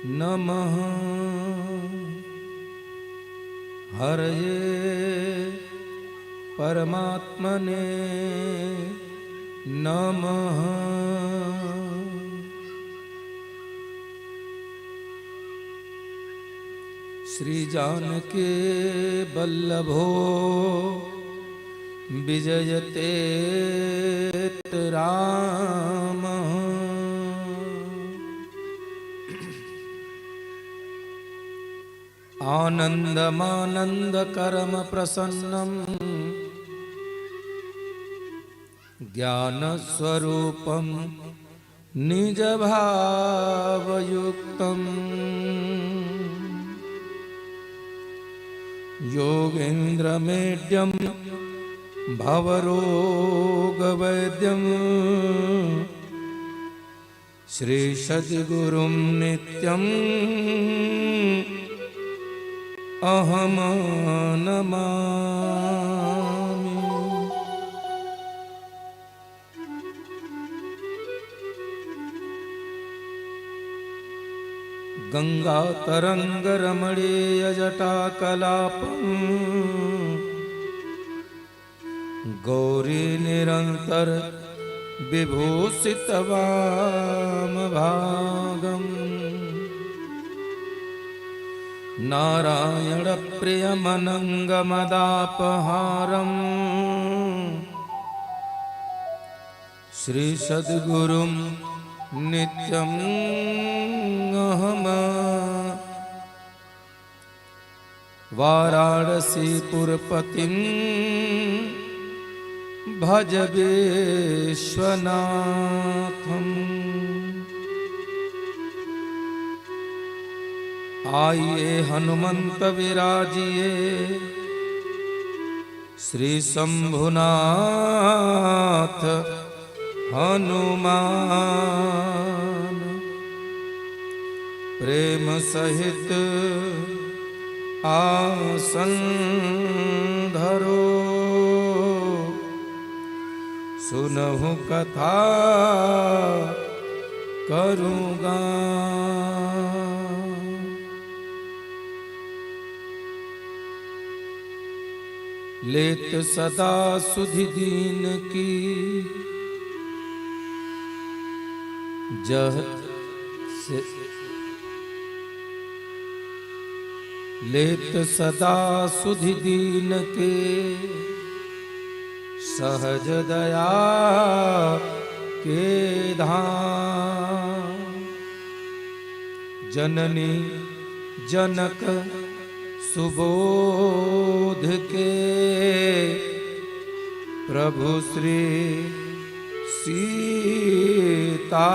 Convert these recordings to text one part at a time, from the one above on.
नमः हरये परमात्मने नमः। श्री जानकी वल्लभो विजयते राम। आनन्दमानन्दकरं प्रसन्नं ज्ञानस्वरूपं निजभावयुक्तं योगेन्द्रमेड्यं भवरोगवैद्यं श्रीसद्गुरुं नित्यं अहं नमामि। गंगातरंगरमणीयजटाकलापं गौरी निरंतर विभूषितवामभागम् नारायणप्रियमनङ्गमदापहारम् श्रीसद्गुरुं नित्यं अहं वाराणसीपुरपतिं भज विश्वनाथम्। आइए हनुमंत विराजिए श्री शंभुनाथ हनुमान। प्रेम सहित आसन धरो सुनहु कथा करूँगा। लेत सदा सुधि दीन की जह से लेत सदा सुधि दीन के सहज दया के धाम। जननी जनक सुबोध के प्रभु श्री सीताराम।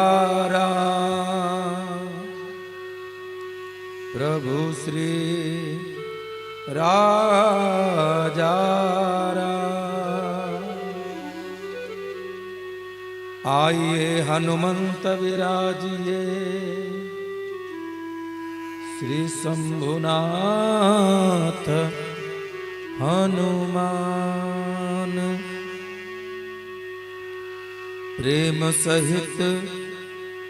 प्रभु श्री राजाराम। आइए हनुमंत विराजिए श्री शंभुनाथ हनुमान। प्रेम सहित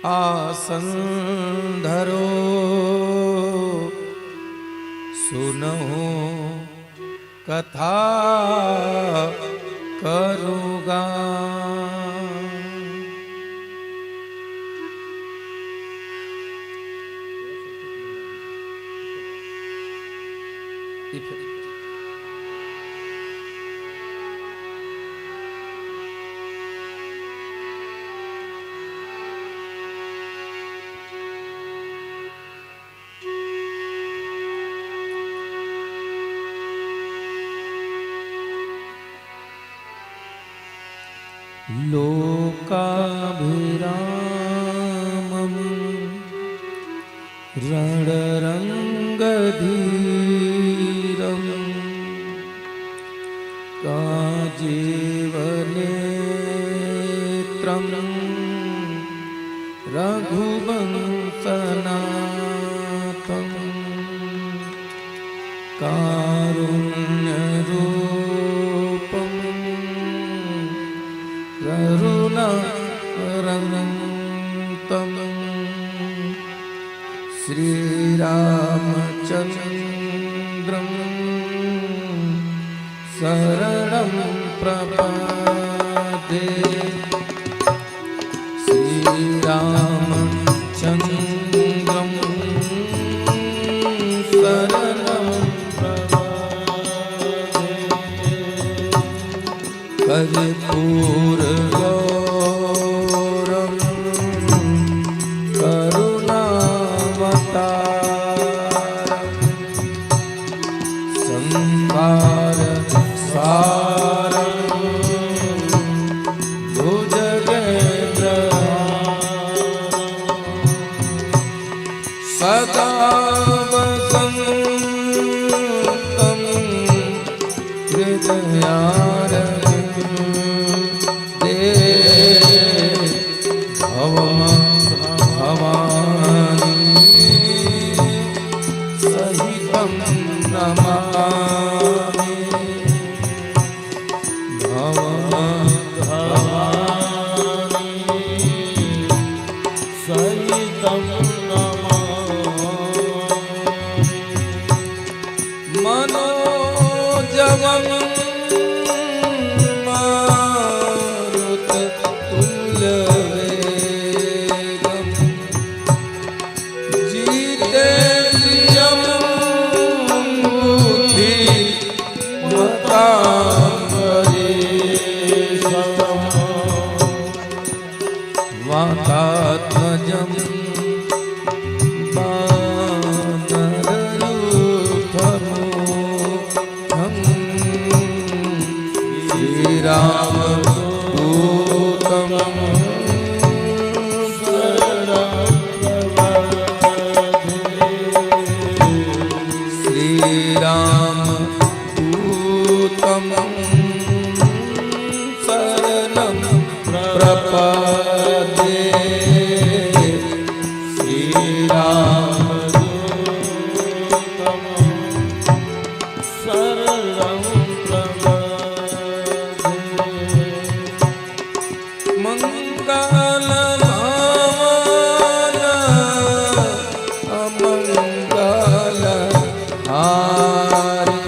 आसन धरो सुनहु कथा करूँगा। लोकाभिरामं रणरंगधीरं काजीवनेत्रं रघुवंशनाथं कारुण्यरूपं करुणारनन्तं श्रीरामचन्द्रं शरणं प्रपद्ये श्रीरामचन्द्रं शरणं प्रपद्ये कर्पूरगौरं करुणावतारं संसारसारं भुजगेन्द्रहारं सदा वसन्तं हृदयारविन्दे भवानी सहितं नमामि भवानी सहितं नमामि मनोजवं मारुततुल्यवेगं जितेन्द्रियं बुद्धिमतां वरिष्ठं वातात्मजं वानरयूथमुखं श्रीरामदूतं शरणं प्रपद्ये श्रीरामदूतं शरणं प्रपद्ये श्रीरामदूतं शरणं प्रपद्ये मङ्गलभावन अमङ्गलहारी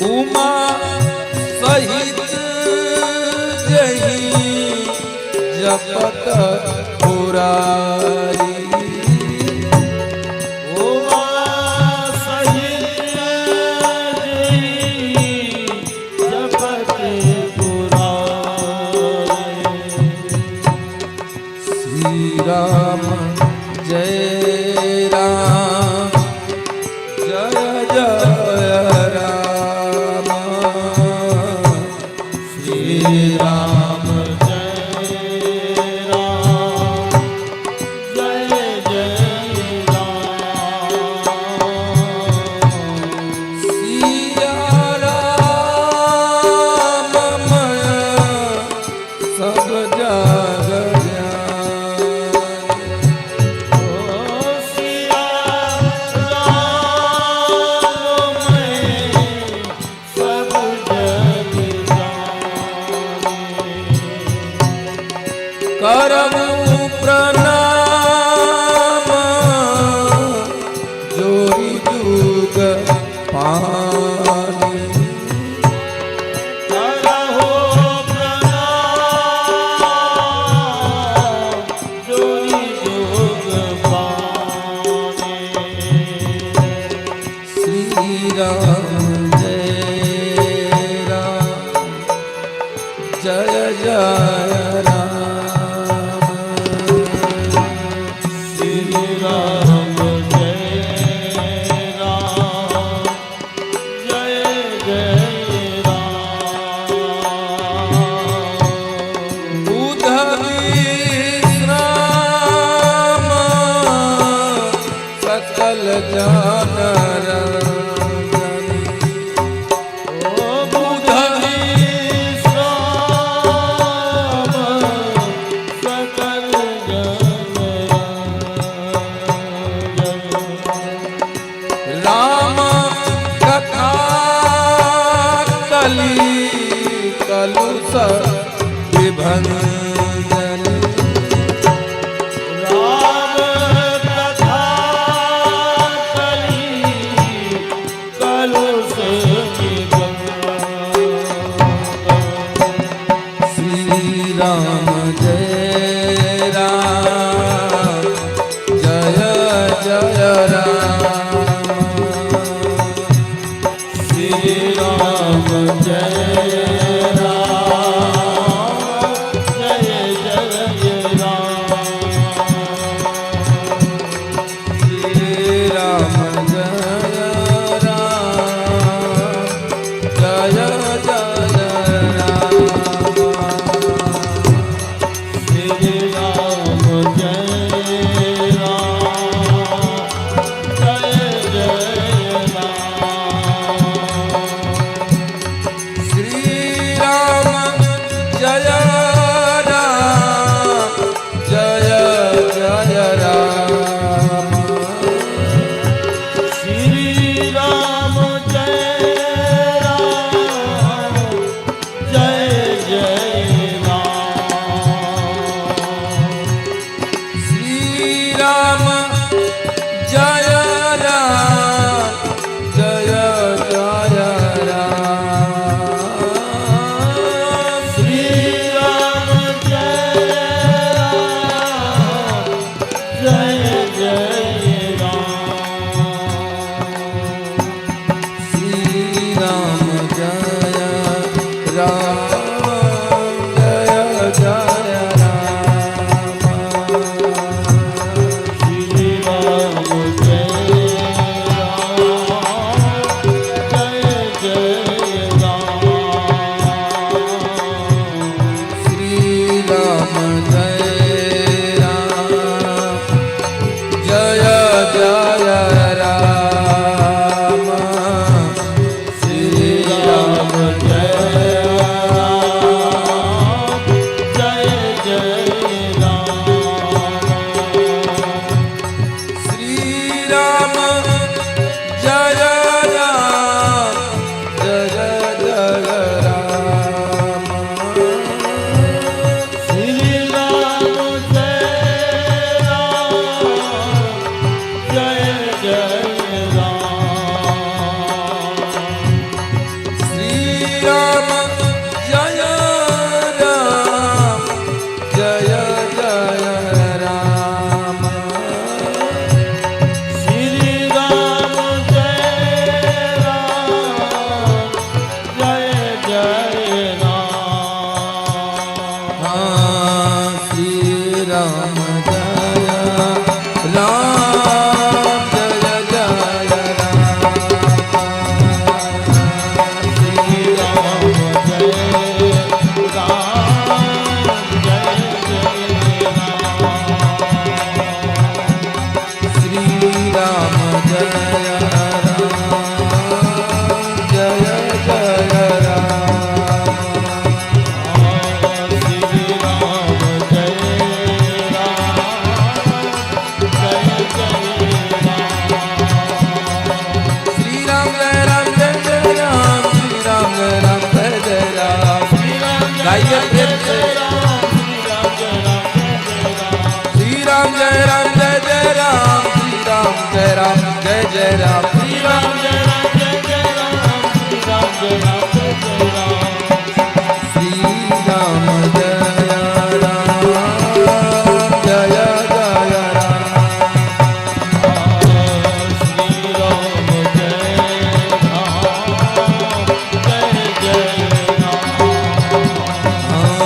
उमा सहित जही जपत पुरारी उमा सहित जही जपत पुरारी श्री राम जय राम जय जय राम श्री राम जय राम जय जय राम सिया राम मय सब जग जाने ओ सिया राम में सब जग जाने करमु प्रणाम जोरी जुग पानी करहो प्रणाम जोई जोग पाने श्री राम जय राम जय जय राम श्री राम जय राम जय जय राम बुध विश्राम सकल जानर अंजलि राम कथा कली कलुष निगम। श्री राम जय राम जय जय राम श्री राम जय गाइए प्रेम से श्री राम जय राम जय जय राम श्री राम जय राम जय जय राम श्री राम जय राम जय जय राम श्री राम जय राम जय जय राम श्री राम जय राम जय जय राम श्री राम जय राम जय जय राम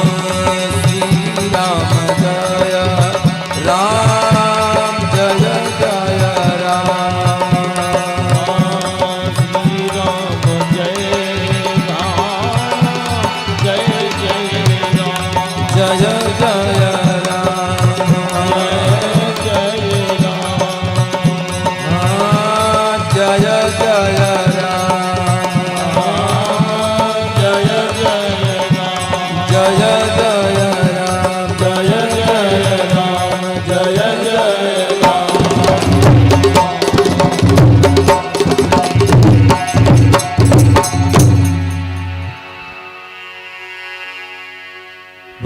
श्री राम जय राम जय जय राम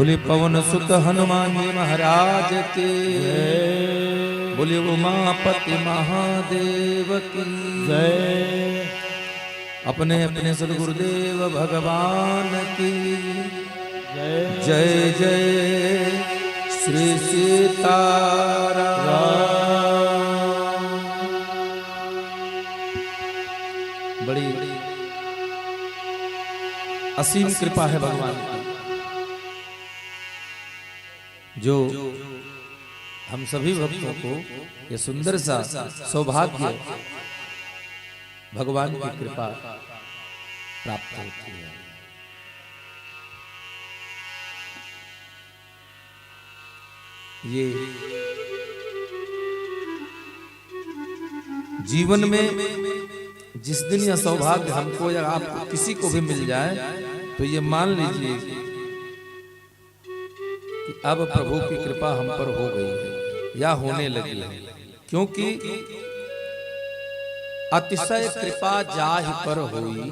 बोले पवन सुत हनुमान जी महाराज के, बोले उमापति महादेव की जय। अपने अपने सदगुरुदेव भगवान की जय जय जय श्री सीताराम। बड़ी असीम कृपा है भगवान की, जो हम सभी भक्तों को ये सुंदर सा सौभाग्य भगवान की कृपा प्राप्त होती है। ये जीवन में जिस दिन यह सौभाग्य हमको या आपको किसी को भी मिल जाए तो ये मान लीजिए कि अब प्रभु की कृपा हम पर हो गई है या होने लगी है, क्योंकि अतिशय कृपा जाहि पर होई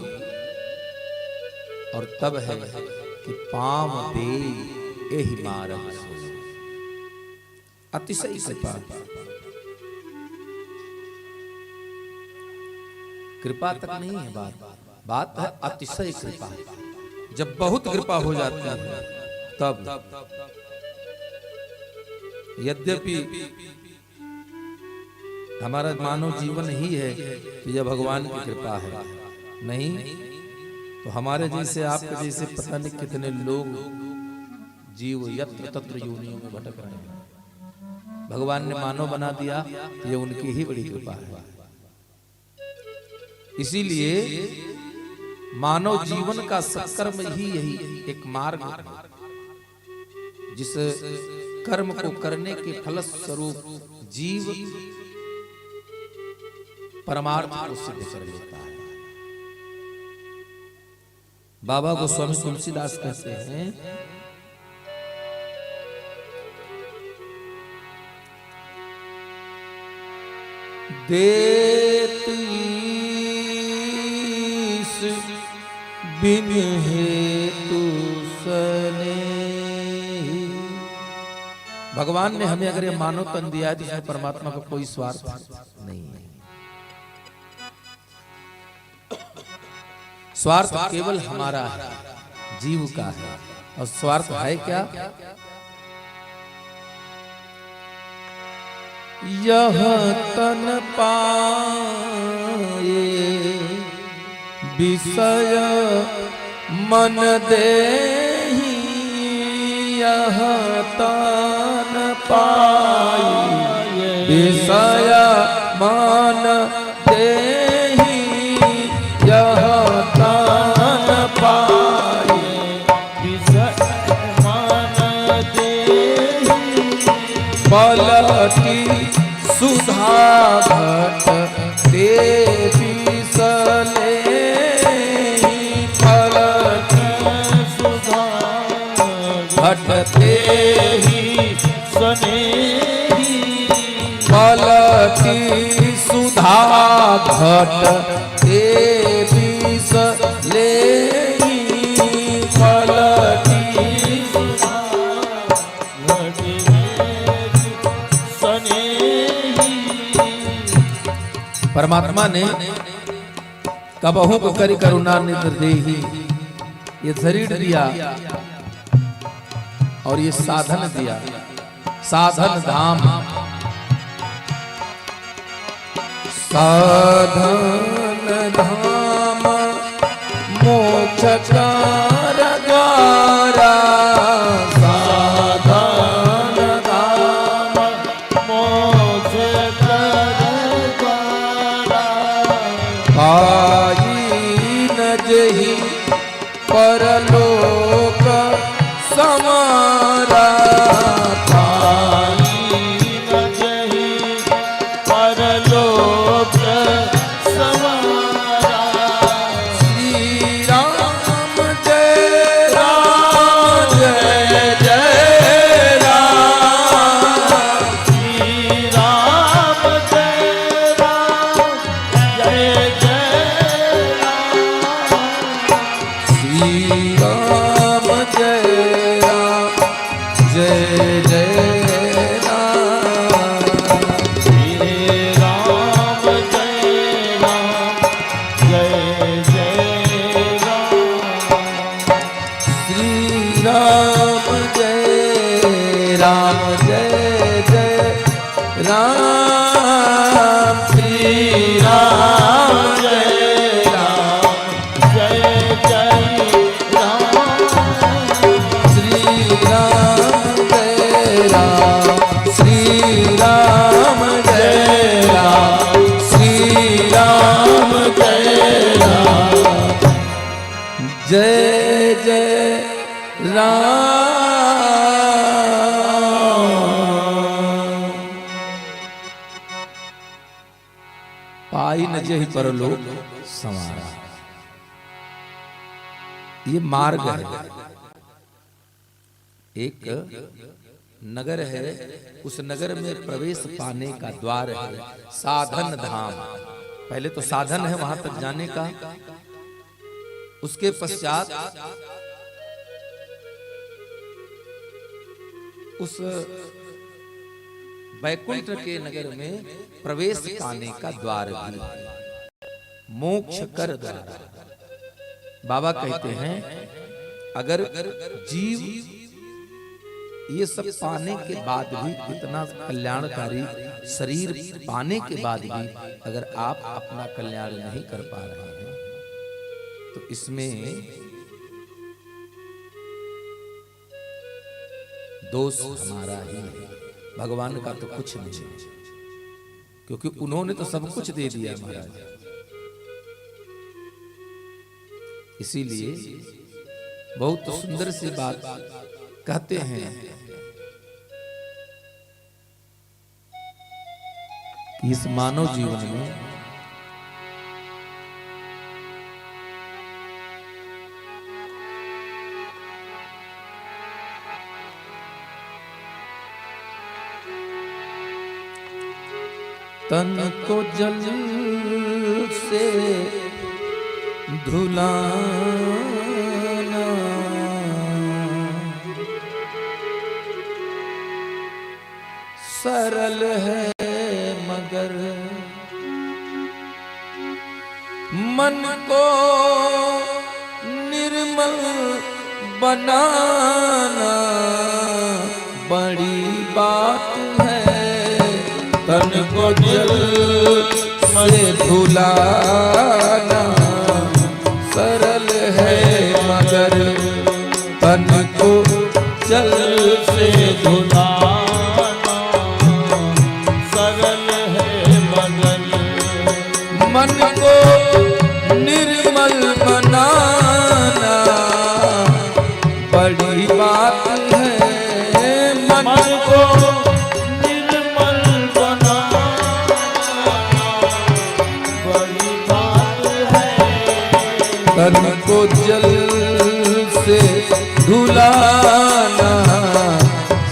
और तब है कि पाम दे एहि मारग सोई। अतिशय कृपा, कृपा तक नहीं है बात है अतिशय कृपा। जब बहुत कृपा हो जाती है तब, यद्यपि हमारा मानव जीवन ही है कि यह भगवान की कृपा है, नहीं तो हमारे जैसे आपके जैसे पता नहीं कितने लोग जीव यत्र तत्र योनियों में भटक रहे हैं। भगवान ने मानव बना दिया, ये उनकी ही बड़ी कृपा है। इसीलिए मानव जीवन का सत्कर्म ही यही एक मार्ग है, जिस कर्म को करने के फलस्वरूप जीव परमार्थ को सिद्ध कर लेता है। बाबा गोस्वामी तुलसीदास कहते हैं, देत ईश बिन हेतु सनेही। भगवान ने हमें अगर ये मानव तन दिया है तो इसमें परमात्मा का कोई स्वार्थ नहीं है। स्वार्थ केवल हमारा है, जीव का है। और स्वार्थ है क्या? यह तन पाए विषय मन देहि, यह तन पाए विषय मन देहि, यह तन पाए विषय मन देहि, पलटी सुधा घट ते विसले, पलटी सुधा घट ते सनेही, पलटी सुधा घट ते विसले, पलटी सुधा घटे सनेही। परमात्मा ने कबहू को करि करुणा निद्र देहि, ये शरीर दिया और ये साधन दिया, साधन धाम। साधन धाम मोक्ष कारगारा, साधन धाम मोक्ष कारगारा, पाई न जहि परलोक समारा, पाई न जहि परलोक समारा। श्री राम जय राम जय जय राम, श्री राम जय राम जय जय राम, श्री राम जय जय राम। पाई न जहि परलोक संवारा। ये मार्ग है। एक नगर है, उस नगर में प्रवेश पाने का द्वार है साधन धाम। पहले तो साधन है वहां तक जाने का, उसके पश्चात उस वैकुंठ के नगर में प्रवेश पाने का द्वार भी, मोक्ष कर द्वार। बाबा कहते हैं अगर जीव ये सब पाने के बाद भी, इतना कल्याणकारी शरीर पाने के बाद भी अगर आप अपना कल्याण नहीं कर पा रहे हैं तो इसमें दोष हमारा ही है, भगवान का तो कुछ नहीं है, क्योंकि उन्होंने तो सब कुछ दे दिया महाराज। इसीलिए बहुत सुंदर सी बात कहते हैं कि इस मानव जीवन में तन को जल से धुलाना सरल है मगर मन को निर्मल बनाना बड़ी बात है। तन को जल से धुलाना सरल है मगर तन को जल से धुलाना सरल है मगर मन को निर्मल बनाना बड़ी बात है। मन को निर्मल बनाना बड़ी बात है। तन को जल से धुलाना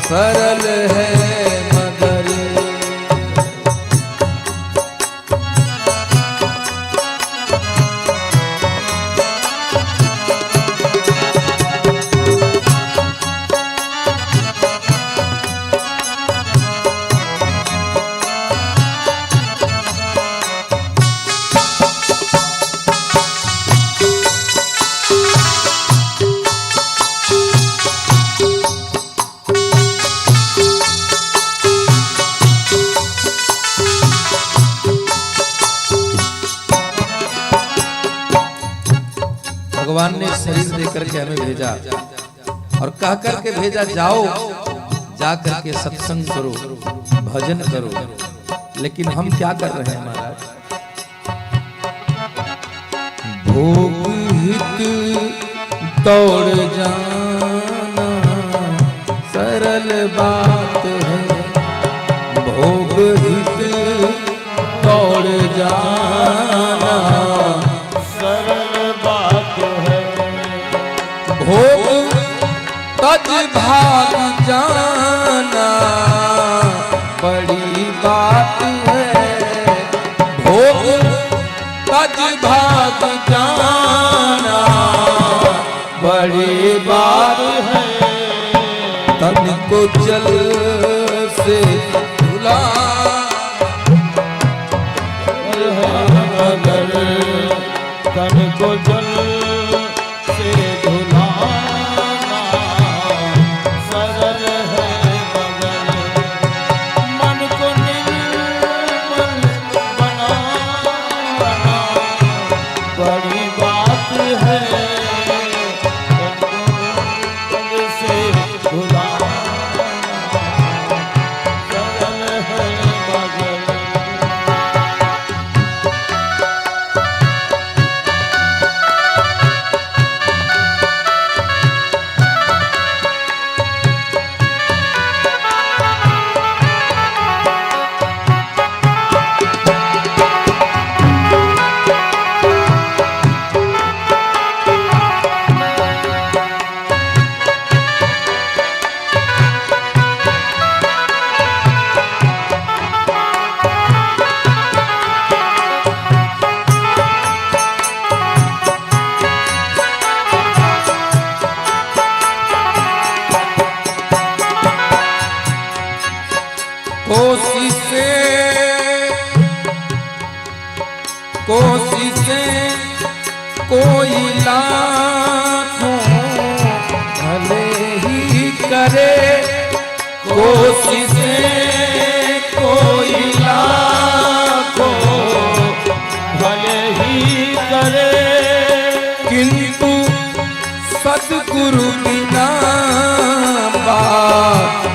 सरल है मगर भगवान ने शरीर देकर के हमें भेजा और कह करके भेजा जाओ जा करके सत्संग करो, भजन करो। लेकिन हम क्या कर रहे हैं महाराज? भोग हित दौड़ जाना सरल बात है। भोग हित दौड़ जाना सरल बात है। भोग तज भाग जाना बड़ी बात है। भोग तज भाग जाना बड़ी बात है। तन को जल से धुला मगर तन को जल से धुलाना सरल है मगर मन को निर्मल बनाना बड़ी बात है। तन को जल से धुलाना सरल है मगर कोई लाखों भले ही करे कोशिशें, कोई लाखों भले ही करे, किंतु सद्गुरु बिना बात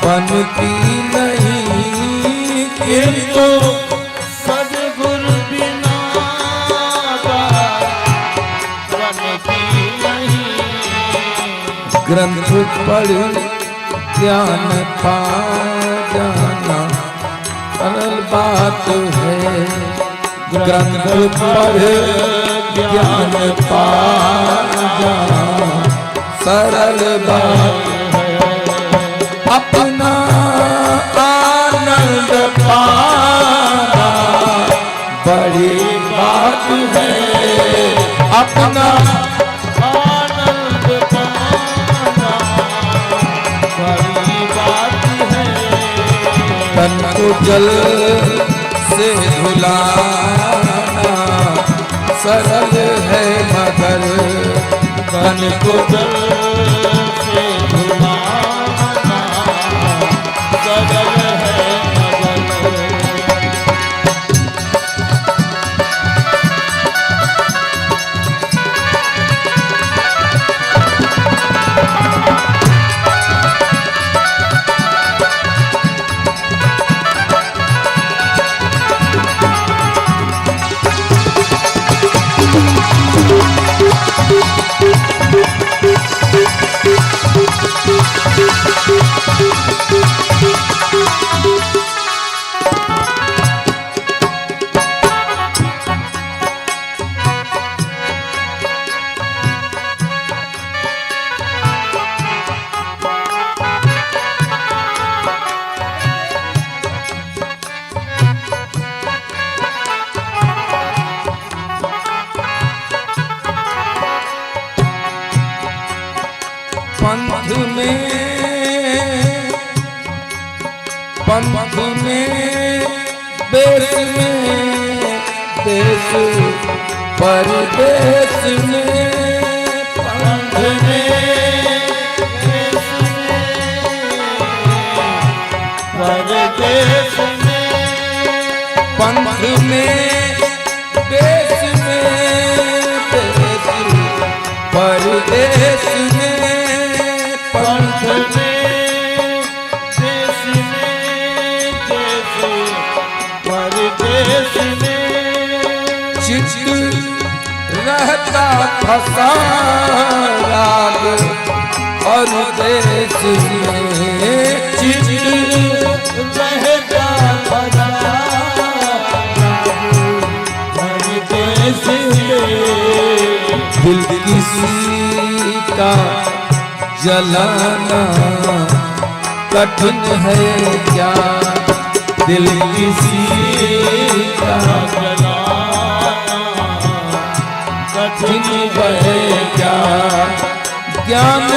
बनती नहीं, किंतु सद्गुरु बिना बात बनती नहीं। ग्रंथ पढ़ ज्ञान पा जाना सरल बात है, ग्रंथ पढ़ ज्ञान पा जाना सरल बात है। अपना आनंद पाना बड़ी बात है, अपना आनंद पाना बड़ी बात है। तन को जल से धुलाना सरल है मगर, तन को जल से धुलाना सरल है मगर। पंथ में देश में देश परदेश में, पंथ परदेश में, पंथ में देश में देश परदेश में, पंथ में देश में देश परदेश में। चित्त रहता फसा राग और देश में, चित्त रहता फसा परदेश में। दिल किसी का जलाना कठिन है क्या, दिल किसी का जलाना कठिन है क्या, ज्ञान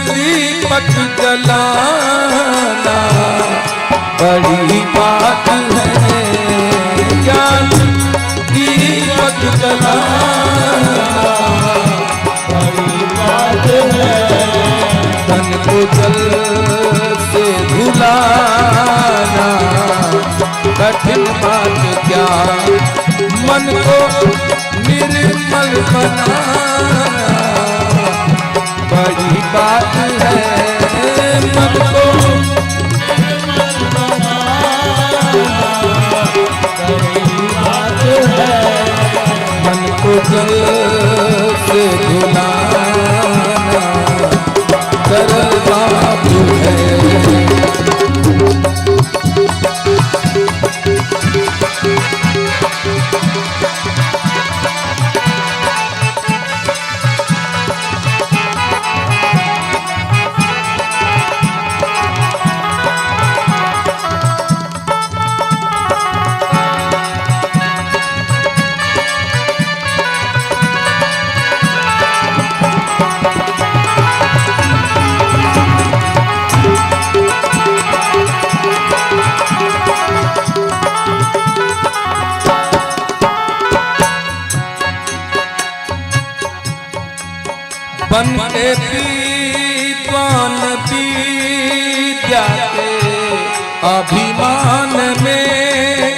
दीपक जलाना बड़ी बात है, ज्ञान दीपक जलाना बड़ी बात है। तन को जल से धुलाना कठिन बात क्या, मन को निर्मल बनाना बड़ी बात है, मन को निर्मल बनाना बड़ी बात है। मन को जल से धुलाना सरल बात है। बन के विद्वान विद्या के अभिमान में,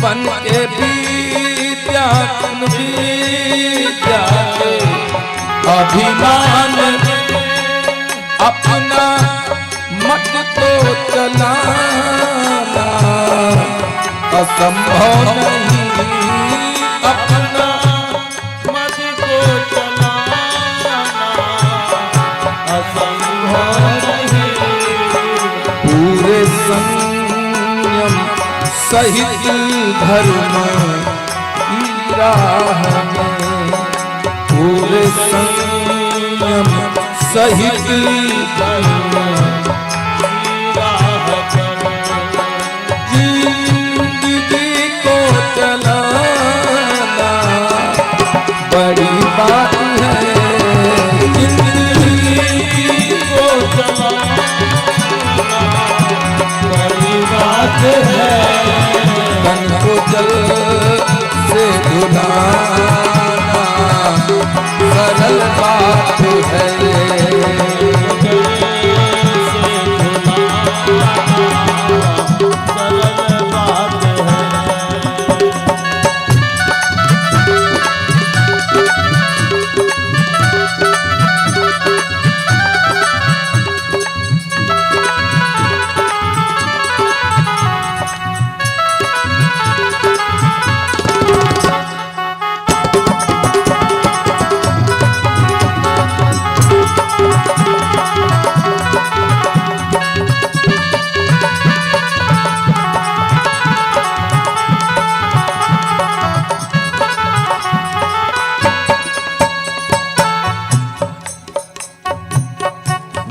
बन के विद्वान विद्या के अभिमान में अपना मत तो चलाना असंभव नहीं, अपना मत को चलाना असंभव नहीं। पूरे संयम सहित धर्म की राह में, पूरे संयम सहित धर्म की राह पर जिंदगी को चलाना बड़ी बात है, जिंदगी को चलाना बड़ी बात है। तन को जल से धुलाना सरल बात है,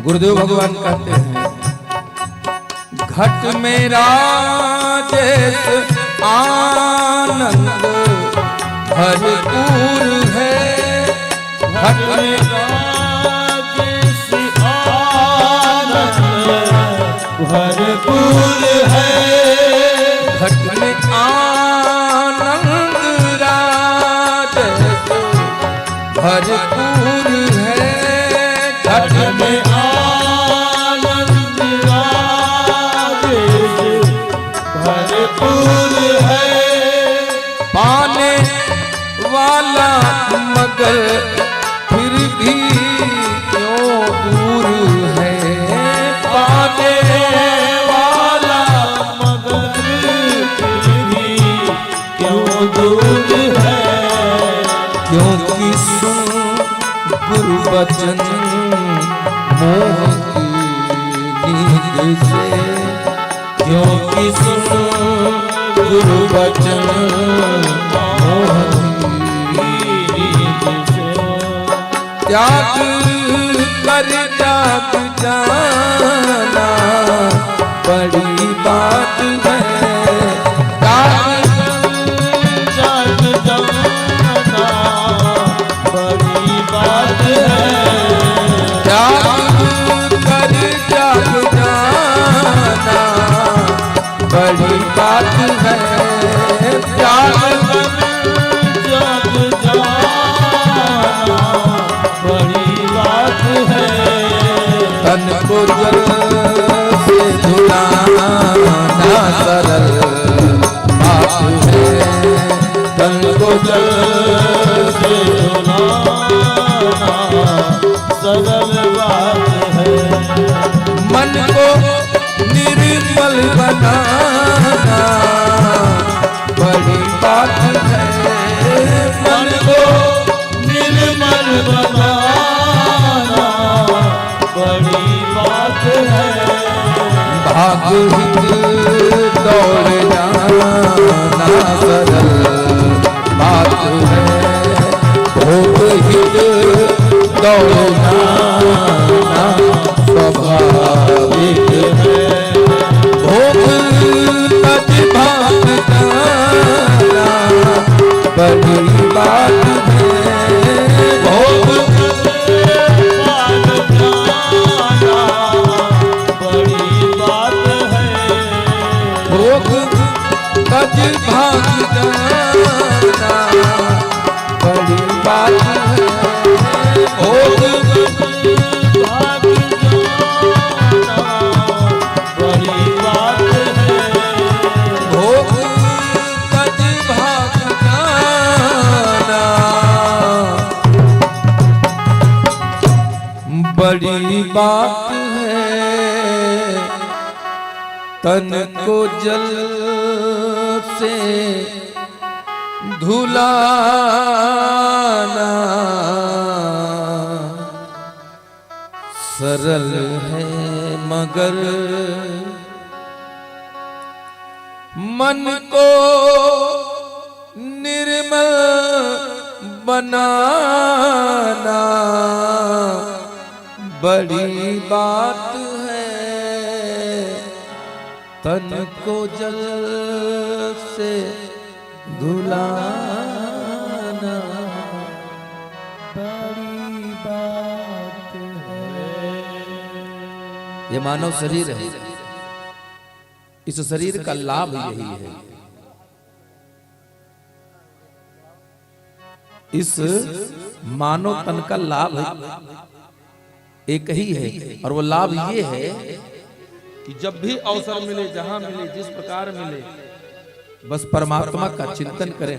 गुरुदेव भगवान कहते हैं घट में राजेश आनंद भरपूर है, घट में राजेश आनंद भरपूर है, घट में आनंद राजेश भरपूर है, घट में भरपूर है। पाने वाला मगर फिर भी क्यों दूर है, पाने वाला मगर फिर भी क्यों दूर है। क्योंकि सुन गुरु वचन मोह की नींद से, क्योंकि सुन गुरु वचन मोह की नींद से, त्याग कर जाग जाना बड़ी बात है, त्याग जाग जाना बड़ी बात है, त्याग कर जाग जाना बड़ी बात है, त्याग जाग जाना बड़ी बात है। तन को जल से धुलाना सरल बात है, तन को जल से धुलाना सरल बात है। मन को निर्मल बनाना बड़ी बात है, मन को निर्मल बनाना बड़ी बात है। भाग हित दौड़ जाना सरल बात है, भोग हित दौड़ जाना स्वाभाविक है, भोग तज भाग जाना बड़ी बात है, भोग भोग तज भाग जाना बड़ी बात है, भोग बड़ी बात है तन को जल से धुलाना, सरल है मगर मन को निर्मल बनाना बड़ी बात है तन को जल से धुलाना बड़ी बात है। ये मानव शरीर है, इस शरीर का लाभ यही है। इस मानव तन का लाभ एक ही है और वो लाभ ये है कि जब भी अवसर मिले, जहां मिले, जिस प्रकार मिले, बस परमात्मा का चिंतन करें।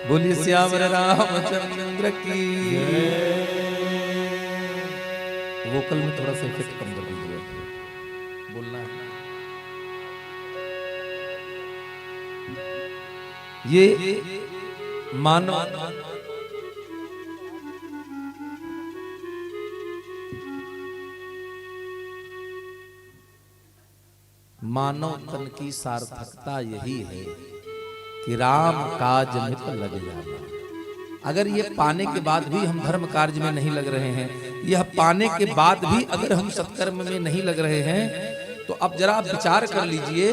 बोलिए श्यावर रामचंद्र की। वोकल में थोड़ा सा इफेक्ट कम कर दीजिए, बोलना है। ये मानव तन की सार्थकता यही है कि राम काज मित लग जाना। अगर ये पाने के बाद भी हम धर्म कार्य में नहीं लग रहे हैं, यह पाने के बाद भी अगर हम सत्कर्म में नहीं लग रहे हैं, तो अब जरा आप विचार कर लीजिए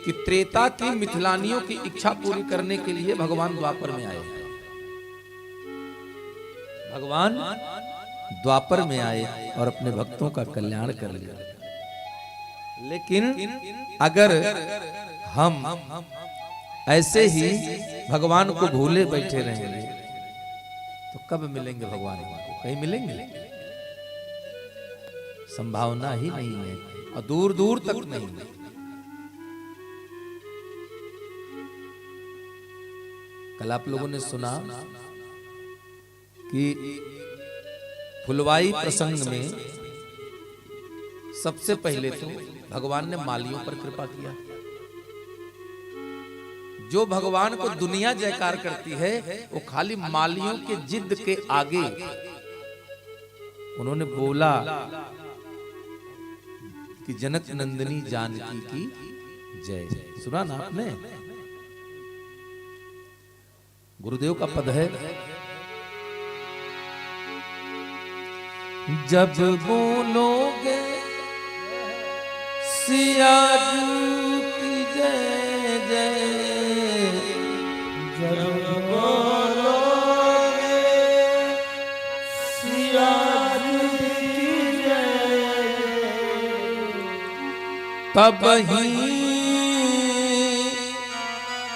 कि त्रेता की मिथिलानियों की इच्छा पूरी करने के लिए भगवान द्वापर में आए। भगवान द्वापर में आए और अपने भक्तों का कल्याण कर लिया। लेकिन अगर हम ऐसे ही भगवान को भूले बैठे रहेंगे तो कब मिलेंगे भगवान को? कहीं मिलेंगे? संभावना ही नहीं है और दूर दूर तक नहीं है। कल आप लोगों ने सुना कि फुलवाई प्रसंग में सबसे पहले तो भगवान ने मालियों पर कृपा किया। जो भगवान को दुनिया जयकार करती है, वो खाली मालियों के जिद के आगे उन्होंने बोला कि जनक नंदिनी जानकी की जय। सुना ना आपने? गुरुदेव का पद है, जब बोलोगे सिया की जय जय, जब बोलोगे सिया की जय, तब ही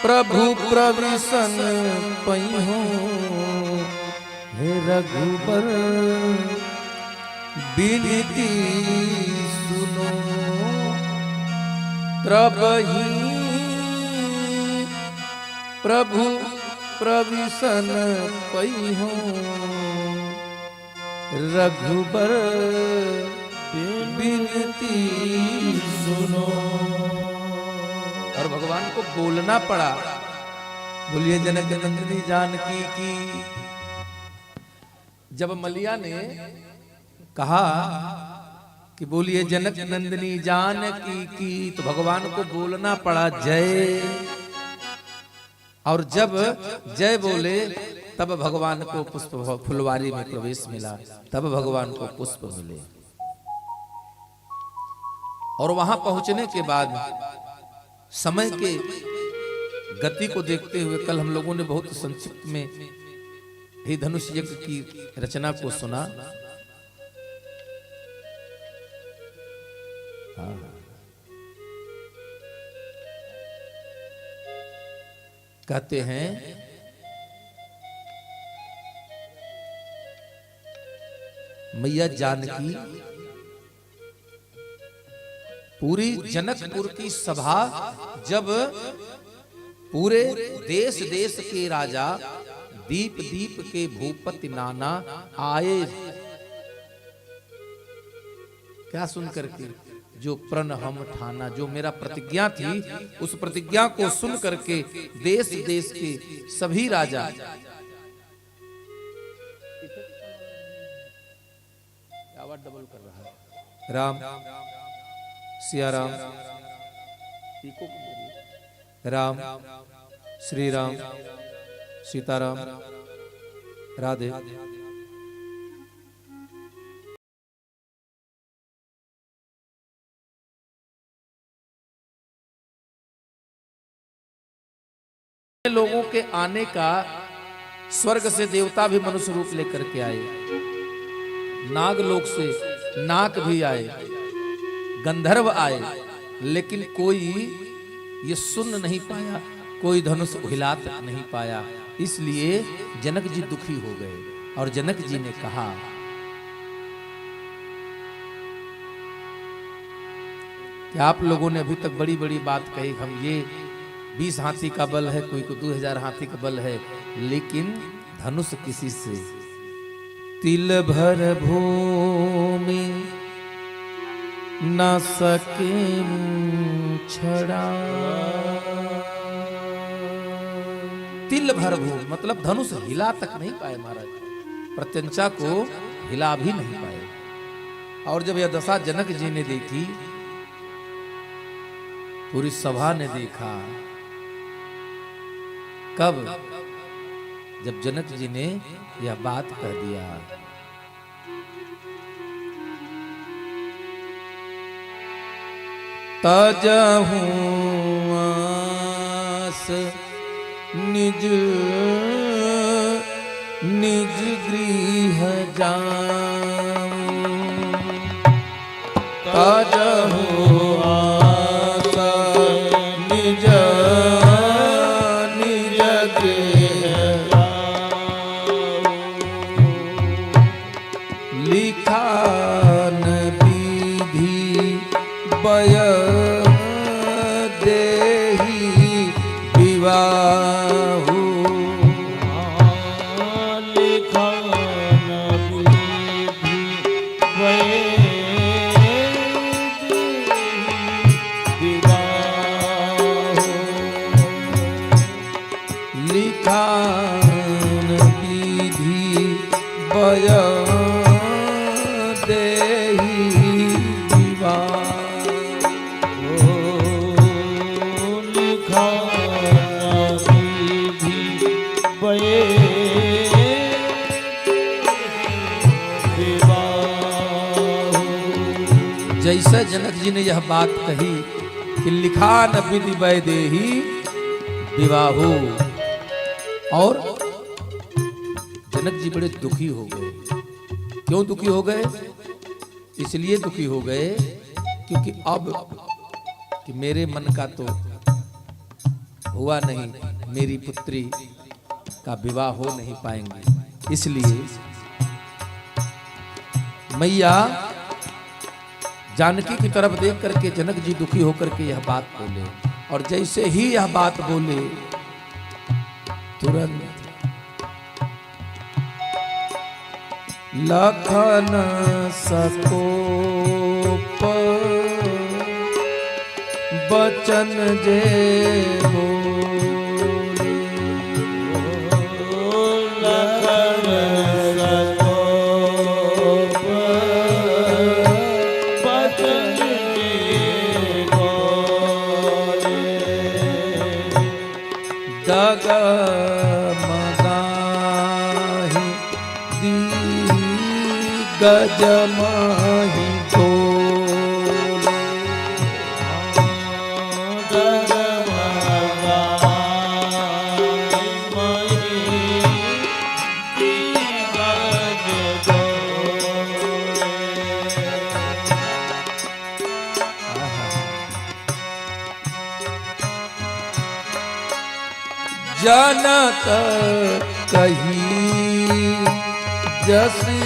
प्रभु प्रविशन पइहो हे रघुबर बिनती सुनो। तब ही प्रभु प्रविशन पइहो रघुबर बिनती सुनो। और भगवान को बोलना पड़ा, बोलिए जनक नंदिनी जानकी की। जब मलिया ने कहा कि बोलिए जनक नंदिनी जानकी की, तो भगवान को बोलना पड़ा जय। और जब जय बोले तब भगवान को पुष्प फुलवारी में प्रवेश मिला, तब भगवान को पुष्प मिले। और वहां पहुंचने के बाद समय के गति को देखते हुए कल हम लोगों ने बहुत संक्षिप्त में ही धनुष यज्ञ की रचना को सुना। कहते हैं मैया जानकी पूरी जनकपुर की सभा जब पूरे देश देश के राजा दीप दीप के भूपति नाना आए, क्या सुन करके, जो प्रण हम ठाना, जो मेरा प्रतिज्ञा थी उस प्रतिज्ञा को सुन करके देश देश के सभी राजा, आवाज डबल कर रहा है, राम सिया राम, राम श्री राम सीताराम राधे। लोगों के आने का स्वर्ग से देवता भी मनुष्य रूप लेकर के आए, नागलोक से नाग भी आए, गंधर्व आए, लेकिन कोई ये सुन नहीं पाया, कोई धनुष हिला तक नहीं पाया। इसलिए जनक जी दुखी हो गए और जनक जी ने कहा कि आप लोगों ने अभी तक बड़ी बड़ी बात कही, हम ये 20 हाथी का बल है, कोई को 2000 हाथी का बल है, लेकिन धनुष किसी से तिल भर भूमि न सके छड़ा। तिल भर भूमि मतलब धनुष हिला तक नहीं पाए महाराज, प्रत्यंचा को हिला भी नहीं पाए। और जब यह दशा जनक जी ने देखी, पूरी सभा ने देखा, कब? जब जनक जी ने यह बात कह दिया, तजहू आस निज निज गृह जाऊं, तजहू आस निज निज गृह लिखान विधि बय देहि विवाहु, लिखान विधि बय देहि विवाहु, लिखान विधि बय जैसे जनक जी ने यह बात कही कि लिखा न विधि वैदेही विवाहो, और जनक जी बड़े दुखी हो गए। क्यों दुखी हो गए? इसलिए दुखी हो गए क्योंकि अब कि मेरे मन का तो हुआ नहीं, मेरी पुत्री का विवाह हो नहीं पाएंगे। इसलिए मैया जानकी की तरफ देख करके जनक जी दुखी होकर के यह बात बोले, और जैसे ही यह बात बोले तुरंत लखन सकोप बचन जे बोले, लखन सकोप बचन जे बोले, डगमगाहि दिग्गजमाहि बोले, जनक कही जसी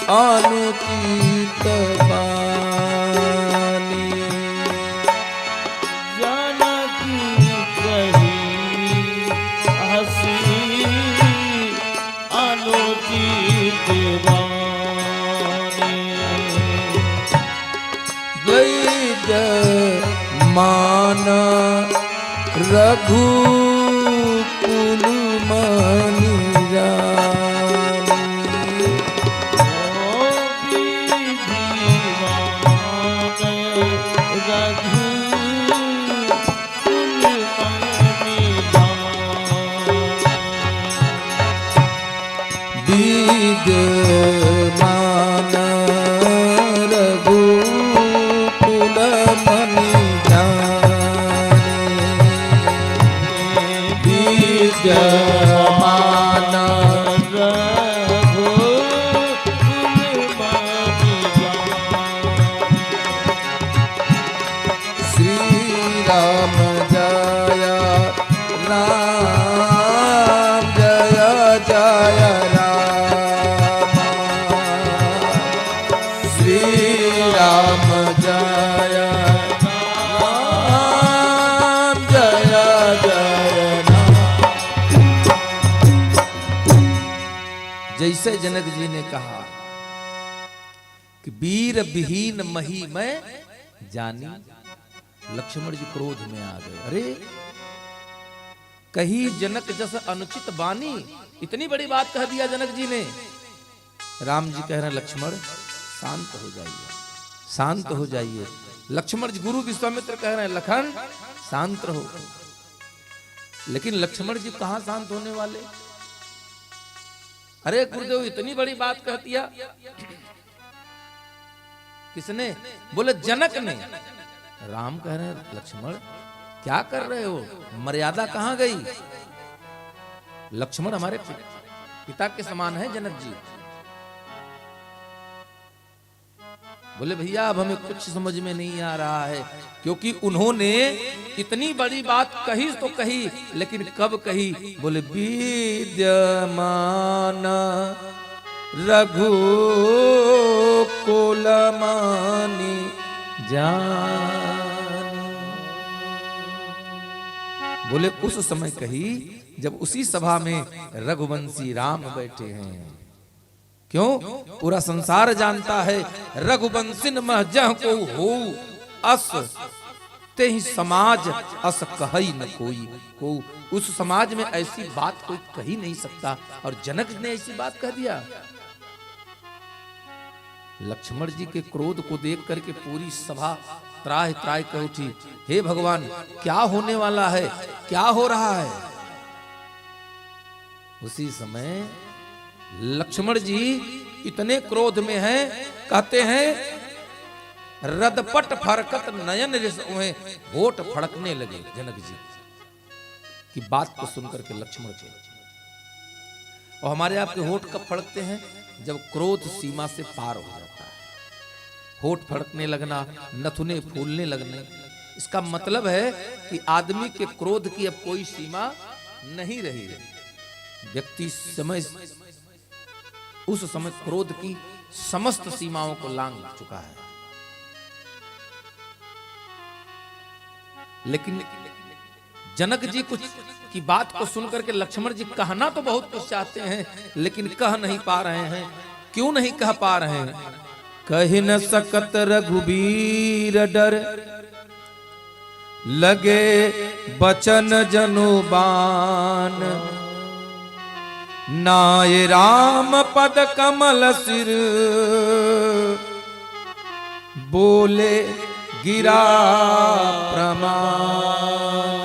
अनुचित बानी। जानकी कही हसी अनुचित वाणी। द्वैज मान रघुकुल मनि जानी। विद्यमान रघुकुल मनि जानी। विद्यमान श्री राम जय राम जय जय राम। श्री राम जय राम जय जय राम। जैसे जनक जी ने कहा कि वीर विहीन मही मैं जानी, लक्ष्मण जी क्रोध में आ गए। अरे कही जनक जस अनुचित बानी, इतनी बड़ी बात कह दिया जनक जी ने। राम जी कह रहे हैं लक्ष्मण शांत हो जाइए, शांत हो जाइए। लक्ष्मण जी, गुरु विश्वामित्र कह रहे हैं लखन शांत रहो। लेकिन लक्ष्मण जी कहां शांत होने वाले। अरे गुरुदेव इतनी बड़ी बात कह दिया। किसने? बोले जनक ने। राम कह रहे हैं लक्ष्मण क्या कर रहे हो, मर्यादा कहां गई। लक्ष्मण हमारे पिता के समान है जनक जी। बोले भैया अब हमें कुछ समझ में नहीं आ रहा है, क्योंकि उन्होंने इतनी बड़ी बात कही तो कही, लेकिन कब कही। बोले विद्यमान रघुकुल मनि जानी। बोले उस समय कही जब उसी सभा में रघुवंशी राम बैठे हैं। क्यों? पूरा संसार जानता है रघुवंशिन मह जह को हो अस ते ही समाज अस कही न कोई को। उस समाज में ऐसी बात कोई कही नहीं सकता, और जनक ने ऐसी बात कह दिया। लक्ष्मण जी के क्रोध को देख करके पूरी सभा त्राह त्राह कर उठी। हे भगवान क्या होने वाला है, क्या हो रहा है। उसी समय लक्ष्मण जी इतने क्रोध में हैं, कहते हैं रदपट फरकत नयन रिसों होठ फड़कने लगे जनक जी की बात को सुनकर के लक्ष्मण के। और हमारे आपके होठ कब फड़कते हैं? जब क्रोध सीमा से पार हो जाता है, होठ फड़कने लगना, नथुने फूलने लगने। इसका मतलब है कि आदमी के क्रोध की अब कोई सीमा नहीं रही है। व्यक्ति उस समय क्रोध की समस्त सीमाओं को लांघ चुका है। लेकिन जनक जी कुछ की बात को सुनकर के लक्ष्मण जी कहना तो बहुत कुछ चाहते हैं, लेकिन कह नहीं पा रहे हैं। क्यों नहीं कह पा रहे हैं? कह न सकत रघुबीर डर लगे बचन जनुबान। नाय राम पद कमल सिर बोले गिरा प्रमाण।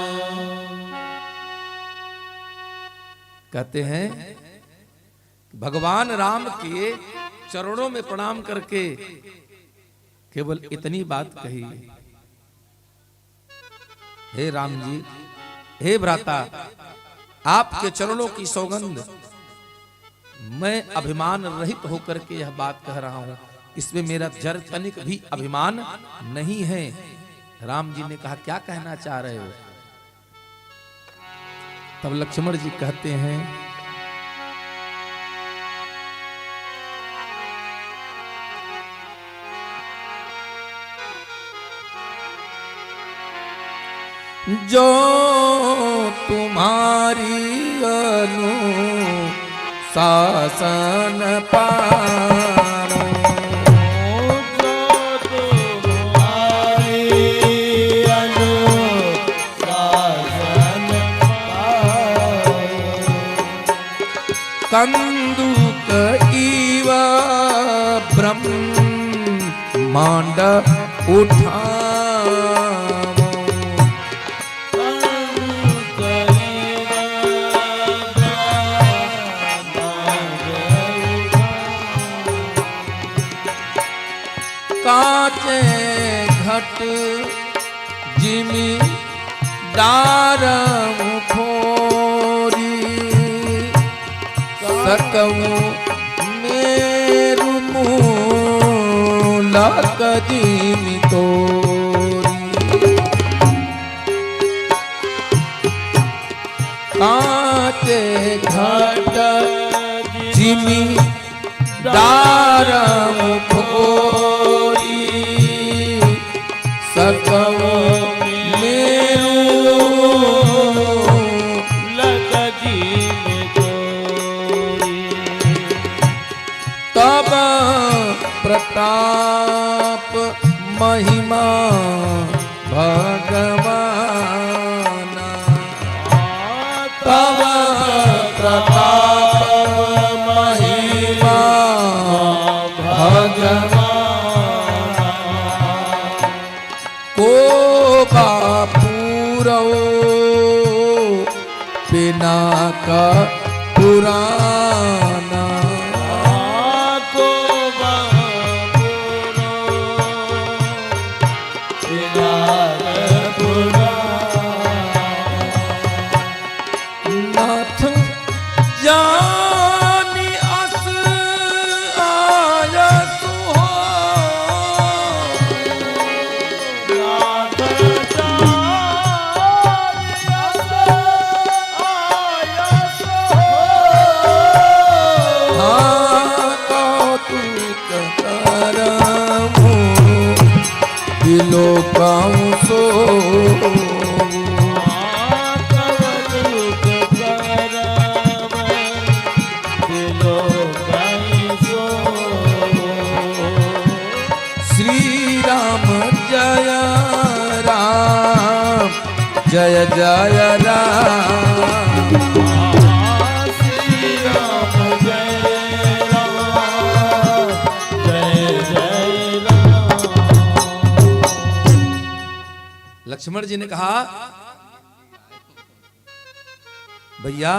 कहते हैं भगवान राम के चरणों में प्रणाम करके केवल इतनी बात कही, हे राम जी, हे भ्राता, आपके चरणों की सौगंध, मैं अभिमान रहित होकर के यह बात कह रहा हूं, इसमें मेरा जर तनिक भी अभिमान नहीं है। राम जी ने कहा क्या कहना चाह रहे हो? तब लक्ष्मण जी कहते हैं जो तुम्हारी अनुशासन पारो। जो तुम्हारी अनुशासन पारो। कंदुक इव ब्रह्मांड उठावो। काचे घट जिमी दारम फोरी। सकऊं मेरु मूलक जिमी तोरी। काचे घट जिमी दारम फोरी। सकऊं मेरु तब प्रताप महिमा भगवान। तब प्रताप महिमा भगवान। को बापूरो बिना का पुराना। नाथ जानी अस आयस हो। नाथ जानी अस आयस हो। हाँ कौतुक करमु दिलो पाऊँ सो। जय जय राम। श्री राम जय राम जय जय राम। लक्ष्मण जी ने कहा भैया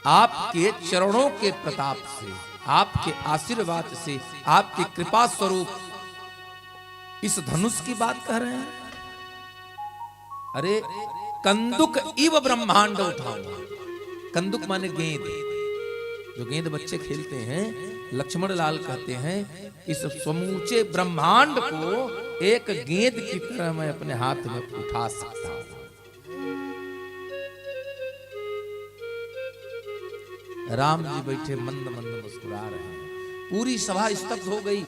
आपके चरणों के प्रताप से, आपके आशीर्वाद से, आपकी कृपा स्वरूप इस धनुष की बात कह रहे हैं। अरे कंदुक इव ब्रह्मांड उठाऊंगा। कंदुक माने गेंद, जो गेंद बच्चे खेलते हैं। लक्ष्मण लाल कहते हैं इस समूचे ब्रह्मांड को एक गेंद की तरह मैं अपने हाथ में उठा सकता हूं। राम जी बैठे मंद मंद मुस्कुरा रहे हैं। पूरी सभा स्तब्ध हो गई।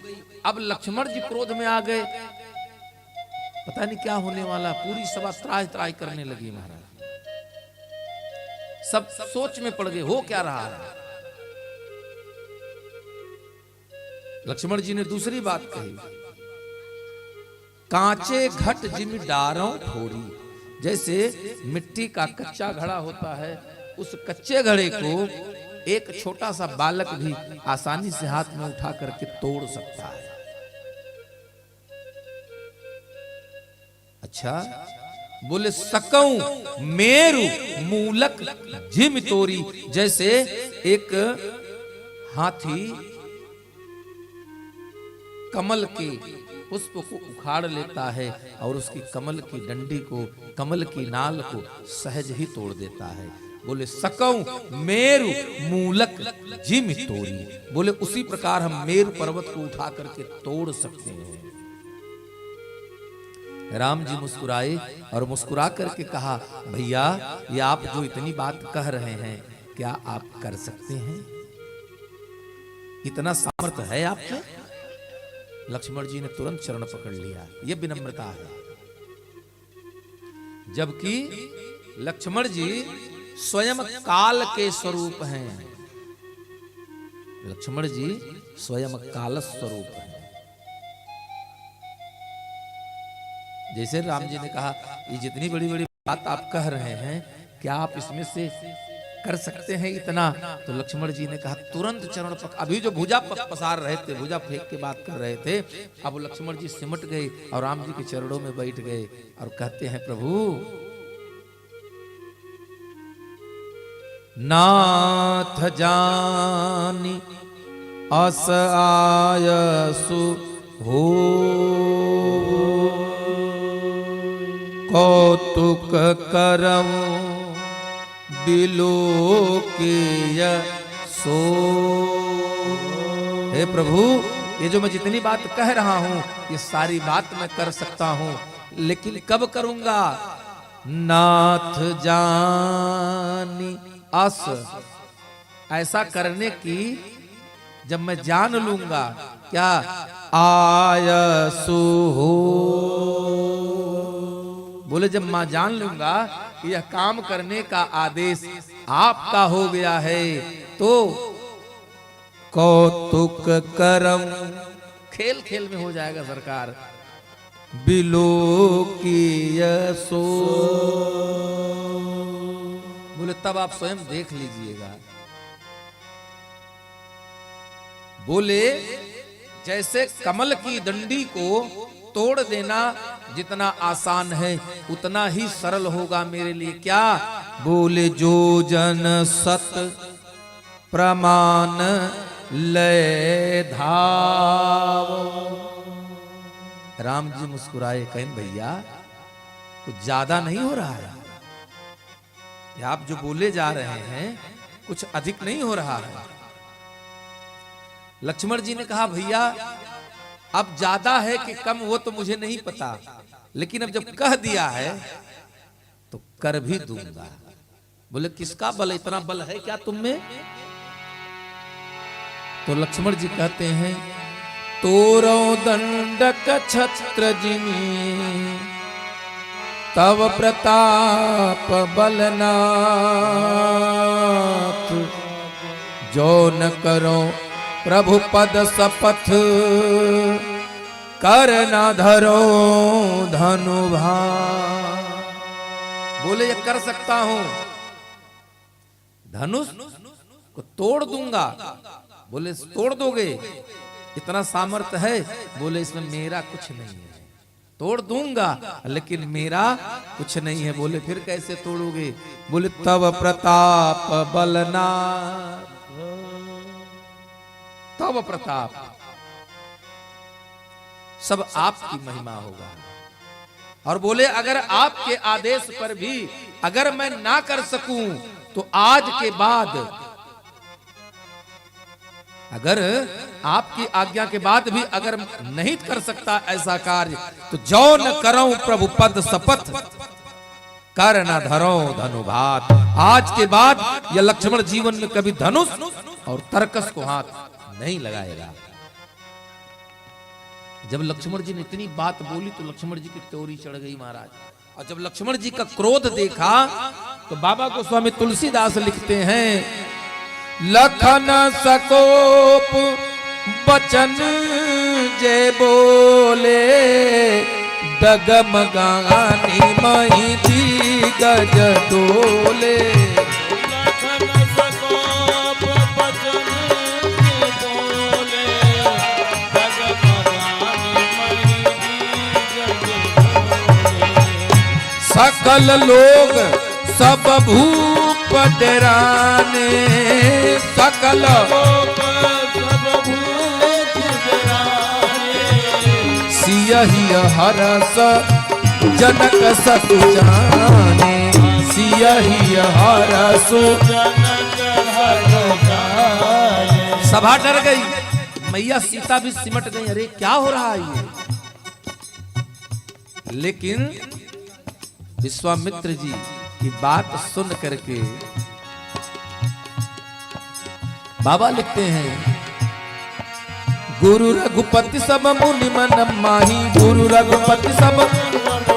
अब लक्ष्मण जी क्रोध में आ गए। पता नहीं क्या होने वाला। पूरी सभा त्राहि त्राहि करने लगी महाराज। सब सोच में पड़ गए हो क्या रहा है। लक्ष्मण जी ने दूसरी बात कही, कांचे घट जिमि डारों फोरी। जैसे मिट्टी का कच्चा घड़ा होता है, उस कच्चे घड़े को एक छोटा सा बालक भी आसानी से हाथ में उठा करके तोड़ सकता है। अच्छा बोले सकऊं मेरु मूलक जिम तोरी। जैसे एक हाथी कमल के पुष्प को उखाड़ लेता है और उसकी कमल की डंडी को, कमल की नाल को सहज ही तोड़ देता है। बोले सकऊं मेरु मूलक जिम तोरी। बोले उसी प्रकार हम मेरु पर्वत को उठा करके तोड़ सकते हैं। राम जी मुस्कुराए और मुस्कुरा करके कहा भैया ये आप जो इतनी बात कह रहे हैं क्या आप कर सकते हैं? इतना सामर्थ्य है आप में? लक्ष्मण जी ने तुरंत चरण पकड़ लिया। यह विनम्रता है। जबकि लक्ष्मण जी स्वयं काल के स्वरूप हैं। लक्ष्मण जी स्वयं काल स्वरूप हैं। जैसे राम जी ने कहा, ये जितनी बड़ी बड़ी बात आप कह रहे हैं, क्या आप इसमें से कर सकते हैं इतना? तो लक्ष्मण जी ने कहा, तुरंत चरण पक, अभी जो भुजा पसार रहे थे, भुजा फेंक के बात कर रहे थे, अब वो लक्ष्मण जी सिमट गए और राम जी के चरणों में बैठ गए और कहते हैं, प्रभु नाथ जानी अस आयसु हो, कौतुक करऊं बिलोकिय सो। हे प्रभु, ये जो मैं जितनी बात कह रहा हूं, ये सारी बात मैं कर सकता हूं, लेकिन कब करूंगा? नाथ जानी अस, ऐसा करने की जब मैं जान लूंगा। क्या? आयसु हो, बोले जब मैं जान लूंगा कि यह काम करने का आदेश आपका हो गया है, तो कौतुक करम, खेल खेल में हो जाएगा सरकार, बिलोकिय सो, बोले तब आप स्वयं देख लीजिएगा। बोले जैसे कमल की डंडी को तोड़ देना जितना आसान है, उतना ही सरल होगा मेरे लिए। क्या? बोले जो जन सत प्रमाण ले धाव। राम जी मुस्कुराए, कहें भैया कुछ ज्यादा नहीं हो रहा है? आप जो बोले जा रहे हैं कुछ अधिक नहीं हो रहा है? लक्ष्मण जी ने कहा, भैया अब ज्यादा है कि कम वो तो मुझे नहीं पता, लेकिन अब जब कह दिया है तो कर भी दूंगा। बोले किसका बल, इतना बल है क्या तुम में? तो लक्ष्मण जी कहते हैं, तोरो दंडक छत्र जिमी तव प्रताप बलनाथ, जो न करो प्रभु पद शपथ, कर न धरो धनुभा। बोले ये कर सकता हूं, धनुष को तोड़ दूंगा। बोले तोड़ दोगे? इतना सामर्थ्य है? बोले इसमें मेरा कुछ नहीं है, तोड़ दूंगा लेकिन मेरा कुछ नहीं है। बोले फिर कैसे तोड़ोगे? बोले तव प्रताप बलना, तव प्रताप, सब आपकी महिमा होगा। और बोले अगर आपके आदेश पर भी अगर मैं ना कर सकूं, तो आज के बाद, अगर आपकी आज्ञा के बाद भी अगर नहीं कर सकता ऐसा कार्य, तो जो न करो प्रभु पद शपथ, कर न धरो धनुभात। आज के बाद यह लक्ष्मण जीवन में कभी धनुष और तरकस को हाथ नहीं लगाएगा। जब लक्ष्मण जी ने इतनी बात बोली तो लक्ष्मण जी की त्योरी चढ़ गई महाराज। और जब लक्ष्मण जी का क्रोध देखा तो बाबा गोस्वामी तुलसीदास लिखते हैं, लखन सकोप बचन जे बोले, डगमगानी मही दी गज डोले। सकल लोग सब भूप डराने, सकल लोग सब भूप डराने, सियहि हरस जनक सतु जाने, सियहि हरस जनक सतु जाने। सभा डर गई, मैया सीता भी सिमट गई। अरे क्या हो रहा है ये? लेकिन विश्वामित्र जी की बात सुन करके बाबा लिखते हैं, गुरु रघुपति सब मुनि मन माही, गुरु रघुपति सब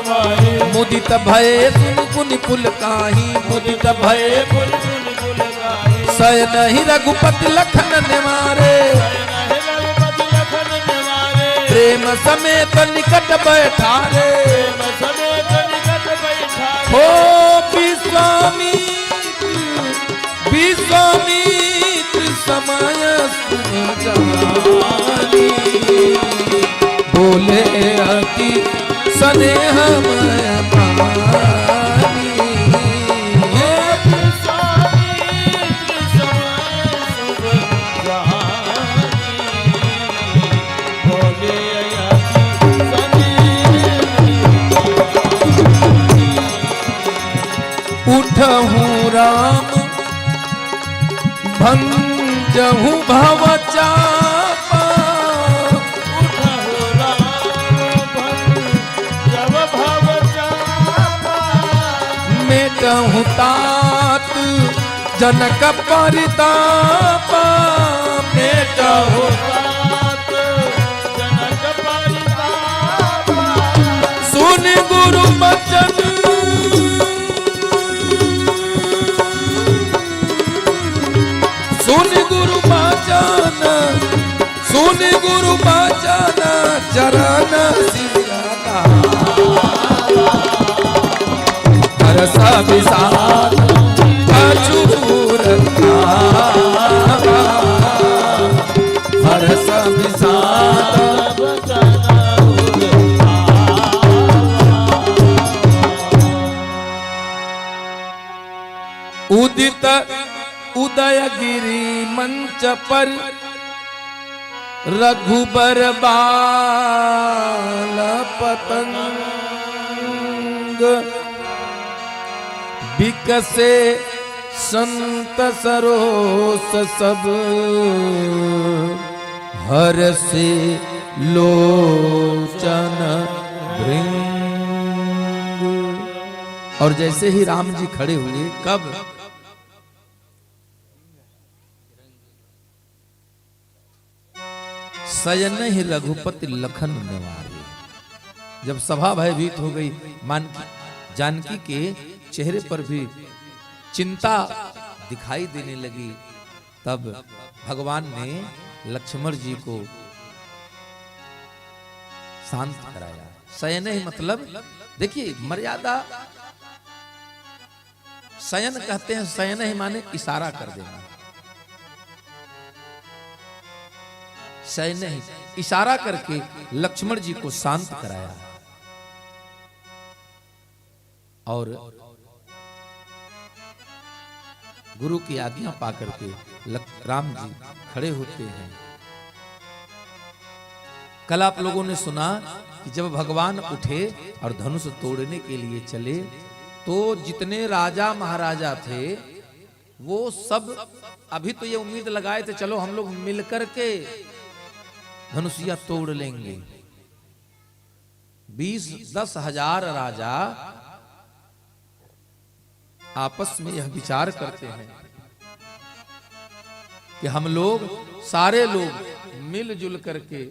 समाए मुदित भय सुन कुन पुलकाहि मुदित भय पुल पुल पुल गाए शयन ही रघुपति लखन निवारे रघुपति लखन निवारे प्रेम समेत निकट बैठारे प्रेम समेत निकट बैठारे हो विश्वामित्र विश्वामित्र समय सुन जानी बोले अति स्नेह मय पानी विश्वामित्र समय शुभ जानी बोले अति उठहूँ राम भंजहूँ भव चापा उठहु राम जब भव चापा मेटहूँ तात जनक परितापा मेटहूँ तात जनक परितापा सुन गुरु बचन सुन गुरु बचन सुन गुरु बचन चरण सिरता हरसा विषाद अचूर हरसा विषाद उदित उदयगिरी मंच पर रघुबर बाल पतंग बिकसे संत सरोस सब हर से लोचन भृंग। और जैसे ही राम जी खड़े हुए कब शयन ही रघुपति लखन निवारे। जब सभा भयभीत हो गई जानकी के चेहरे पर भी चिंता दिखाई देने लगी, तब भगवान ने लक्ष्मण जी को शांत कराया। शयन ही मतलब देखिए मर्यादा, शयन कहते हैं, शयन ही माने इशारा कर देना। शयन ही इशारा करके लक्ष्मण जी को शांत कराया और गुरु की आज्ञा पाकर के राम जी खड़े होते हैं। कल आप लोगों ने सुना कि जब भगवान उठे और धनुष तोड़ने के लिए चले तो जितने राजा महाराजा थे वो सब अभी तो ये उम्मीद लगाए थे चलो हम लोग मिलकर के धनुषिया तोड़ लेंगे। 10 हजार राजा आपस में यह विचार करते हैं कि हम लोग सारे लोग मिलजुल करके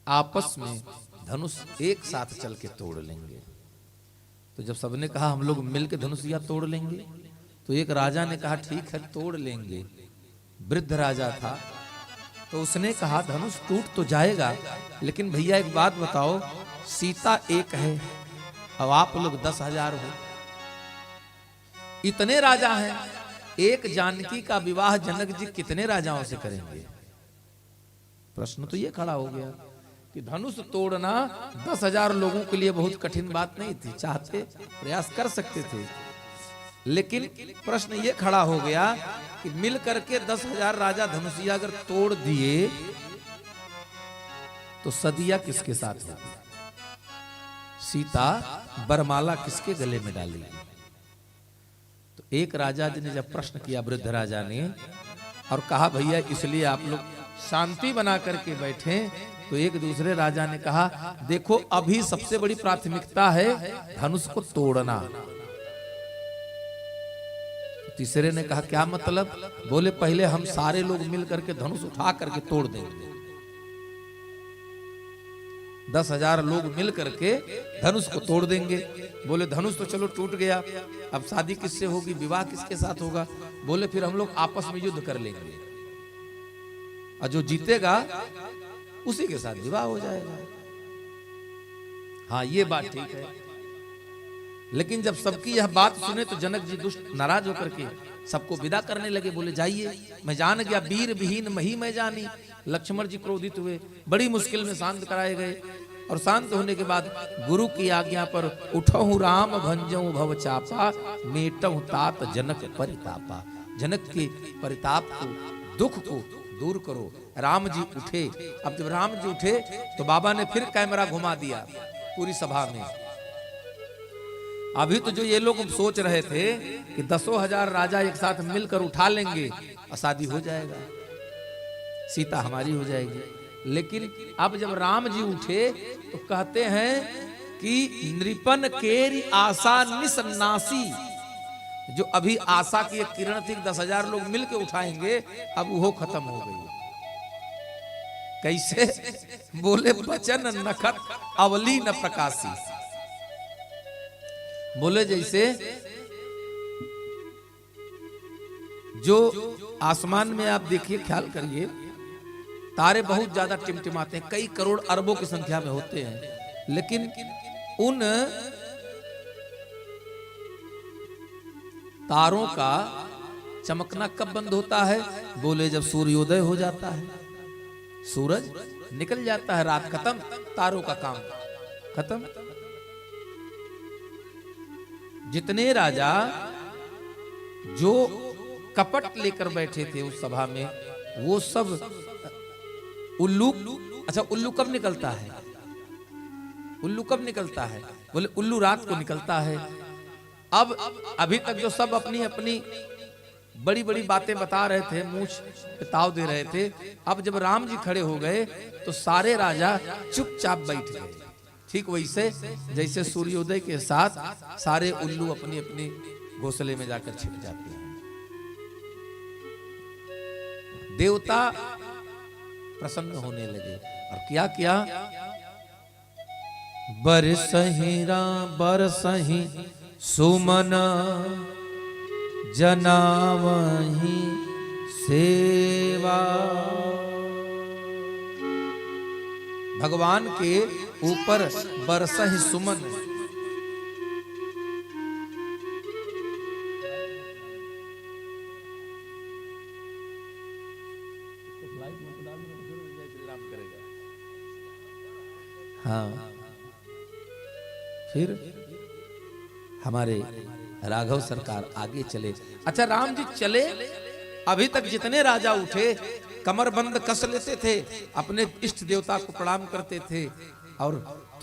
आपस में धनुष एक साथ चल के तोड़ लेंगे। तो जब सबने कहा हम लोग मिलकर धनुषिया तोड़ लेंगे तो एक राजा ने कहा ठीक है तोड़ लेंगे। वृद्ध राजा था तो उसने कहा धनुष टूट तो जाएगा लेकिन भैया एक बात बताओ, सीता एक है अब आप लोग 10 हजार हो, इतने राजा हैं, एक जानकी का विवाह जनक जी कितने राजाओं से करेंगे? प्रश्न तो ये खड़ा हो गया कि धनुष तोड़ना 10 हजार लोगों के लिए बहुत कठिन बात नहीं थी, चाहते प्रयास कर सकते थे, लेकिन प्रश्न ये खड़ा हो गया कि मिल करके 10 हजार राजा धनुषिया अगर तोड़ दिए तो सदिया किसके साथ होगी? सीता बरमाला किसके गले में डालेगी? तो एक राजा जी ने जब प्रश्न किया, वृद्ध राजा ने, और कहा भैया इसलिए आप लोग शांति बना करके बैठे, तो एक दूसरे राजा ने कहा देखो अभी सबसे बड़ी प्राथमिकता है धनुष को तोड़ना। तीसरे ने कहा क्या मतलब? बोले पहले हम सारे लोग मिल करके धनुष उठा करके तोड़ देंगे। 10,000 लोग मिल करके धनुष को तोड़ देंगे। बोले धनुष तो चलो टूट गया, अब शादी किससे होगी, विवाह किसके साथ होगा। बोले फिर हम लोग आपस में युद्ध कर लेंगे और जो जीतेगा उसी के साथ विवाह हो जाएगा। हाँ ये बात ठीक है। लेकिन जब सबकी यह बात सुने तो जनक जी दुष्ट नाराज होकर के सबको विदा करने लगे। बोले जाइए, मैं जान गया वीर विहीन मही मैं जानी। लक्ष्मण जी क्रोधित हुए, बड़ी मुश्किल में शांत कराए गए और शांत होने के बाद गुरु की आज्ञा पर उठहु राम भंजऊ भव चापा, मेटहु तात जनक परितापा। जनक के परिताप को, दुख को दूर करो। राम जी उठे। अब जब राम जी उठे तो बाबा ने फिर कैमरा घुमा दिया पूरी सभा में। अभी तो जो ये लोग सोच रहे थे कि 10,000 राजा एक साथ मिलकर उठा लेंगे और शादी हो जाएगा, सीता हमारी हो जाएगी। लेकिन अब जब राम जी उठे तो कहते हैं कि नृपन केरी आशा निसन्नासी। जो अभी आशा की एक किरण थी 10,000 लोग मिलकर उठाएंगे, अब वो खत्म हो गई। कैसे? बोले बचन नखत अवली न प्रकाशी। बोले जैसे जो आसमान में आप देखिए, ख्याल करिए, तारे बहुत ज्यादा टिमटिमाते हैं, कई करोड़ अरबों की संख्या में होते हैं, लेकिन उन तारों का चमकना कब बंद होता है? बोले जब सूर्योदय हो जाता है, सूरज निकल जाता है, रात खत्म, तारों का काम खत्म। जितने राजा जो कपट लेकर बैठे थे उस सभा में, वो सब उल्लू। अच्छा, उल्लू कब निकलता है? उल्लू कब निकलता है? बोले उल्लू रात को निकलता है। अब अभी तक जो सब अपनी अपनी बड़ी बड़ी बातें बता रहे थे, मूंछ पे ताव दे रहे थे, अब जब राम जी खड़े हो गए तो सारे राजा चुपचाप बैठ गए। ठीक वैसे जैसे सूर्योदय के साथ सारे उल्लू अपनी अपनी घोंसले में जाकर छिप जाते हैं। देवता प्रसन्न होने लगे और क्या किया? बरसहि राम बरसहि सुमन जनावहि सेवा। भगवान के ऊपर बरसहि सुमन। हाँ, फिर हमारे राघव सरकार आगे चले। अच्छा, राम जी चले, अभी तक जितने राजा उठे कमरबंद कस लेते थे, अपने इष्ट देवता को प्रणाम करते थे और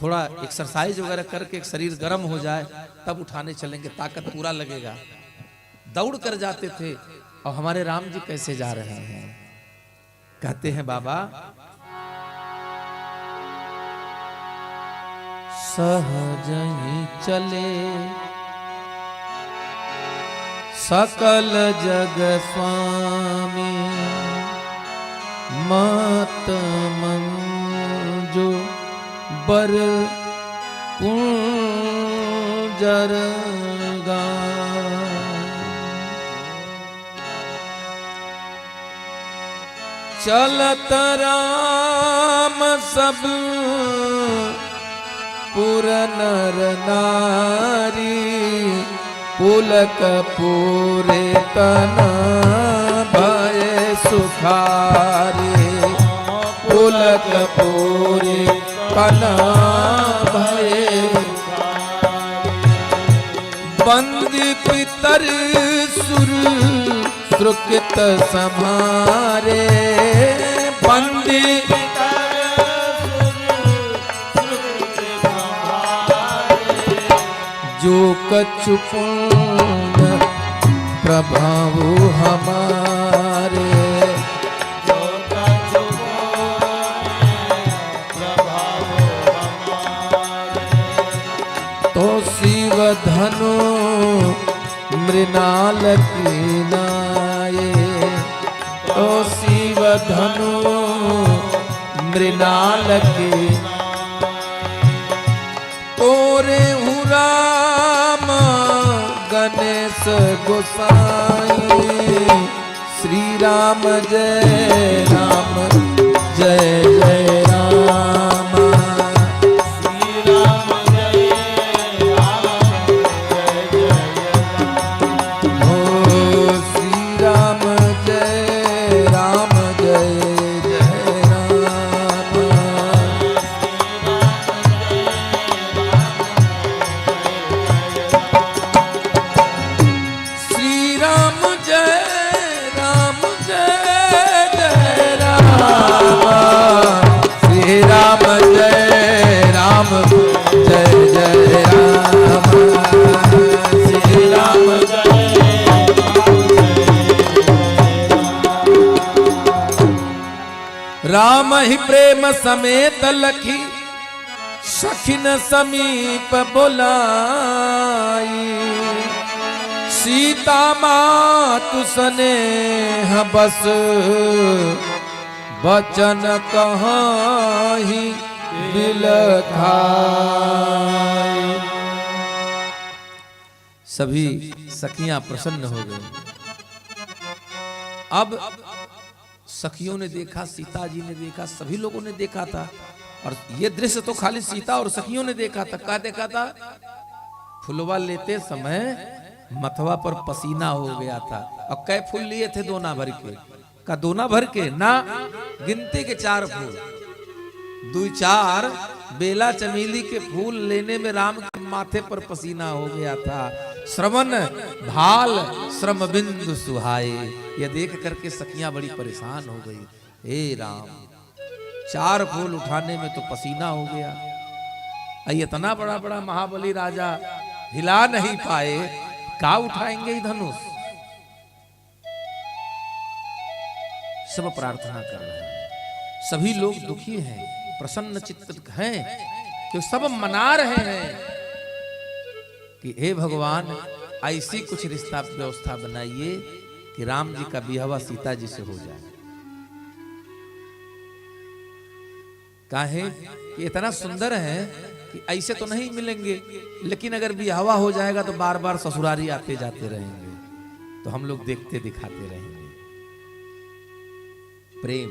थोड़ा एक्सरसाइज वगैरह करके एक शरीर गर्म हो जाए तब उठाने चलेंगे, ताकत पूरा लगेगा। दौड़ कर जाते थे। और हमारे राम जी कैसे जा रहे हैं? कहते हैं बाबा, सहज ही चले सकल जग स्वामी, मत मंजू बर कुंजर चलत राम सब पुर नर नारी, पुलक पूरे तन भय सुखारी, पुलक पूरे तन भय बंदी पितर सुर सुकृत समारे, बंदी जो कछु पुण्य प्रभाव हमारे, जो कछु प्रभाव हमारे, तो शिव धनु मृणाल की नाये, तो शिव धनु मृणाल की गोरे हूँ राम गणेश गोसाई। श्री राम जय राम जय जय राम। श्री राम जय राम जय जय राम। हो श्री राम जय राम जय जय राम। श्री राम जय राम जय जय राम। श्री राम जय राम जय जय राम। श्री राम राम ही प्रेम समेत लखी सखिन समीप बुलाई। सीता मातु स्नेह बस बचन कहाहि बिलखाई। सभी सखियां प्रसन्न हो गई। अब सखियों ने देखा, सीता जी ने देखा, सभी लोगों ने देखा था। और ये दृश्य तो खाली सीता और सखियों ने देखा था। क्या देखा था? फुलवा लेते समय मथवा पर पसीना हो गया था। और कै फूल लिए थे? दोना भर के। का दोना भर के ना, गिनती के 4 फूल। 2-4 बेला चमेली के फूल लेने में राम के माथे पर पसीना हो गया था। श्रवण भाल श्रम बिंदु सुहाए। यह देख करके सखियां बड़ी परेशान हो गई। हे राम, 4 फूल उठाने में तो पसीना हो गया। इतना बड़ा बड़ा महाबली राजा हिला नहीं पाए, का उठाएंगे धनुष? सब प्रार्थना कर रहे हैं। सभी लोग दुखी हैं, प्रसन्न चित्त हैं, कि सब मना रहे हैं कि हे भगवान, ऐसी कुछ रिश्ता व्यवस्था बनाइए कि राम जी का विवाह सीता जी से हो जाए। काहे कि इतना सुंदर है कि ऐसे तो नहीं मिलेंगे, लेकिन अगर ब्याह हो जाएगा तो बार बार ससुरारी आते जाते रहेंगे, तो हम लोग देखते दिखाते रहेंगे। प्रेम।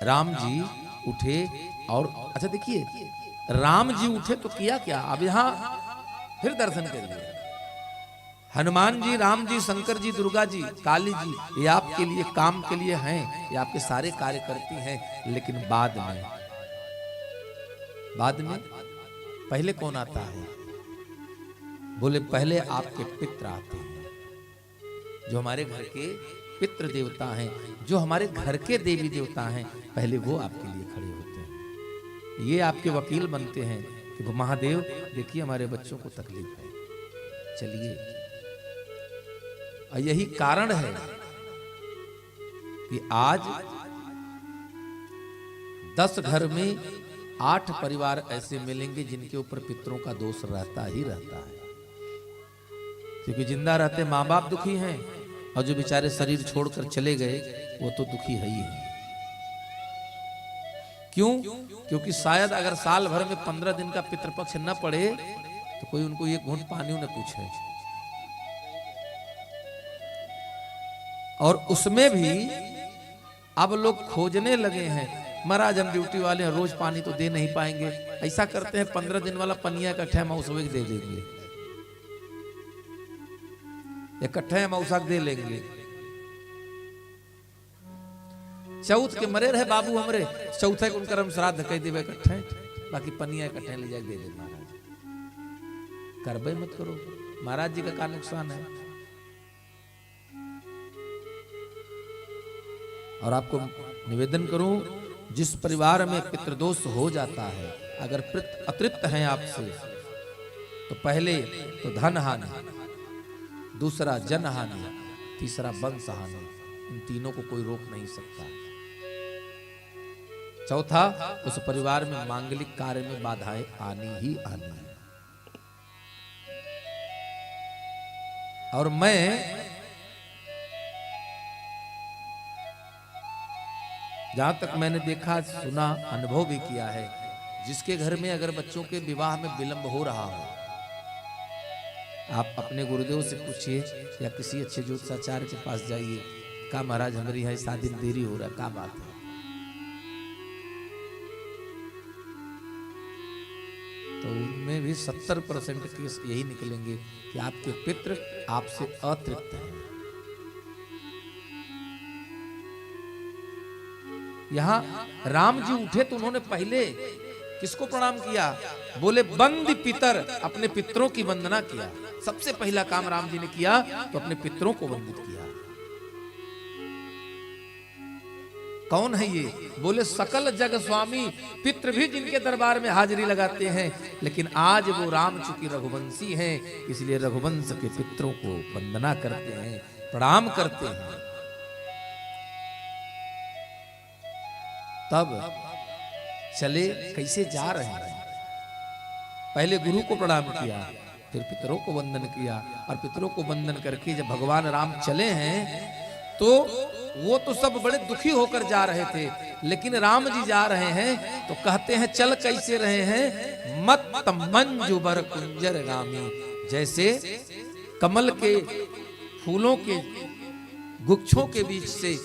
राम जी उठे और अच्छा देखिए, राम जी उठे तो किया क्या? अब यहां फिर दर्शन करिए। हनुमान जी, राम जी, शंकर जी, दुर्गा जी, काली जी, ये आपके लिए काम के लिए हैं, ये आपके सारे कार्य करती हैं। लेकिन बाद में पहले कौन आता है? बोले पहले आपके पित्र आते हैं, जो हमारे घर के पितृ देवता हैं, जो हमारे घर के देवी देवता हैं, पहले वो आपके लिए खड़े होते हैं। ये आपके वकील बनते हैं कि महादेव देखिए हमारे बच्चों को तकलीफ है, चलिए। और यही कारण है कि आज 10 घर में 8 परिवार ऐसे मिलेंगे जिनके ऊपर पितरों का दोष रहता ही रहता है। क्योंकि जिंदा रहते माँ बाप दुखी हैं, और जो बेचारे शरीर छोड़कर चले गए वो तो दुखी है ही है। क्यों? क्योंकि शायद अगर साल भर में 15 दिन का पितृपक्ष न पड़े तो कोई उनको एक घूंट पानी न पूछे। और उसमें भी अब लोग खोजने लगे हैं, महाराज हम ड्यूटी वाले हैं, रोज पानी तो दे नहीं पाएंगे, ऐसा करते हैं 15 दिन वाला पनिया इकट्ठा मौसम दे देंगे, इकट्ठे मौसक दे लेंगे। चौथ के मरे रहे बाबू हमरे, चौथे को उनकर हम श्राद्ध कह देवे इकट्ठे, बाकी पनिया इकट्ठे ले जाके दे दे। महाराज करबे मत करो, महाराज जी का क्या नुकसान है। और आपको निवेदन करूं, जिस परिवार में पितृदोष हो जाता है, अगर अतृप्त हैं आपसे, तो पहले तो धन हानि, दूसरा जन हानि, तीसरा वंश हानि। इन तीनों को कोई रोक नहीं सकता। चौथा, उस परिवार में मांगलिक कार्य में बाधाएं आनी ही आनी है। और मैं जहां तक मैंने देखा, सुना, अनुभव भी किया है, जिसके घर में अगर बच्चों के विवाह में विलंब हो रहा हो, आप अपने गुरुदेव से पूछिए या किसी अच्छे ज्योतिषाचार्य के पास जाइए, का महाराज हमारी यहाँ शादी में देरी हो रहा है, क्या बात है। तो उनमें भी 70% केस यही निकलेंगे कि आपके पितृ आपसे अतृप्त हैं। यहां राम जी उठे तो उन्होंने पहले किसको प्रणाम किया? बोले बंद पितर, अपने पितरों की वंदना किया। सबसे पहला काम राम जी ने किया तो अपने पितरों को वंदित किया। कौन है ये? बोले सकल जग स्वामी, पितृ भी जिनके दरबार में हाजिरी लगाते हैं, लेकिन आज वो राम चूंकि रघुवंशी हैं, इसलिए रघुवंश के पितरों को वंदना करते हैं, प्रणाम करते हैं। तब चले, कैसे जा रहे हैं? पहले गुरु को प्रणाम किया, फिर पितरों को वंदन किया, और पितरों को वंदन करके जब भगवान राम चले हैं तो वो तो सब बड़े दुखी होकर जा रहे थे, लेकिन राम जी जा रहे हैं तो कहते हैं चल कैसे रहे हैं? मत मंजू बर कुंजर गामी, जैसे कमल के फूलों के गुच्छों के बीच से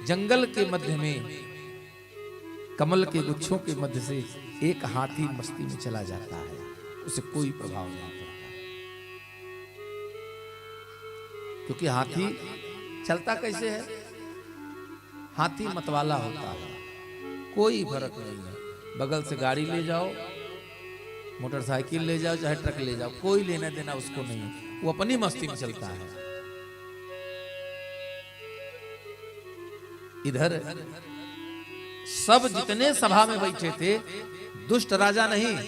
जंगल के मध्य में, कमल के गुच्छों के मध्य से एक हाथी मस्ती में चला जाता है, उसे कोई प्रभाव नहीं पड़ता, क्योंकि हाथी चलता कैसे है? हाथी मतवाला होता है, कोई फर्क नहीं है। बगल से गाड़ी ले जाओ, मोटरसाइकिल ले जाओ, चाहे ट्रक ले जाओ, कोई लेना देना उसको नहीं है, वो अपनी मस्ती में चलता है। इधर सब जितने सभा में बैठे थे, दुष्ट राजा नहीं,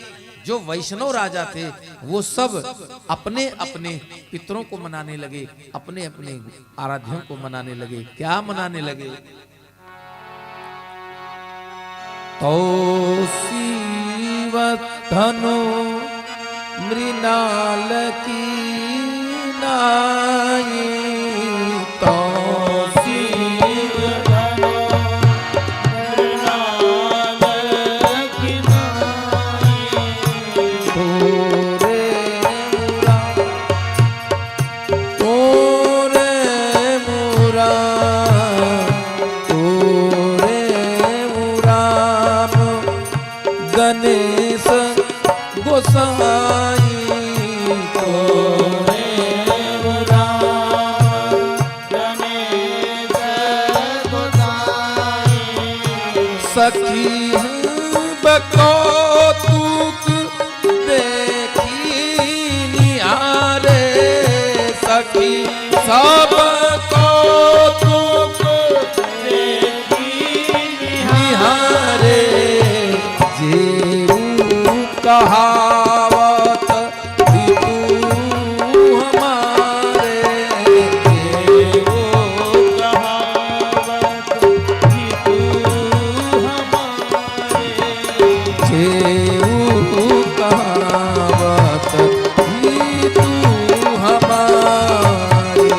जो वैष्णव राजा थे, वो सब अपने अपने पितरों को मनाने लगे, अपने अपने आराध्यों को मनाने लगे। क्या मनाने लगे? तो धनु मृणाल की नाई, तो गणेश गोसाई, सखी बकौतुक देखी निहारे, सखी सब कौतुक देखी निहारे, कहावत तू हमारे, कहावत तू हमारे, कहावत तू हमारे,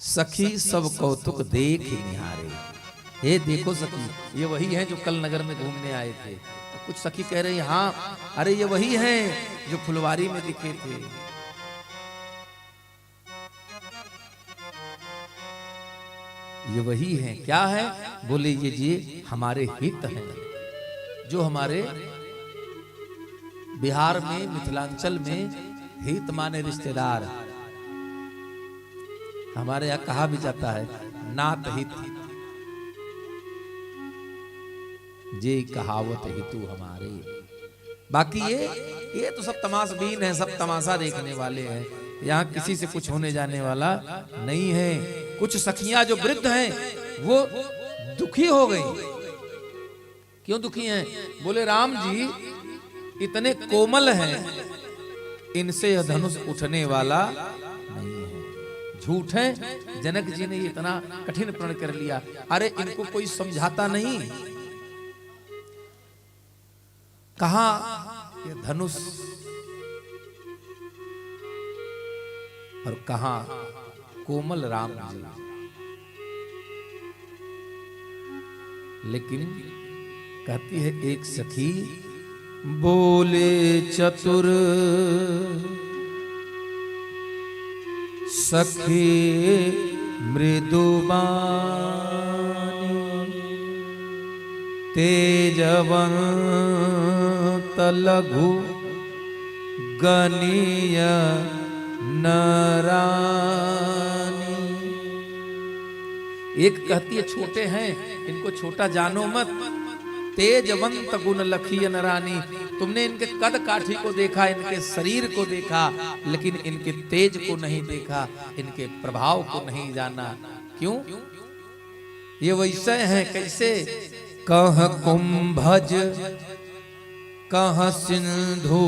सखी सब कौतुक देख निहारे। हे देखो सखी, ये वही है जो कल नगर में घूमने आए थे। कुछ सखी कह रही हाँ, अरे ये वही है जो फुलवारी में दिखे थे। ये वही है। क्या है? बोले ये जी हमारे हित हैं, जो हमारे बिहार में, मिथिलांचल में हित माने रिश्तेदार। हमारे यहाँ कहा भी जाता है नात हित, जे कहावत हेतु हमारे। बाकी ये तो सब तमाशबीन है, सब तमाशा देखने वाले हैं। यहाँ किसी से कुछ होने जाने वाला नहीं है। कुछ सखियां जो वृद्ध हैं वो दुखी हो गई। क्यों दुखी हैं? बोले राम जी इतने कोमल हैं, इनसे धनुष उठने वाला नहीं है। झूठ है, जनक जी ने इतना कठिन प्रण कर लिया। अरे इनको कोई समझाता नहीं। कहा ये धनुष और कहां कोमल राम जी। लेकिन कहती है एक सखी, बोले चतुर सखी मृदुबानी, तेजवंत लघु गनीय नरानी। एक कहती है छोटे हैं इनको छोटा जानो मत, तेजवंत गुण लखिय नरानी। तुमने इनके कद काठी को देखा, इनके शरीर को देखा, लेकिन इनके तेज को नहीं देखा, इनके प्रभाव को नहीं जाना। क्यों? ये वैसे हैं कैसे? कह कुंभज कह सिंधु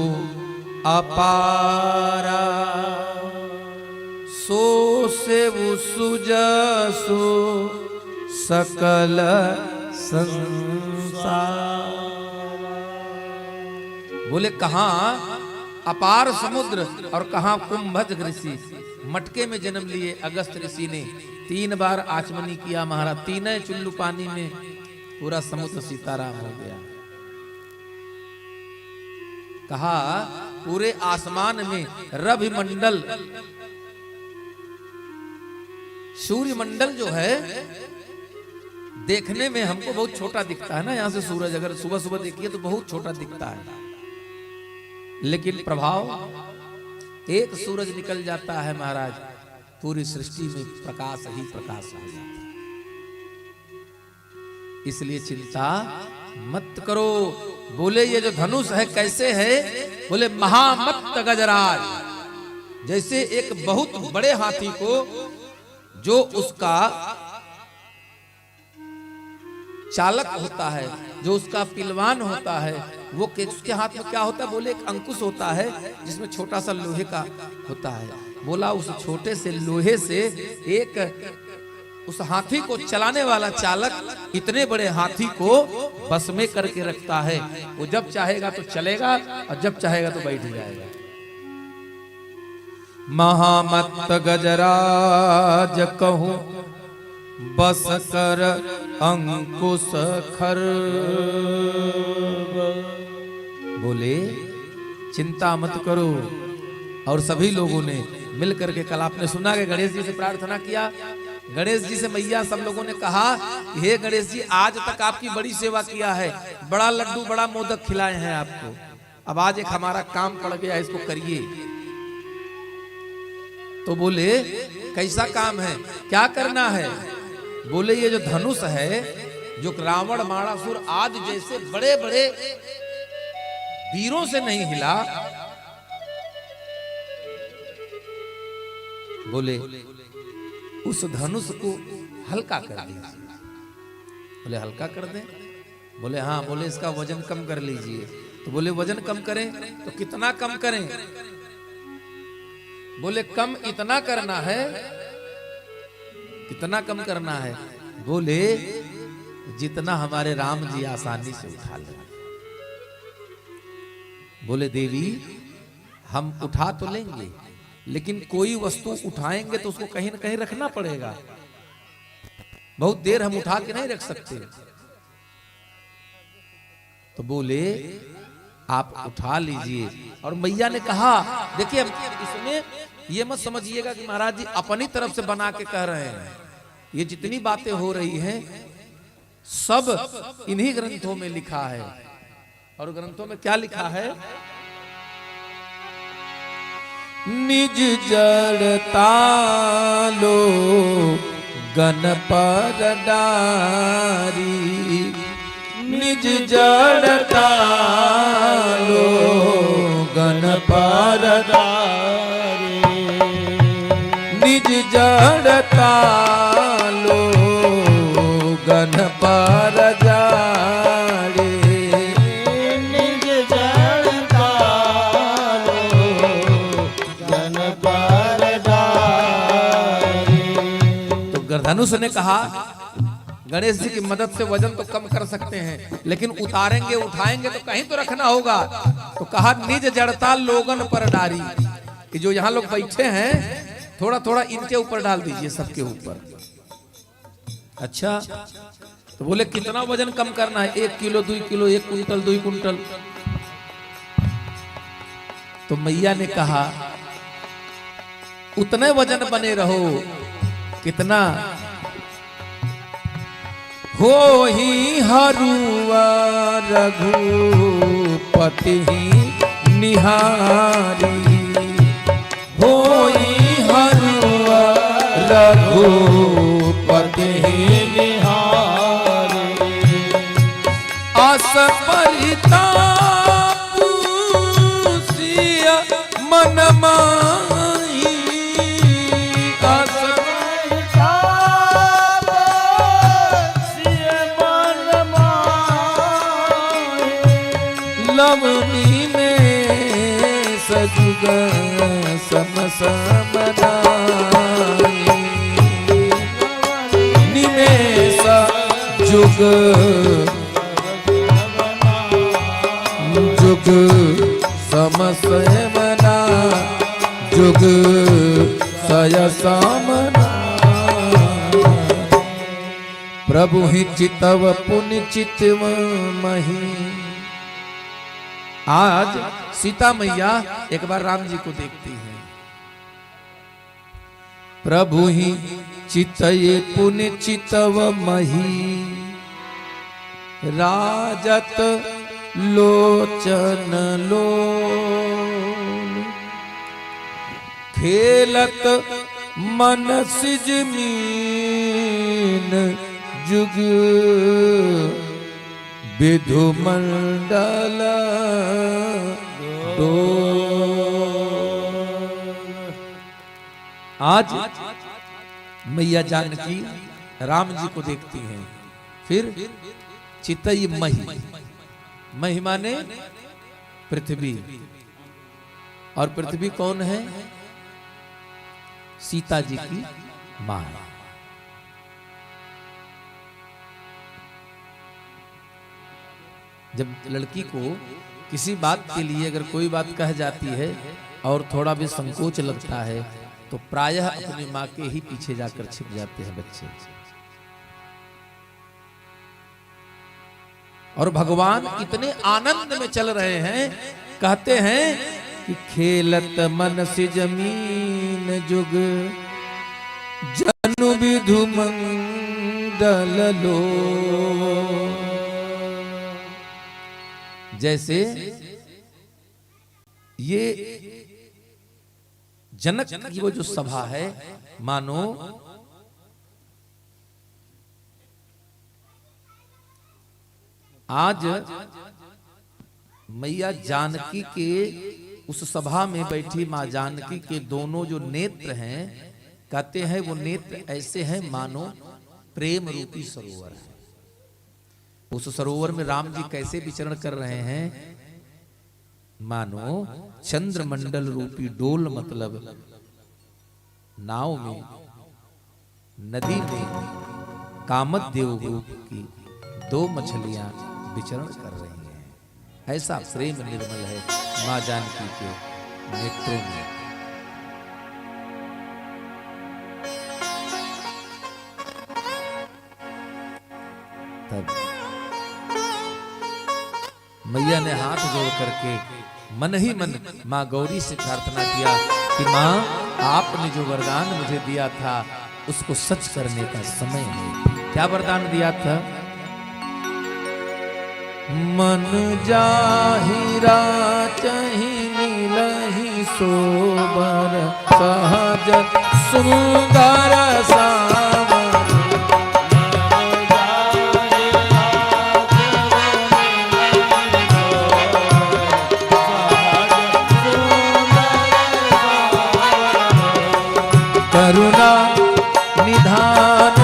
अपारा, सो से सुजसो सकल संसार। बोले कहां अपार समुद्र और कहां कुंभज ऋषि। मटके में जन्म लिए अगस्त ऋषि ने, 3 बार आचमनी किया महाराज, तीनों चुल्लू पानी में पूरा समुद्र सीताराम हो गया। कहा पूरे आसमान में रवि मंडल, सूर्य मंडल जो है देखने में हमको बहुत छोटा दिखता है ना, यहां से सूरज अगर सुबह सुबह देखिए तो बहुत छोटा दिखता है, लेकिन प्रभाव एक सूरज निकल जाता है महाराज, पूरी सृष्टि में प्रकाश ही प्रकाश हो जाता है। इसलिए चिंता मत करो। बोले ये जो धनुष है कैसे है? बोले महामत्त गजराज, जैसे एक बहुत बड़े हाथी को जो उसका चालक होता है, जो उसका पिलवान होता है, वो उसके हाथ में क्या होता है? बोले एक अंकुश होता है जिसमें छोटा सा लोहे का होता है। बोला उस छोटे से लोहे से एक उस हाथी को चलाने वाला चालक इतने बड़े हाथी को बस में करके रखता है। वो जब चाहेगा तो चलेगा और जब चाहेगा तो बैठ जाएगा। महामत्त गजराज कहूं बस कर अंकुश खर। बोले चिंता मत करो। और सभी लोगों ने मिलकर के, कल आपने सुना कि गणेश जी से प्रार्थना किया, गणेश जी से मैया सब लोगों ने कहा, हे गणेश जी आज तक आपकी बड़ी सेवा किया है, बड़ा लड्डू बड़ा मोदक खिलाए हैं आपको, अब आज एक हमारा काम पड़ गया, इसको करिए। तो बोले कैसा काम है, क्या करना है? बोले ये जो धनुष है, जो रावण माणासुर आदि जैसे बड़े बड़े वीरों से नहीं हिला, बोले उस धनुष को हल्का कर दीजिए। बोले हल्का कर दें? बोले हाँ। बोले इसका वजन कम कर लीजिए। तो बोले वजन कम करें तो कितना कम करें? बोले कम इतना करना है। कितना कम करना है? बोले जितना हमारे राम जी आसानी से उठा लें। बोले देवी हम उठा तो लेंगे, लेकिन कोई वस्तु उठाएंगे तो उसको कहीं ना कहीं रखना पड़ेगा, बहुत देर हम उठा के नहीं रख सकते। तो बोले आप उठा लीजिए। और मैया ने कहा, देखिए इसमें ये मत समझिएगा कि महाराज जी अपनी तरफ से बना के कह रहे हैं, ये जितनी बातें हो रही हैं सब इन्हीं ग्रंथों में लिखा है। और ग्रंथों में क्या लिखा है? निज जड़ता लो गन पर डारी, निज जड़ता लो गन पर डारी, निज जड़ता लो गन पर जारी, निज जड़ता लो गन पर डारी। तो धनुष ने कहा गणेश जी की मदद से वजन तो कम कर सकते हैं, लेकिन उतारेंगे उठाएंगे तो कहीं तो रखना होगा। तो कहा निज जड़ता लोगन पर डारी, कि जो यहाँ लोग बैठे हैं थोड़ा थोड़ा इनके ऊपर डाल दीजिए, सबके ऊपर। अच्छा, तो बोले कितना वजन कम करना है? 1 किलो, 2 किलो, 1 कुंटल, 2 कुंटल। तो मैया ने कहा उतने वजन बने रहो। कितना? हो ही हरुआ रघुपति निहारी, हो ही हरुआ रघुपति निहारी। आस परिताप सिया मन माही, आस परिताप सिया मन माही। लवनी में सजुग समसमनाई, निमेष जुग जुग समसय मना, जुग सय समना। प्रभु ही चितव पुण्य चितव मही। आज सीता मैया एक बार राम जी को देखती हैं। प्रभु ही चितये पुण्य चितव मही, राजत लोचन लोल, खेलत मन सिज मीन, जुग विधु मंडल आज मैया जानकी राम जी को देखती हैं। फिर चितई मही, मही माने पृथ्वी, और पृथ्वी कौन है? सीता जी की मां है। जब लड़की को किसी बात के लिए अगर कोई बात कह जाती है और थोड़ा भी संकोच लगता है तो प्रायः अपनी मां के ही पीछे जाकर छिप जाते हैं बच्चे। और भगवान इतने आनंद में चल रहे हैं, कहते हैं कि खेलत मन से जमीन जुग, जनु विधु मंडल लो। जैसे ये जनक की वो जो सभा है, मानो आज मैया जानकी के उस सभा में बैठी मां जानकी के दोनों जो नेत्र हैं, कहते हैं वो नेत्र ऐसे हैं मानो प्रेम रूपी सरोवर है। उस सरोवर में राम जी कैसे विचरण कर रहे हैं? मानो चंद्रमंडल रूपी डोल, मतलब नाव में, नदी में कामदेव रूप की 2 मछलियां विचरण कर रही हैं। ऐसा प्रेम निर्मल है मां जानकी के नेत्रों में। तब मैया ने हाथ जोड़ करके मन ही मन मां गौरी से प्रार्थना किया कि मां, आपने जो वरदान मुझे दिया था उसको सच करने का समय है। क्या वरदान दिया था? मन जाहिरा चहि मिलहि सोबर, सहज सुंदर सावर। करुणा निधान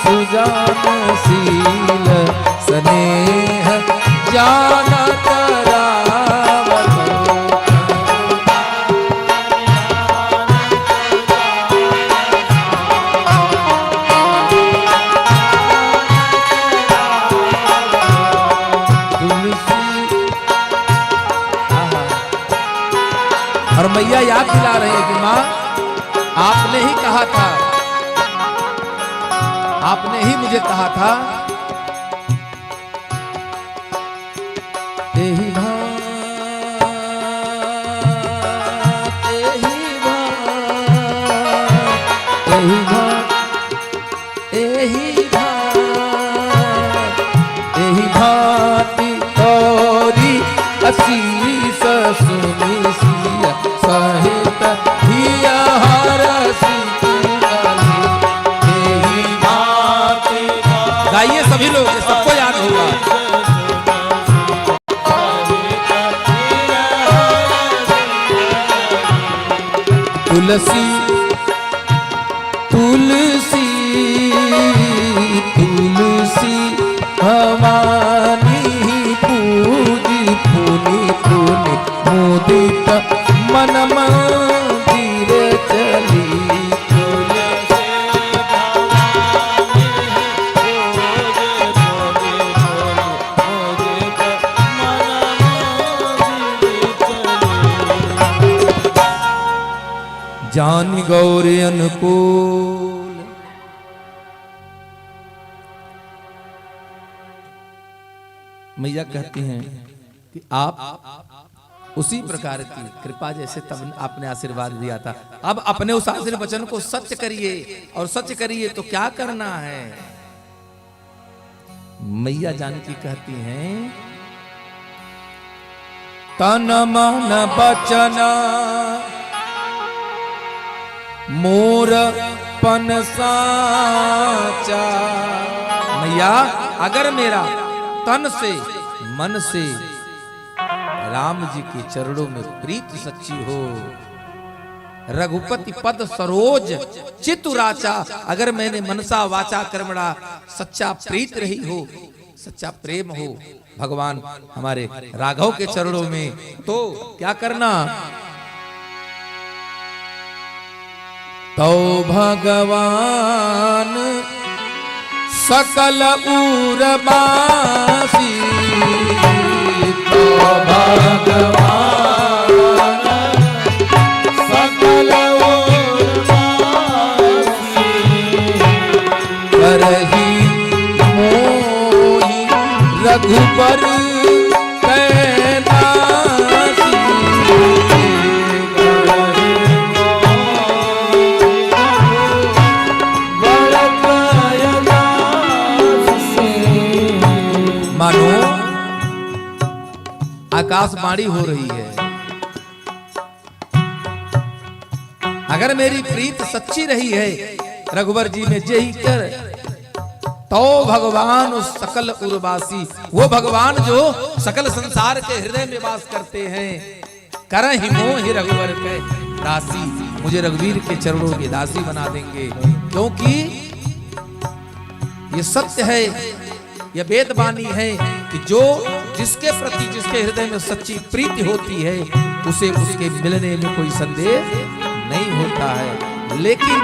सुजान शील, स्नेह जानत रावण। तुलसी और मैया याद दिला रहे हैं कि मां आपने ही कहा था, आपने ही मुझे कहा था, एही भांति तोरी असीस सुनी सिया सहित हिया हरसी गाइए सभी लोग, सबको याद होगा। तुलसी तुलसी तुलसी भवानी पूजी पुनि पुनि मुदित मन मंदिर चली। जानी गौरी अनुकूल मैया कहती हैं कि आप उसी प्रकार की कृपा जैसे तब आपने आशीर्वाद दिया था, अब अपने उस आशीर्वचन को सत्य करिए, और सत्य करिए तो क्या करना है। मैया जानकी कहती हैं तन मन बचन मोर पन साचा। मैया अगर मेरा तन से मन से राम जी के चरणों में प्रीत सच्ची हो, रघुपति पद सरोज चितुराचा, अगर मैंने मनसा वाचा कर्मणा सच्चा प्रीत रही हो, सच्चा प्रेम हो भगवान हमारे राघव के चरणों में, तो क्या करना। तो भगवान सकल उर्वासी, तो भगवान सकल उर्वासी, करहि मोहि रघुबर कैलासी। मानो आकाशवाणी हो रही है, अगर मेरी प्रीत सच्ची रही है रघुवर जी में जय कर, तो भगवान उस सकल उर्वासी, वो भगवान जो सकल संसार के हृदय में वास करते हैं, करहि मोहि रघुवर के दासी, मुझे रघुवीर के चरणों की दासी बना देंगे। क्योंकि ये सत्य है, यह वेद वाणी है कि जो जिसके प्रति जिसके हृदय में सच्ची प्रीति होती है, उसे उसके मिलने में कोई संदेह नहीं होता है। लेकिन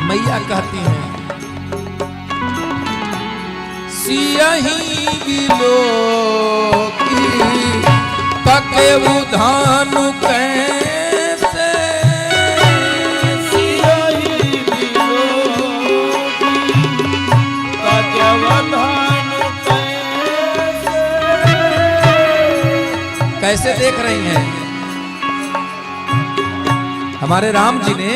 मैया कहती हैं सियहि बिलोकी तके उधानु कैसे, सियहि बिलोकी तके उधानु कैसे। कैसे देख रही हैं हमारे राम जी ने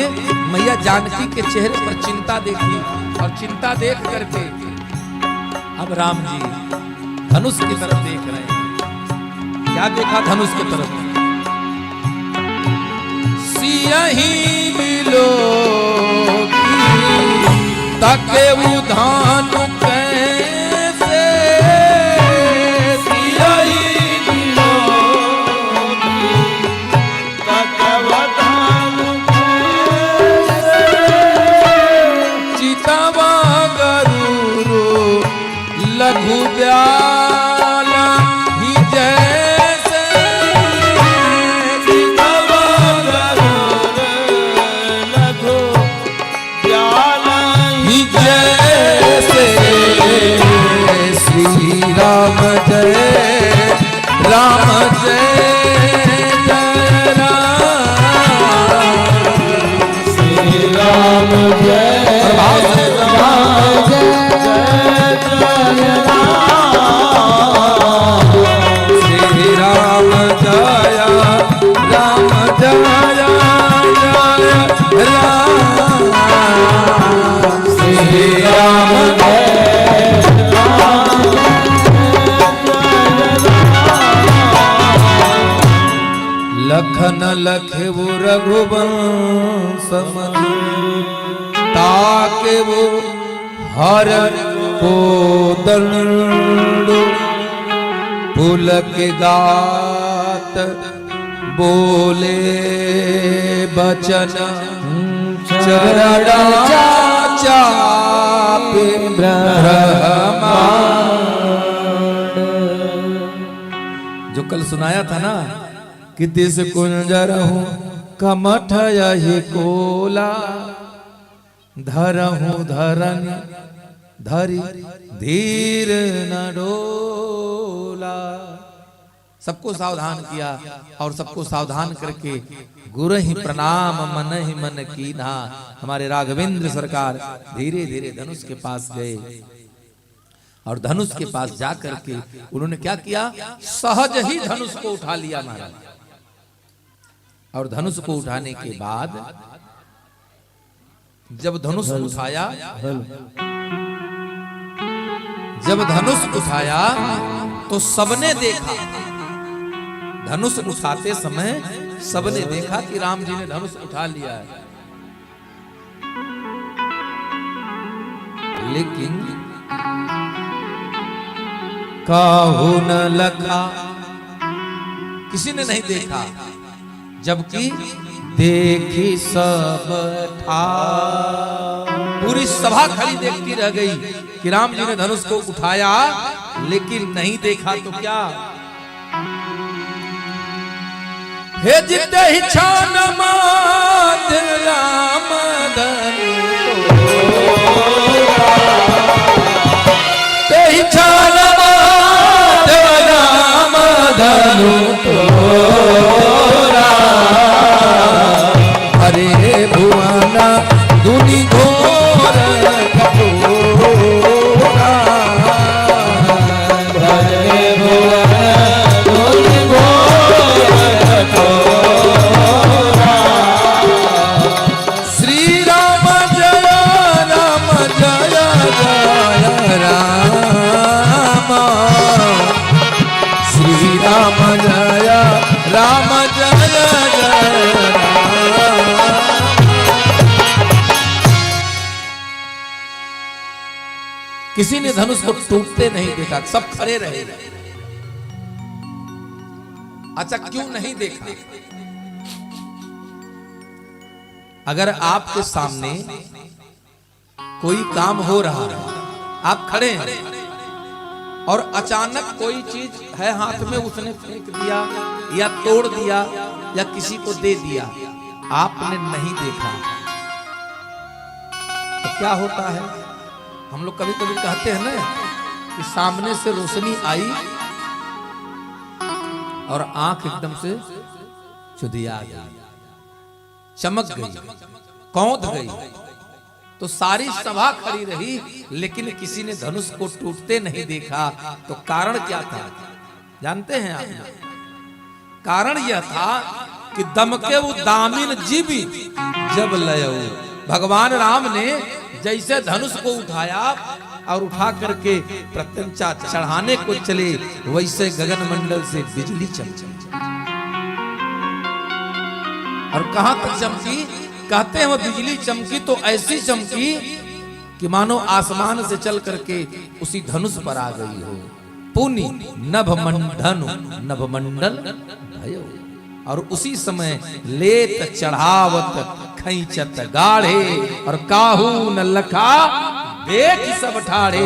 मैया जानकी के चेहरे पर चिंता देखी, और चिंता देख करके अब राम जी धनुष की तरफ देख रहे हैं। क्या देखा धनुष की तरफ, सियहि बिलोकी तके उधानु कैसे, सियहि बिलोकी तके उधानु कैसे। चितवा गरुरो लघु ब्याल ही जैसे, चितवा गरुरो लघु ब्याल ही जैसे वो हर को दंड पुलक गात बोले बचन चरणा चापे ब्रह्मांड। जो कल सुनाया था ना कि तिस कुंजर हूँ कमठ यही कोला धरहूँ धरनी धरी धीर न डोला। सबको सावधान किया और सबको सावधान करके गुरु ही प्रणाम मन ही मन कीन्हा। हमारे राघवेंद्र सरकार धीरे धीरे धनुष के पास गए और धनुष के पास जाकर के उन्होंने क्या किया, सहज ही धनुष को उठा लिया महाराज। और धनुष को उठाने के बाद जब धनुष उठाया तो सबने देखा, धनुष उठाते समय सबने देखा कि राम जी ने धनुष उठा लिया है, लेकिन काहू न लखा, किसी ने नहीं देखा, जबकि देखी सब ठार। पूरी सभा खड़ी देखती रह गई कि राम जी ने धनुष को उठाया लेकिन नहीं देखा तो क्या। हे जिते ही छान मात राम धनु ते ही छान मात राम धनु हरे भुवन दुनि घोर कठोरा। हरे भुवन दुनि घोर कठोरा। श्री राम जय जय राम, श्री राम जय राम जय जय राम। किसी ने धनुष को टूटते नहीं देखा, सब खड़े रहे। अच्छा क्यों नहीं देखा? अगर आपके सामने कोई काम हो रहा है, आप खड़े हैं और अचानक कोई चीज है हाथ में, उसने फेंक दिया या तोड़ दिया या किसी को दे दिया, आपने नहीं देखा तो क्या होता है? हम लोग कभी कभी कहते हैं ना कि सामने से रोशनी आई और आंख एकदम से चुदिया गई, चमक गई, कौंध गई, तो सारी सभा खड़ी रही लेकिन किसी ने धनुष को टूटते नहीं देखा। तो कारण क्या था जानते हैं आप? कारण यह था कि दमके वो दामिन जीवी जब लयो। भगवान राम ने जैसे धनुष को उठाया और उठा करके प्रत्यंचा चढ़ाने को चले, वैसे गगन मंडल से बिजली चमकी। और कहां तक चमकी? कहते हैं वो बिजली चमकी तो ऐसी चमकी कि मानो आसमान से चल करके उसी धनुष पर आ गई हो। पुनि नभ मंडल भयो। और उसी समय लेत चढ़ावत खैचत गाढ़े और काहू न लखा देख सब ठाड़े।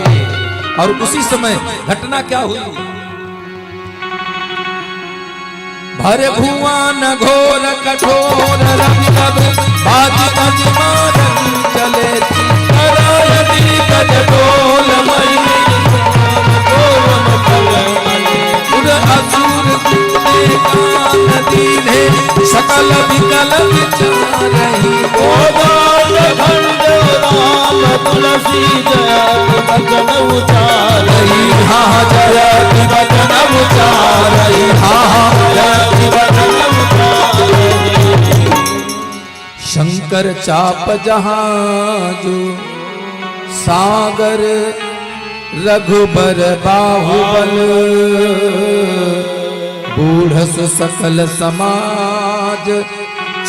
और उसी समय घटना क्या हुई? भरे भुवन घोर कठोर रवि कब बाज बाज मारन चले गज डोल मई उड़ असुर कान दीने सकल विकल विचारहि गोदान भंड राम तुलसी जय वचन उचारहि हा जय वचन उचारहि हा जय वचन उचारहि। शंकर चाप जहाजो सागर रघुबर बाहुबल बूढ़स सकल समाज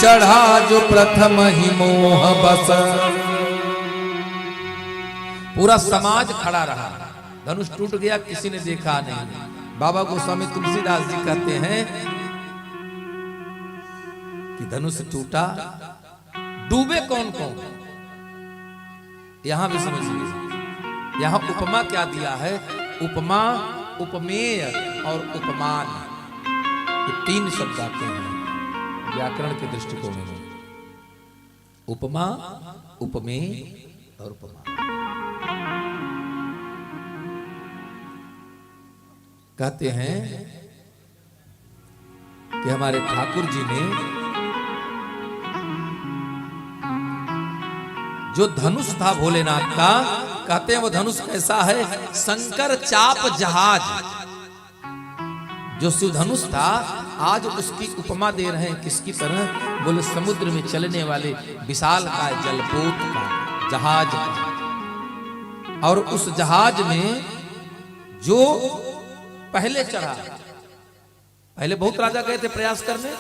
चढ़ा जो प्रथम ही मोह बस। पूरा समाज खड़ा रहा। धनुष टूट गया, किसी ने देखा नहीं। बाबा गोस्वामी तुलसीदास जी कहते हैं कि धनुष टूटा, डूबे कौन कौन। यहां भी समझिए, यहां उपमा क्या दिया है। उपमा, उपमेय और उपमान, ये तीन शब्द आते हैं व्याकरण के दृष्टिकोण में। उपमा, उपमेय और उपमान। कहते हैं कि हमारे ठाकुर जी ने जो धनुष था भोलेनाथ का, कहते हैं वो धनुष कैसा है, शंकर चाप जहाज। जो शिव धनुष था, आज उसकी उपमा दे रहे हैं किसकी तरह, बोले समुद्र में चलने वाले विशाल का जलपोत का जहाज का। और उस जहाज में जो पहले चढ़ा, पहले बहुत राजा गए थे प्रयास करने,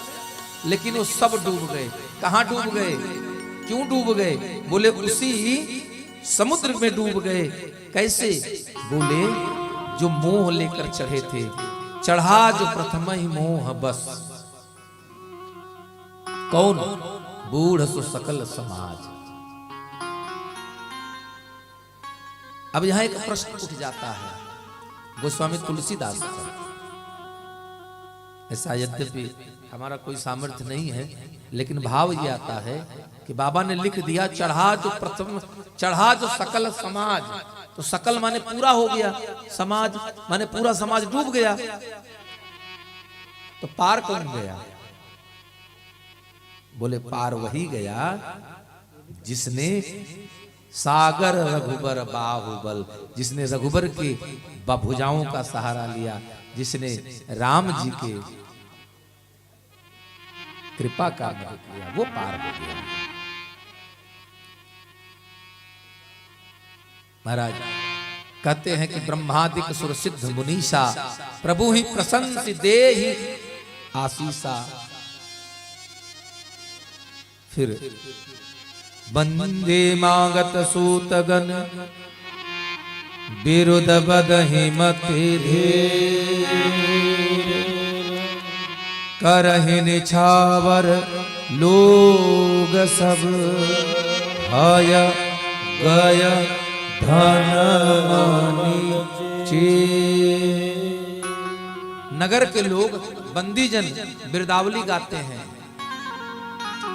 लेकिन वो सब डूब गए। कहां डूब गए, क्यों डूब गए, बोले उसी समुद्र में डूब गए। कैसे, बोले जो मोह लेकर चढ़े थे, चढ़ा जो प्रथम ही मोह बस। कौन, बूढ़ सो सकल समाज। अब यहां एक प्रश्न उठ जाता है गोस्वामी तुलसीदास का। ऐसा यद्यपि हमारा कोई सामर्थ्य नहीं है, लेकिन भाव ये आता है कि बाबा ने लिख दिया चढ़ा जो प्रथम, चढ़ा जो सकल समाज। तो सकल माने पूरा हो गया, समाज माने पूरा समाज डूब गया। तो पार कौन गया, बोले पार वही गया जिसने सागर रघुबर बाहुबल, जिसने रघुबर की भुजाओं का सहारा लिया, जिसने राम जी के कृपा का अनुभव किया, वो पार हो गया। महाराज कहते हैं कि ब्रह्मादिक सुर सिद्ध मुनीषा, प्रभु ही प्रशंसि देहि आशीषा। फिर वंदे मागत सूतगन विरुद्ध बदहि मति करहि निछावर लोग सब, हय गय धन मानी चे। नगर के लोग बंदीजन बिरदावली गाते हैं,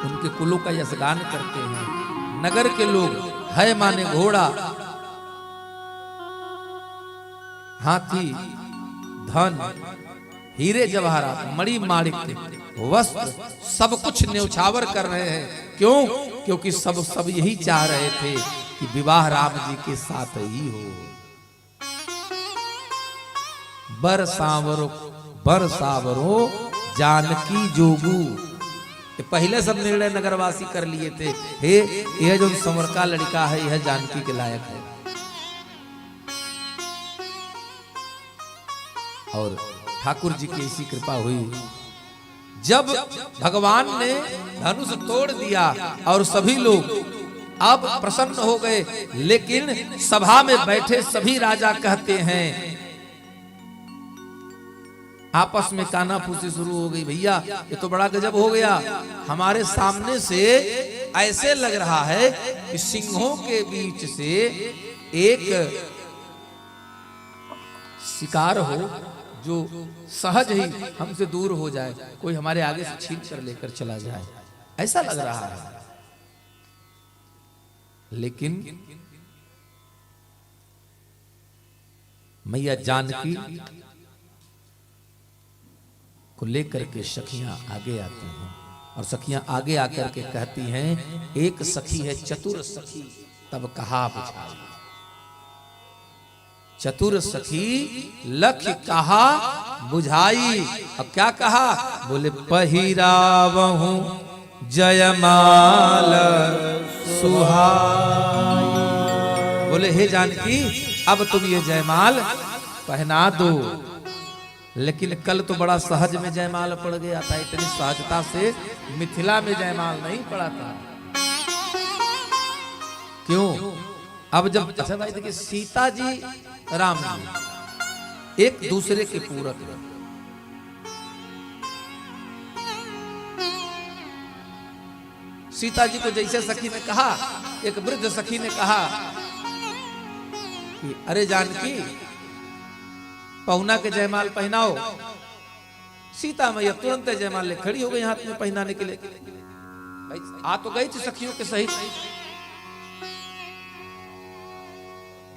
उनके कुलों का यशगान करते हैं। नगर के लोग है माने घोड़ा, हाथी, धन, हीरे जवाहरात, मणि माणिक्य, वस्त्र, सब कुछ न्यौछावर कर रहे हैं। क्यों, क्योंकि सब यही चाह रहे थे कि विवाह राम जी के साथ ही हो। बर सावरो जानकी जोगू। पहले सब निर्णय नगरवासी कर लिए थे, हे यह जो संवर का लड़का है यह जानकी के लायक है। और ठाकुर जी की ऐसी कृपा हुई, जब भगवान ने धनुष तोड़ दिया और सभी लोग अब प्रसन्न हो गए। लेकिन सभा में बैठे सभी राजा कहते हैं, आपस में कानाफूसी शुरू हो गई, भैया ये तो बड़ा गजब हो गया। हमारे सामने से ऐसे लग रहा है कि सिंहों के बीच से एक शिकार हो जो सहज ही हमसे दूर हो जाए, कोई हमारे आगे से छीन कर लेकर चला जाए, ऐसा लग रहा है। लेकिन मैया जानकी को लेकर के सखियां आगे आती हैं, और सखियां आगे आकर के कहती हैं, एक सखी है चतुर सखी तब कहा बुझाई। चतुर सखी लख कहा बुझाई। अब क्या कहा, बोले पहिरावहु जयमाल सुहाई। बोले हे जानकी अब तुम ये जयमाल पहना दो। लेकिन कल तो बड़ा सहज में जयमाल पड़ गया था, इतनी सहजता से मिथिला में जयमाल नहीं पड़ा था। क्यों, अब जब अच्छा भाई देखिए सीता जी राम जी एक दूसरे के पूरक हैं। सीता जी को जैसे सखी ने कहा, एक वृद्ध सखी ने कहा कि अरे जानकी पहुना के जयमाल पहनाओ। सीता मैया तुरंत जयमाल ले खड़ी हो गई हाथ में पहनाने के लिए। भाई आ तो गई थी सखियों के सहित,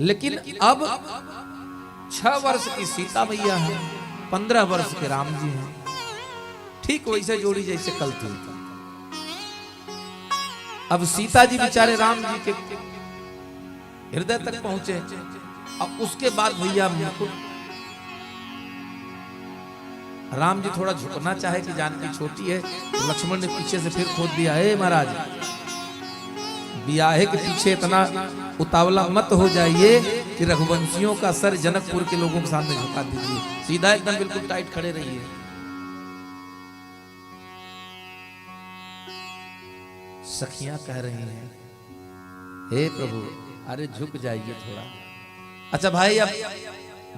लेकिन अब 6 वर्ष की सीता मैया है, 15 वर्ष के राम जी हैं। ठीक वैसे जोड़ी जैसे कल थी। अब सीता जी बेचारे राम जी के हृदय तक पहुंचे। अब उसके बाद भैया मुकुट राम जी थोड़ा झुकना चाहे कि जानकी छोटी है, तो लक्ष्मण ने पीछे से फिर खोद दिया, हे महाराज बियाहे के पीछे इतना उतावला मत हो जाइए कि रघुवंशियों का सर जनकपुर के लोगों के सामने झुका दीजिए, सीधा एकदम बिल्कुल टाइट खड़े रहिए। सखियां कह रही हैं, हे प्रभु अरे झुक जाइए थोड़ा। अच्छा भाई अब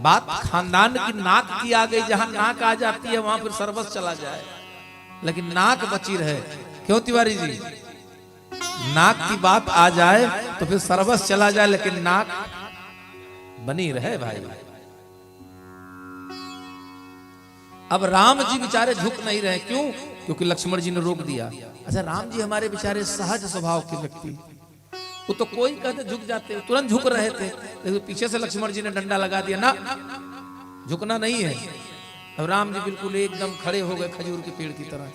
बात खानदान की नाक की आ गई, जहां नाक आ जाती है वहां फिर सर्वस्व चला जाए, लेकिन नाक बची रहे। क्यों तिवारी जी? नाक की बात आ जाए तो फिर सर्वस्व चला जाए, लेकिन नाक बनी रहे भाई। अब राम जी बेचारे झुक नहीं रहे, क्यों? क्योंकि लक्ष्मण जी ने रोक दिया। अच्छा राम जी हमारे बेचारे सहज स्वभाव के व्यक्ति, वो तो कोई कहते झुक जाते, तुरंत झुक रहे थे, लेकिन पीछे से लक्ष्मण जी ने डंडा लगा दिया, ना झुकना नहीं है। अब राम जी बिल्कुल एकदम खड़े हो गए खजूर के पेड़ की तरह।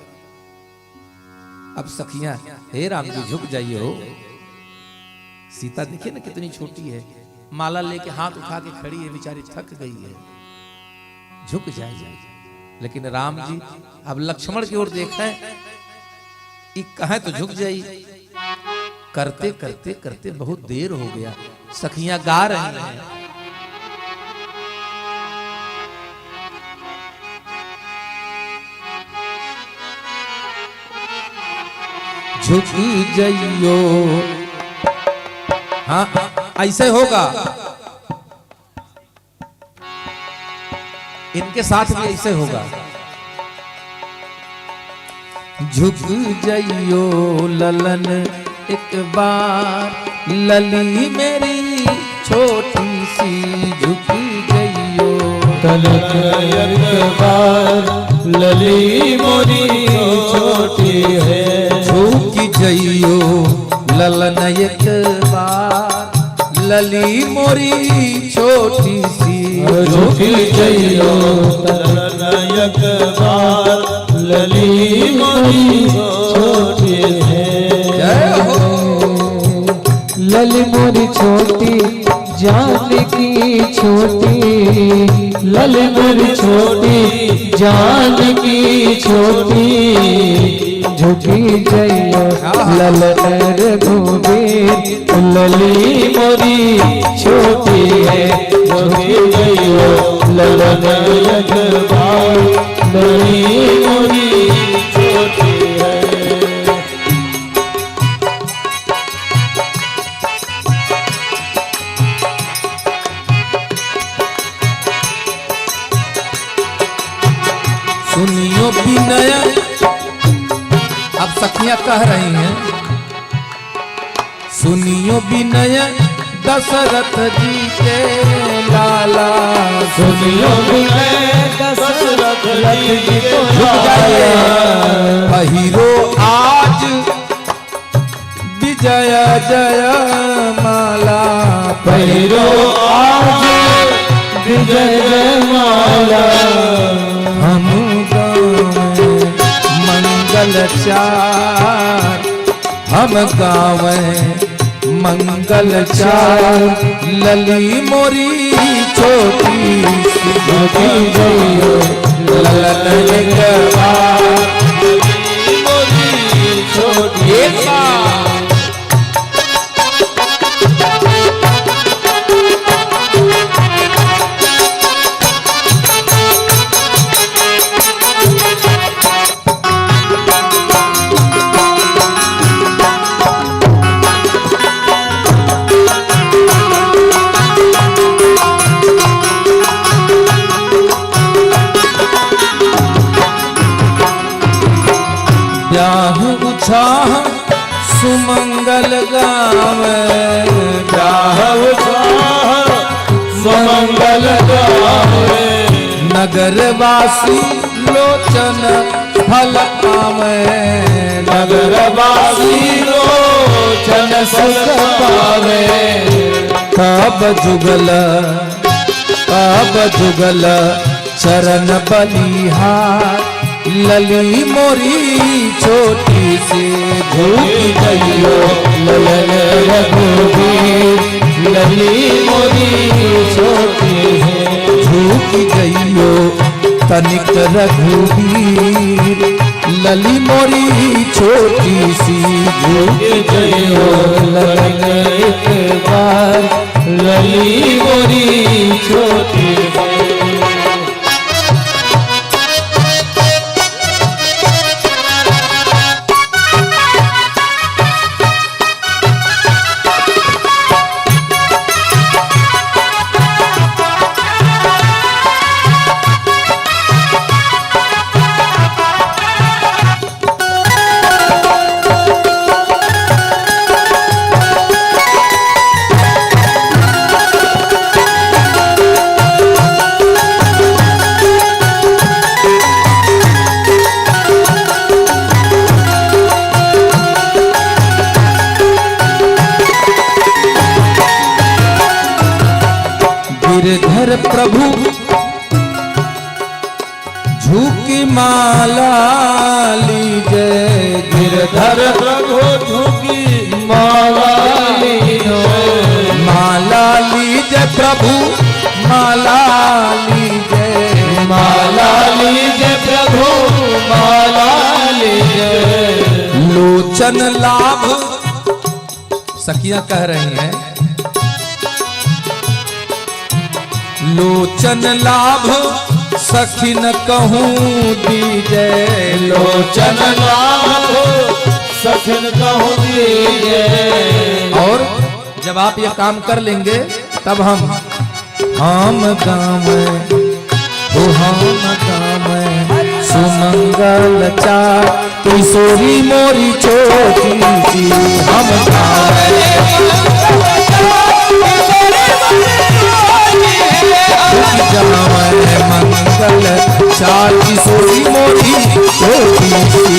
अब सखियां, हे राम जी झुक जाइए हो। सीता देखिए ना कितनी छोटी है, माला लेके हाथ उठा के खड़ी है, बेचारी थक गई है, झुक जाइए। लेकिन राम जी अब लक्ष्मण की ओर देखें, कहें तो झुक जाइए। करते करते करते बहुत देर हो गया, सखियां गा रही हैं, झुक जाइयो। हाँ ऐसे होगा, इनके साथ भी ऐसे होगा। झुक जाइयो ललन एक बार, लली मेरी छोटी सी झुक जाइयो। ललन एक बार, लली मोरी छोटी है। झुक जाइयो ललन एक बार, लली मोरी छोटी सी झुक जाइयो ललन एक बार, लली मोरी छोटी है। लली मोरी छोटी जानकी छोटी, लली मोरी छोटी जानकी छोटी। झुकी जइयो ललन रघुवीर, लली मोरी छोटी है। झुकी जइयो ललन एक बार, लली मोरी छोटी है। सुनियो विनय। अब सखियां कह रही हैं, सुनियो विनय दशरथ जी के लाला। सुनियो विनय दशरथ जी के जाइए पहिरो आज विजय जय माला। पहिरो आज विजय माला। हम गावे मंगल चार, हम गावे मंगल चार, लली मोरी छोटी सी जइयो ललन एक बार, लली मोरी छोटी एक बार। नगरवासी लोचन फल पावे, नगरवासी लोचन सुख पावे। कब जुगल चरण बलिहार, लली मोरी छोटी सी झूकी जइयो ललन रघुवीर, लली मोरी छोटी है। झूकी जइयो तनिक रघुवीर, लली मोरी छोटी सी झूकी जइयो ललन एक बार, लली मोरी छोटी है। गिरधर प्रभु झुकी माला लीजे, गिरधर प्रभु झुकी माला लीनो, माला लीजे प्रभु माला लीजे, माला लीजे प्रभु माला लीजे। लोचन लाभ सखियां कह रही हैं, लोचन लाभ सखी न कहूँ दीजे, लोचन लाभ सखन कहूँ दीजे। और जब आप ये काम कर लेंगे तब हम गाँव सुमंगल चार, किशोरी मोरी छोटी सी हम मंगल चार, किशोरी मोरी छोटी सी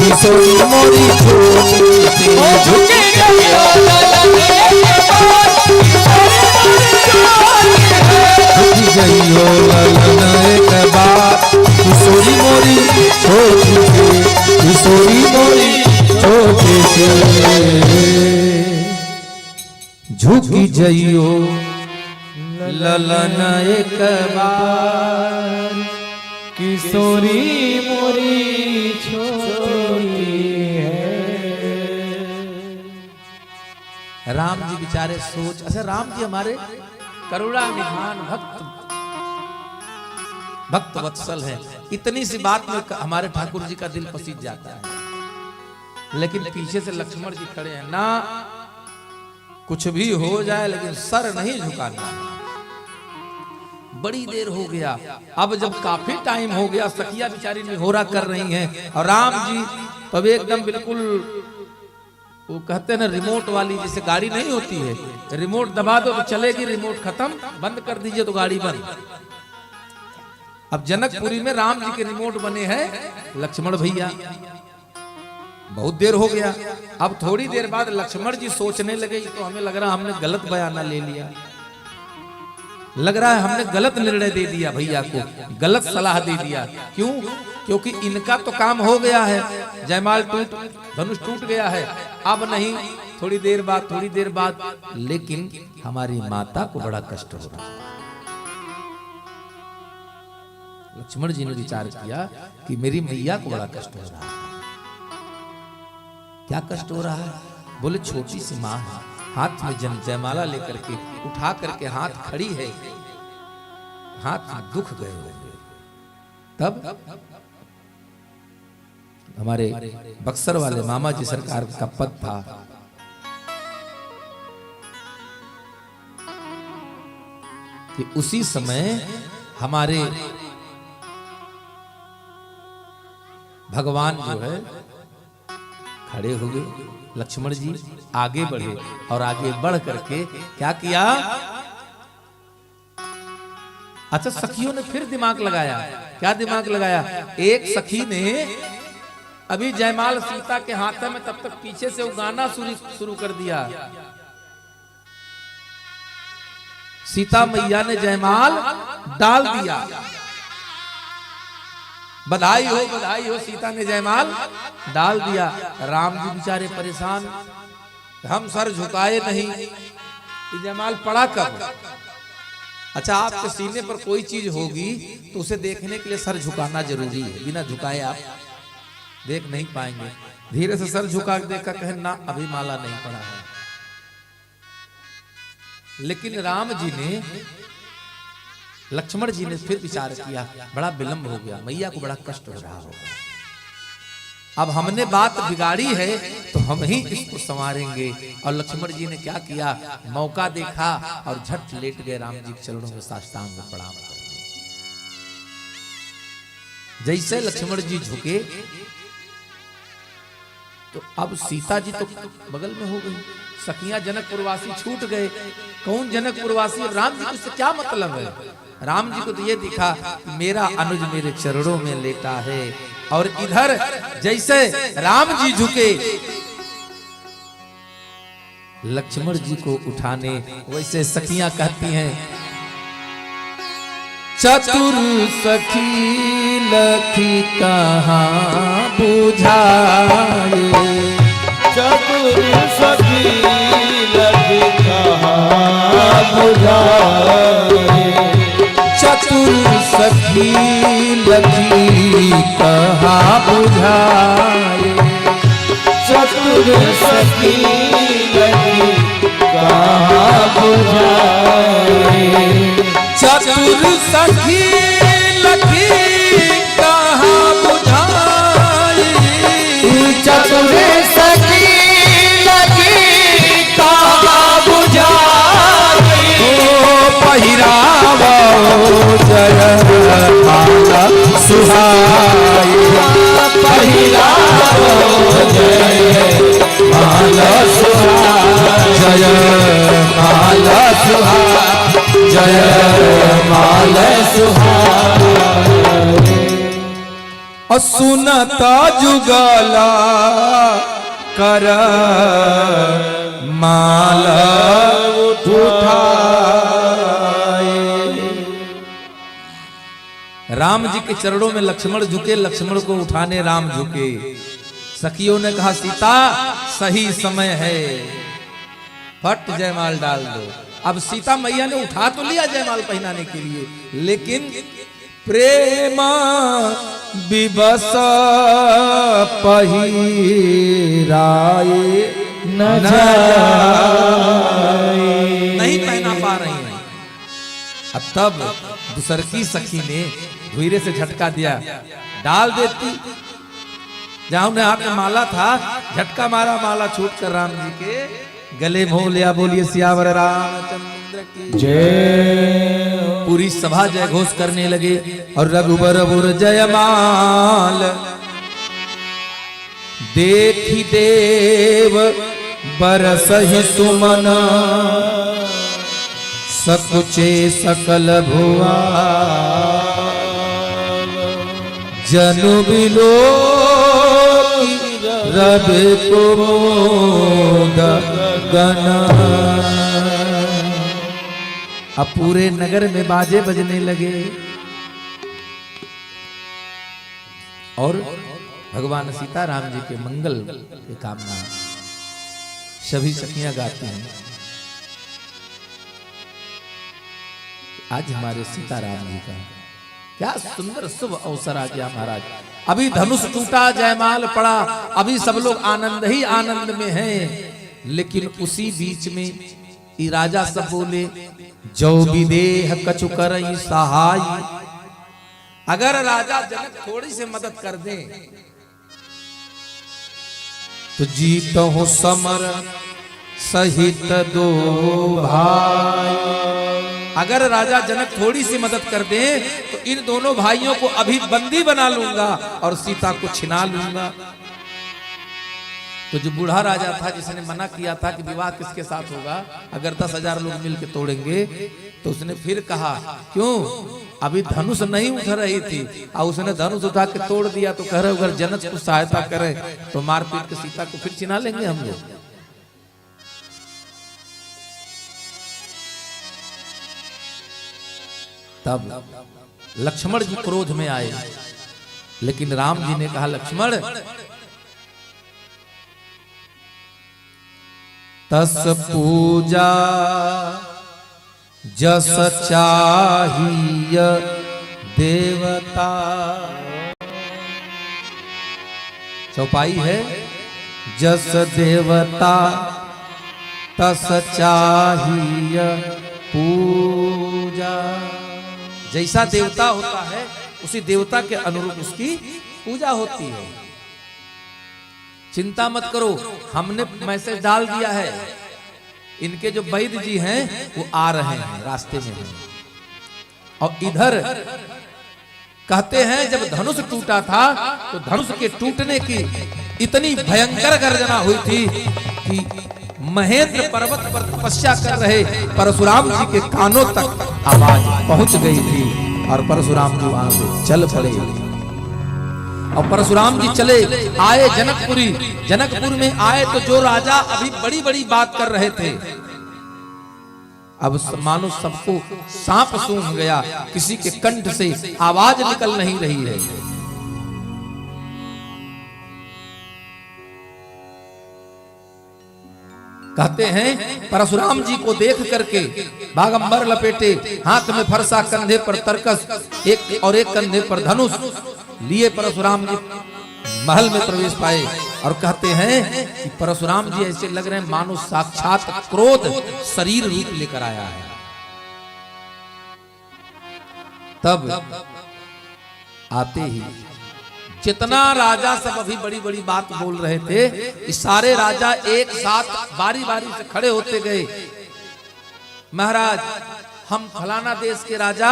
किशोरी मोरी छोटी सी झुकी जइयो ललन एक बार, किशोरी मोरी छोटी सी, किशोरी मोरी छोटी सी झुकी जइयो ललन एक बार, किशोरी मोरी छोटी है। राम जी बेचारे सोच, अच्छा राम जी हमारे करुणा निधान भक्त वत्सल है, इतनी सी बात में हमारे ठाकुर जी का दिल पसीज जाता है। लेकिन पीछे से लक्ष्मण जी खड़े हैं, ना कुछ भी हो जाए लेकिन सर नहीं झुकाना। बड़ी देर हो गया, अब जब काफी टाइम हो गया, सखिया बेचारी निहोरा कर रही हैं और राम जी तब एकदम बिल्कुल वो कहते हैं ना रिमोट वाली, जैसे गाड़ी नहीं होती है, रिमोट दबा दो तो चलेगी, रिमोट खत्म, बंद कर दीजिए तो गाड़ी बंद। अब जनकपुरी में राम जी के रिमोट बने हैं लक्ष्मण भैया। बहुत देर हो गया, अब थोड़ी देर बाद लक्ष्मण जी सोचने लगे, तो हमें लग रहा हमने गलत बयाना ले लिया, लग रहा है हमने गलत निर्णय दे दिया, भैया को गलत सलाह दे दिया। क्यों? क्योंकि इनका तो काम हो गया है, जयमाल टूट, धनुष टूट गया है, अब नहीं, थोड़ी देर बाद, लेकिन हमारी माता को बड़ा कष्ट हो रहा है। लक्ष्मण जी ने विचार किया कि मेरी मैया को बड़ा कष्ट हो रहा है। क्या कष्ट हो रहा है? बोले छोटी सी माँ है, हाथ में जयमाला लेकर के उठा करके हाथ खड़ी है, हाथ दुख गए होंगे। तब हमारे बक्सर वाले मामा जी सरकार का पद था, कि उसी समय हमारे भगवान जो है खड़े हो गए। लक्ष्मण जी आगे बढ़े और आगे बढ़ करके क्या किया? अच्छा, सखियों ने फिर दिमाग लगाया। क्या दिमाग लगाया? एक सखी ने अभी जयमाल सीता के हाथ में, तब तक पीछे से वो गाना शुरू कर दिया। सीता मैया ने जयमाल डाल दिया। बधाई हो, सीता ने जयमाल डाल दिया। राम जी बेचारे परेशान, हम सर झुकाए नहीं, ये जयमाल पड़ा कब? अच्छा, आपके सीने पर कोई चीज होगी तो उसे देखने के लिए सर झुकाना जरूरी है, बिना झुकाए आप देख नहीं पाएंगे। धीरे से सर झुका के देखा, कहे ना अभी माला नहीं पड़ा है। लेकिन राम जी ने, लक्ष्मण जी ने फिर विचार किया, बड़ा विलंब हो गया, मैया को बड़ा कष्ट हो रहा होगा, अब हमने बात बिगाड़ी है तो हम ही इसको संवारेंगे। और लक्ष्मण जी ने क्या किया? मौका देखा और झट लेट गए राम जी के चरणों में साष्टांग प्रणाम कर। जैसे लक्ष्मण जी झुके तो अब सीता जी तो बगल में हो गई। सखियां जनकपुरवासी छूट गए। कौन जनकपुरवासी? राम जी को इससे क्या मतलब है? राम जी को तो ये दिखा कि मेरा अनुज मेरे चरणों में लेटा है। और इधर जैसे राम जी झुके लक्ष्मण जी को उठाने, वैसे सखियां कहती हैं, चतुर सखी लखी कहाँ बुझाए, चतुर सखी लखी कहाँ बुझाए, चतुर सखी लखी कहाँ बुझाए, चतुर सखी लखी कहाँ बुझाए, चतुर सखी लखी कहाँ बुझाए, चतुर सखी लखी कहाँ बुझाए, पहिरावो जय माला सुहाए, पहिरावो जय माला सुहाए, जय माला सुहाए, जय माला सुहाए। और सुनता जुगला कर माला उठाए। राम जी के चरणों में लक्ष्मण झुके, लक्ष्मण को उठाने राम झुके। सखियों ने कहा, सीता सही समय है, फट जयमाल डाल दो। अब सीता मैया ने उठा तो लिया जयमाल पहनाने के लिए, लेकिन प्रेम विवश पहिराए न नहीं पहना पा रही हैं। अब तब दूसर की सखी ने धीरे से झटका दिया, डाल देती। जहां उन्हें हाथ में माला था, झटका मारा, माला छूट कर राम जी के गले मोह लिया। बोलिए सियावर रामचंद्र की जय। पूरी सभा जय घोष करने लगे। और रघुबर बुर जयमाल देखी देव बरसहि सुमन, सकुचे सकल भुआ जनु बिलो रवि कुमुद गण। अब पूरे नगर में बाजे बजने लगे और भगवान सीताराम जी के मंगल की कामना सभी सखियां गाती हैं। आज हमारे सीताराम जी का क्या सुंदर शुभ अवसर आ गया महाराज। अभी धनुष टूटा, जयमाल पड़ा, अभी सब लोग आनंद ही आनंद में हैं। लेकिन उसी बीच में ये राजा सब बोले, जो विदेह कछु करई सहाय। अगर राजा जनक थोड़ी से मदद कर दे तो जीतो हो समर सहित दो भाई। अगर राजा जनक थोड़ी सी मदद कर दे तो इन दोनों भाइयों को अभी बंदी बना लूंगा और सीता को छिना लूंगा। तो जो बूढ़ा राजा था जिसने मना किया था कि विवाह किसके साथ होगा अगर 10,000 लोग मिलकर तोड़ेंगे, तो उसने फिर कहा क्यों, अभी धनुष नहीं उठ रही थी और उसने धनुष उठा के तोड़ दिया। तो कह रहे अगर जनक को सहायता करे तो मारपीट के सीता को फिर छिना लेंगे हम लोग। तब लक्ष्मण जी क्रोध में आए, लेकिन राम जी ने कहा लक्ष्मण तस पूजा जस चाहिय देवता। चौपाई है जस देवता तस चाहिय पूजा। जैसा देवता होता है उसी देवता के अनुरूप उसकी पूजा होती है। चिंता मत करो, हमने मैसेज डाल दिया है, इनके जो वैद्य जी हैं वो आ रहे हैं, रास्ते में हैं। और इधर कहते हैं जब धनुष टूटा था तो धनुष के टूटने की इतनी भयंकर गर्जना हुई थी कि महेंद्र पर्वत पर तपस्या कर रहे परशुराम जी के कानों तक आवाज पहुंच गई थी और परशुराम जी वहां से चल पड़े। और परशुराम जी चले आए जनकपुरी। जनकपुर में आए तो जो राजा अभी बड़ी बड़ी बात कर रहे थे, अब मानो सबको सांप सूंघ गया, किसी के कंठ से आवाज निकल नहीं रही है। कहते हैं परशुराम जी को देख करके बागंबर लपेटे, हाथ में फरसा, कंधे पर तरकस, एक और एक कंधे पर धनुष लिए परशुराम जी महल में प्रवेश पाए। और कहते हैं कि परशुराम जी ऐसे लग रहे हैं मानो साक्षात क्रोध शरीर रूप लेकर आया है। तब आते ही जितना राजा सब अभी बड़ी बड़ी बात बोल रहे थे, इस सारे राजा एक साथ बारी बारी से खड़े होते गए। महाराज हम फलाना देश के राजा,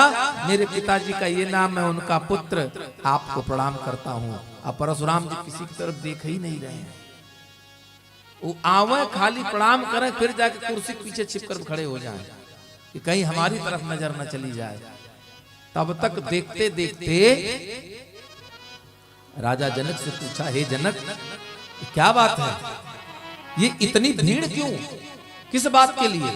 मेरे पिताजी का ये नाम है, उनका पुत्र आपको प्रणाम करता हूँ। अब परशुराम जी किसी की तरफ देख ही नहीं रहे हैं। वो आवे खाली प्रणाम करें, फिर जाके कुर्सी के पीछे छिपकर खड़े हो जाएं कि कहीं हमारी तरफ नजर न चली जाए। तब तक देखते देखते राजा जनक से पूछा, हे जनक क्या बात है, ये इतनी भीड़ क्यों, किस बात के लिए?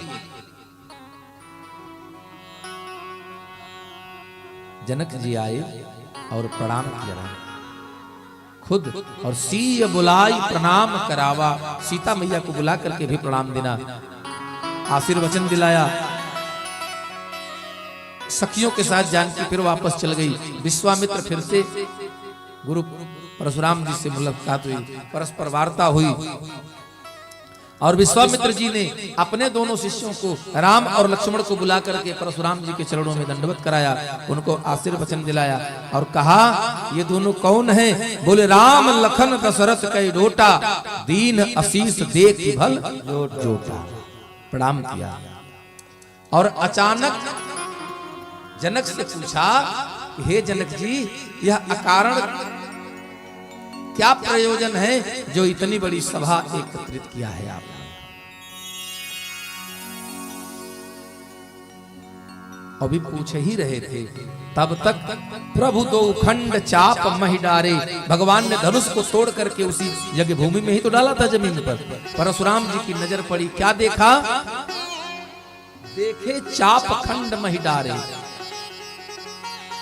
जनक जी आए और प्रणाम किया खुद, और सीय बुलाई प्रणाम करावा। सीता मैया को बुला करके भी प्रणाम देना, आशीर्वचन दिलाया। सखियों के साथ जानकी फिर वापस चल गई। विश्वामित्र फिर से गुरु परशुराम जी से मुलाकात हुई, परस्पर वार्ता हुई। और विश्वामित्र जी ने अपने दोनों शिष्यों को, राम और लक्ष्मण को बुला करके परशुराम जी के चरणों में दंडवत कराया, उनको आशीर्वचन दिलाया और कहा ये दोनों कौन हैं? बोले राम लखन दशरथ कै डोटा, दीन आशीष देख भल जोटा। प्रणाम किया। और अचानक जनक से पूछा, हे जनक जी यह अकारण क्या प्रयोजन है जो इतनी बड़ी सभा एकत्रित किया है आपने? अभी पूछ ही रहे थे, तब तक प्रभु दो खंड चाप मही डारे। भगवान ने धनुष को तोड़ करके उसी यज्ञ भूमि में ही तो डाला था जमीन पर। परशुराम जी की नजर पड़ी, क्या देखा? देखे चाप खंड मही डारे।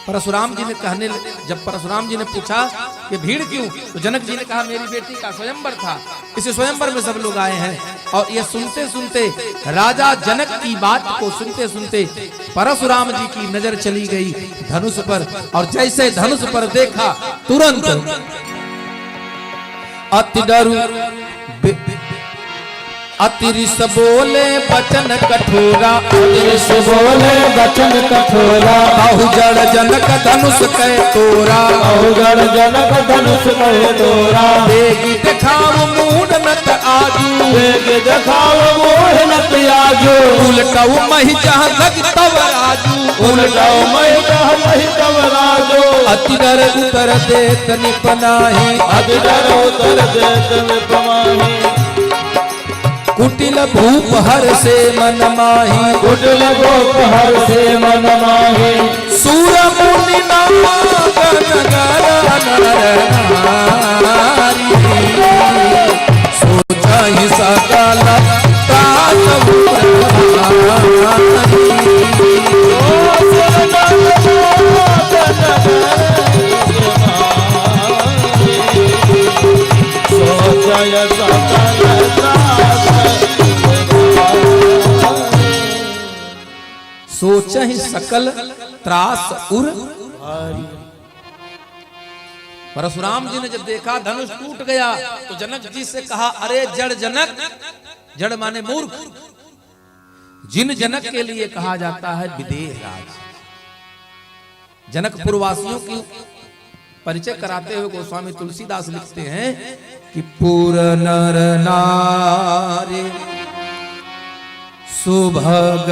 परशुराम जी ने कहने, जब परशुराम जी ने पूछा कि भीड़ क्यों, तो जनक जी ने कहा मेरी बेटी का स्वयंवर था, इस स्वयंवर में सब लोग आए हैं। और ये सुनते सुनते, राजा जनक की बात को सुनते सुनते परशुराम जी की नजर चली गई धनुष पर। और जैसे धनुष पर देखा तुरंत अति डरू अतिरिस बोले वचन कठोरा, अतिरिस बोले वचन कठोरा। बहुजड़ जनक धनुष कै तोरा, बहुजड़ जनक धनुष कै तोरा। देगी दिखाव मूड नत आजू, वेग दिखाओ मोह न त्याजो उलटाऊ मही जहाँ लग तब राजू उलटाओ मही जहाँ मही तब राजो अति डर उतर देत निपनाही अति डर उतर देत निपनाही कुटिल भूप हर से मन माही कुटिल भूप हर से मन माही सूर मुनि नागन नर नारी सोचा ही सकल तात सोचा ही सकल त्रास उर परशुराम जी ने जब देखा धनुष टूट गया तो जनक जी से कहा अरे जड़ जनक, जड़ माने मूर्ख, जिन जनक के लिए कहा जाता है विदेह राज। जनकपुर वासियों की परिचय कराते हुए गोस्वामी तुलसीदास लिखते हैं कि पुर नर नारी सुभग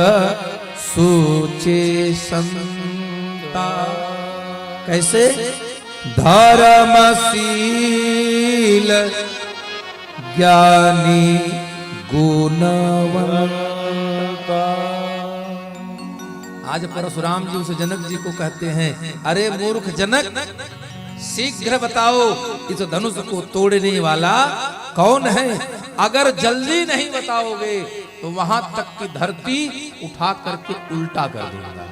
सोचे संता। कैसे? धर्मशील ज्ञानी गुणवंता। आज परशुराम जी उस जनक जी को कहते हैं अरे मूर्ख जनक, शीघ्र बताओ इस धनुष को तोड़ने वाला कौन है? अगर जल्दी नहीं बताओगे तो वहां तक की धरती उठा करके उल्टा कर दूंगा।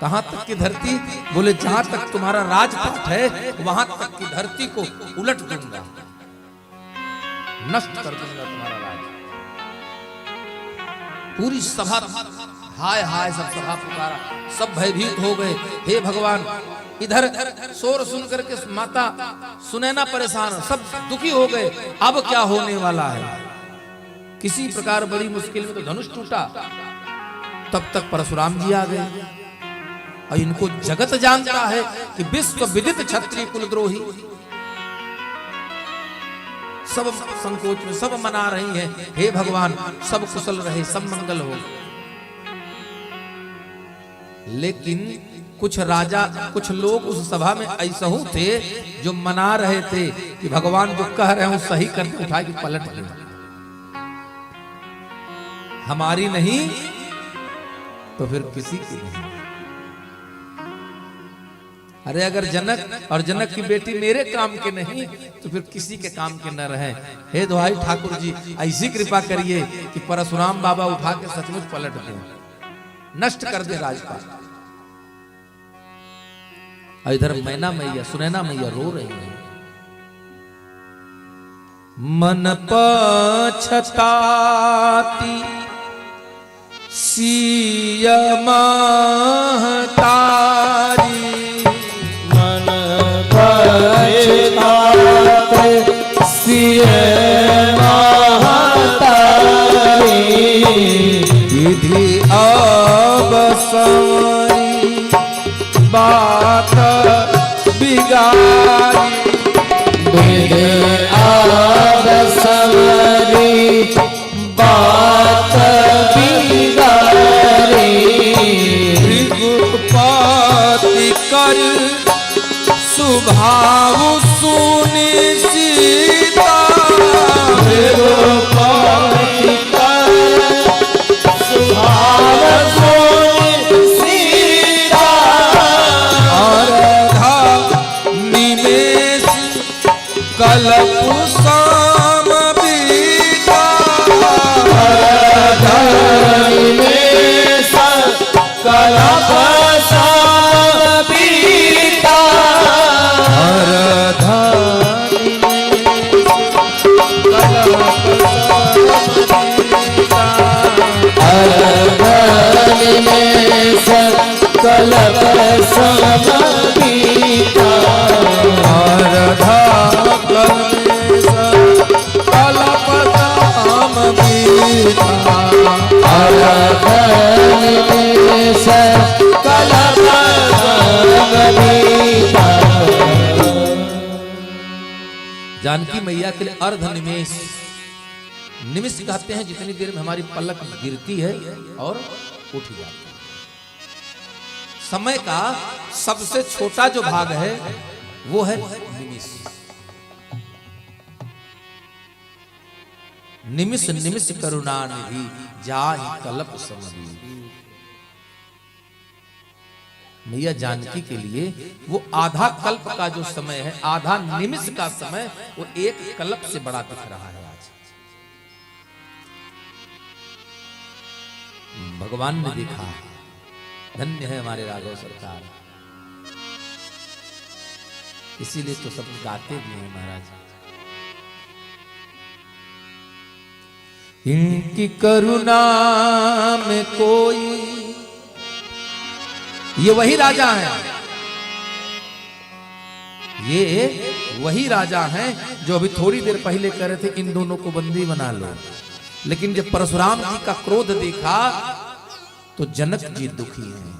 कहां तक की धरती? बोले जहां तक तुम्हारा राजपाट है वहां तक की धरती को उलट दूंगा, नष्ट कर दूंगा तुम्हारा राज। पूरी सभा हाय हाय, सब सभा पुकारा, सब भयभीत हो गए। हे भगवान, इधर शोर सुन करके माता सुनैना परेशान, सब दुखी हो गए। अब क्या होने वाला है? किसी प्रकार बड़ी मुश्किल में तो धनुष टूटा। तब तक परशुराम जी आ गए और इनको जगत जानता है कि विश्व विदित क्षत्रिय कुलद्रोही। सब संकोच में सब मना रही हैं, हे भगवान सब कुशल रहे, सब मंगल हो। लेकिन कुछ राजा, कुछ लोग उस सभा में ऐसा थे जो मना रहे थे कि भगवान जो कह रहे हैं सही करके उठा के पलट गए। हमारी नहीं तो फिर किसी की नहीं। अरे अगर जनक और जनक की बेटी मेरे काम के नहीं तो फिर किसी के काम के न रहे। हे दोहाई ठाकुर जी, ऐसी कृपा करिए कि परशुराम बाबा उठा के सचमुच पलट दें, नष्ट कर दे राजपाट। और इधर मैना मैया, सुनैना मैया रो रही है। मन पछताती सिया महतारी, मन पछताते सिया महतारी, विधि अब संवरी बात बिगारी, विधि अब संवरी बात बिगारी, भृगुपति कर सुभाव सुनि सीता, भृगुपति कर सुभाव सुनि सीता, अर्धा निमेष कल्प साम बीता, अर्धा निमेष कल्प साम बीता, अर्धा निमेष कल्प साम बीता, अर्धा निमेष कल्प साम बीता, अर्धा निमेष कल्प साम बीता। जानकी मैया के लिए अर्ध निमेष, निमिष कहते हैं जितनी देर में हमारी पलक गिरती है और उठ जाती है। समय का सबसे छोटा जो भाग है वो है निमिष। निमिष निमिष करुणा निधि जाहि कल्प समधि। मैया जानकी के लिए वो आधा कल्प का जो समय है, आधा निमिष का समय, वो एक कल्प से बड़ा दिख रहा है। आज भगवान ने देखा, धन्य है हमारे राघव सरकार, इसीलिए तो सब गाते भी हैं महाराज। इनकी करुणा में कोई, ये वही राजा हैं, ये वही राजा हैं जो अभी थोड़ी देर पहले कह रहे थे इन दोनों को बंदी बना लो। लेकिन जब परशुराम जी का क्रोध देखा तो जनक जी दुखी हैं,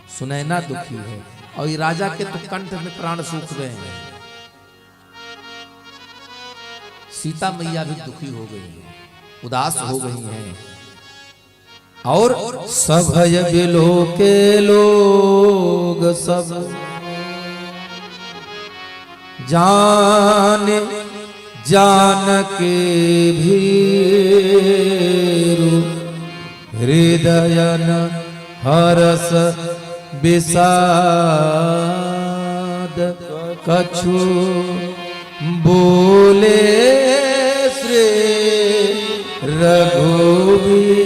सुनैना दुखी है, और ये राजा के तो कंठ में प्राण सूख गए हैं। सीता मैया भी दुखी हो गई है, उदास हो गई हैं। और सभय बिलो के लोग सब जाने जानके भीरु, हृदय न हरस विषाद, कछु बोले श्री रघुवीर।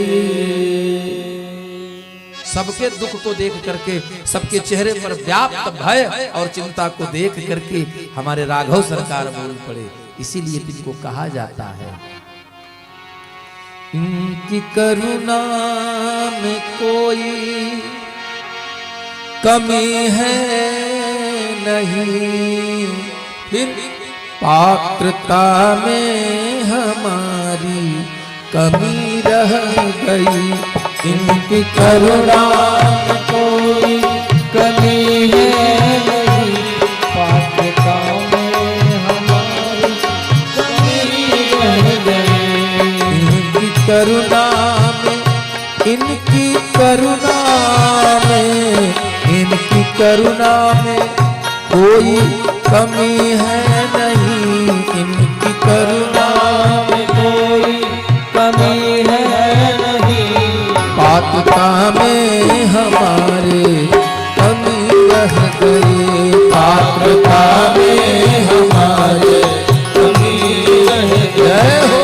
सबके दुख को देख करके, सबके चेहरे पर व्याप्त भय और चिंता को देख करके हमारे राघव सरकार बोल पड़े। इसीलिए इनको कहा जाता है इनकी करुणा में कोई कमी है नहीं, फिर पात्रता में हमारी कमी रह गई। इनकी करुणा में कोई कमी है नहीं, पात्रता में हमारी कमी रह गई। इनकी करुणा में, इनकी करुणा में, इनकी करुणा में कोई कमी है नहीं। इनकी करुणा में कोई कमी है नहीं, पात्रता में हमारे कमी रह गई। पात्रता में हमारे कमी रह गए हो।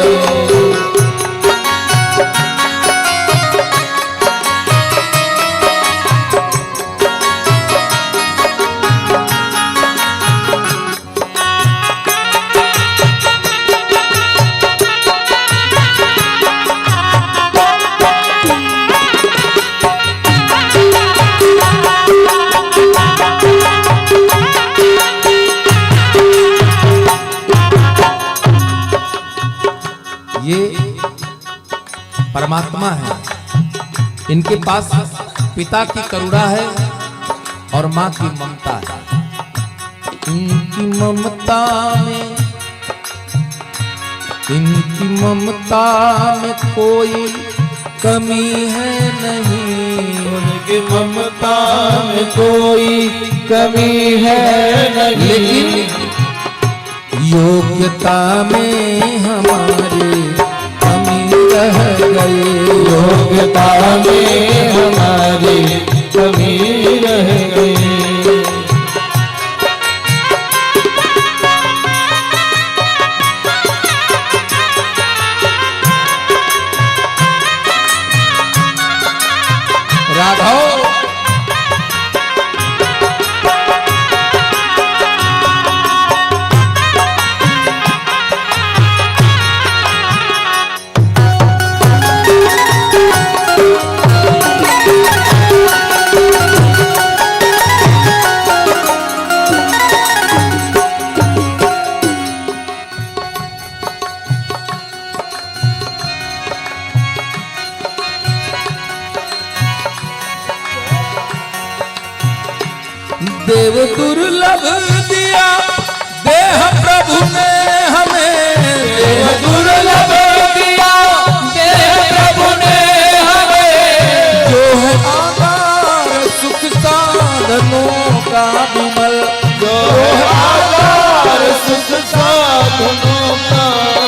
ये परमात्मा है, इनके पास पिता की करुणा है और माँ की ममता है। इनकी ममता में, इनकी ममता में कोई कमी है नहीं। उनकी ममता में कोई कमी है नहीं, लेकिन योग्यता में हमारी कमी रह गई। योग्यता में हमारी कमी रह गई। राघव देव दुर्लभ दिया देह प्रभु ने हमें देह दुर्लभ दिया देह प्रभु ने हमें, जो है आधार सुख साधनों का विमल, जो है आधार सुख साधनों का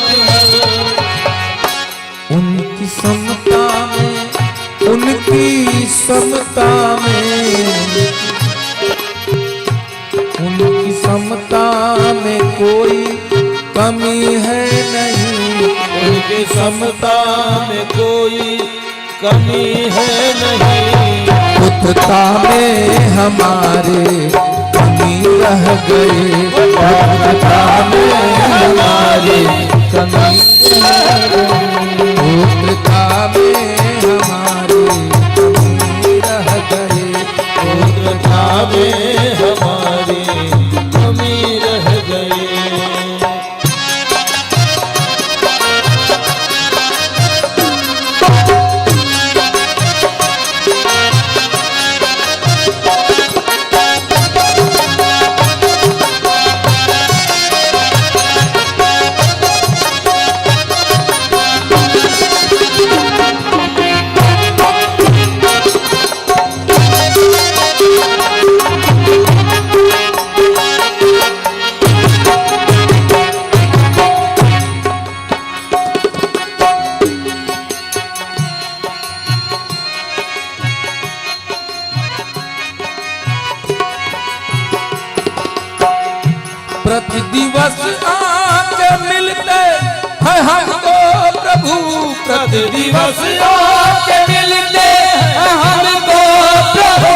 विमल। उनकी समता में, उनकी समता में, उनकी समता में कोई कमी है नहीं, उनकी समता में कोई कमी है नहीं। पुत्रता में हमारे कमी रह गए, पुत्रता में हमारे कमी रह गए, पुत्रता में हमारे कमी रह गए, पुत्रता में हमारी कमी रह गई। प्रति दिवस आके मिलते हैं हमको प्रभु, प्रति दिवस आके मिलते हैं हमको प्रभु,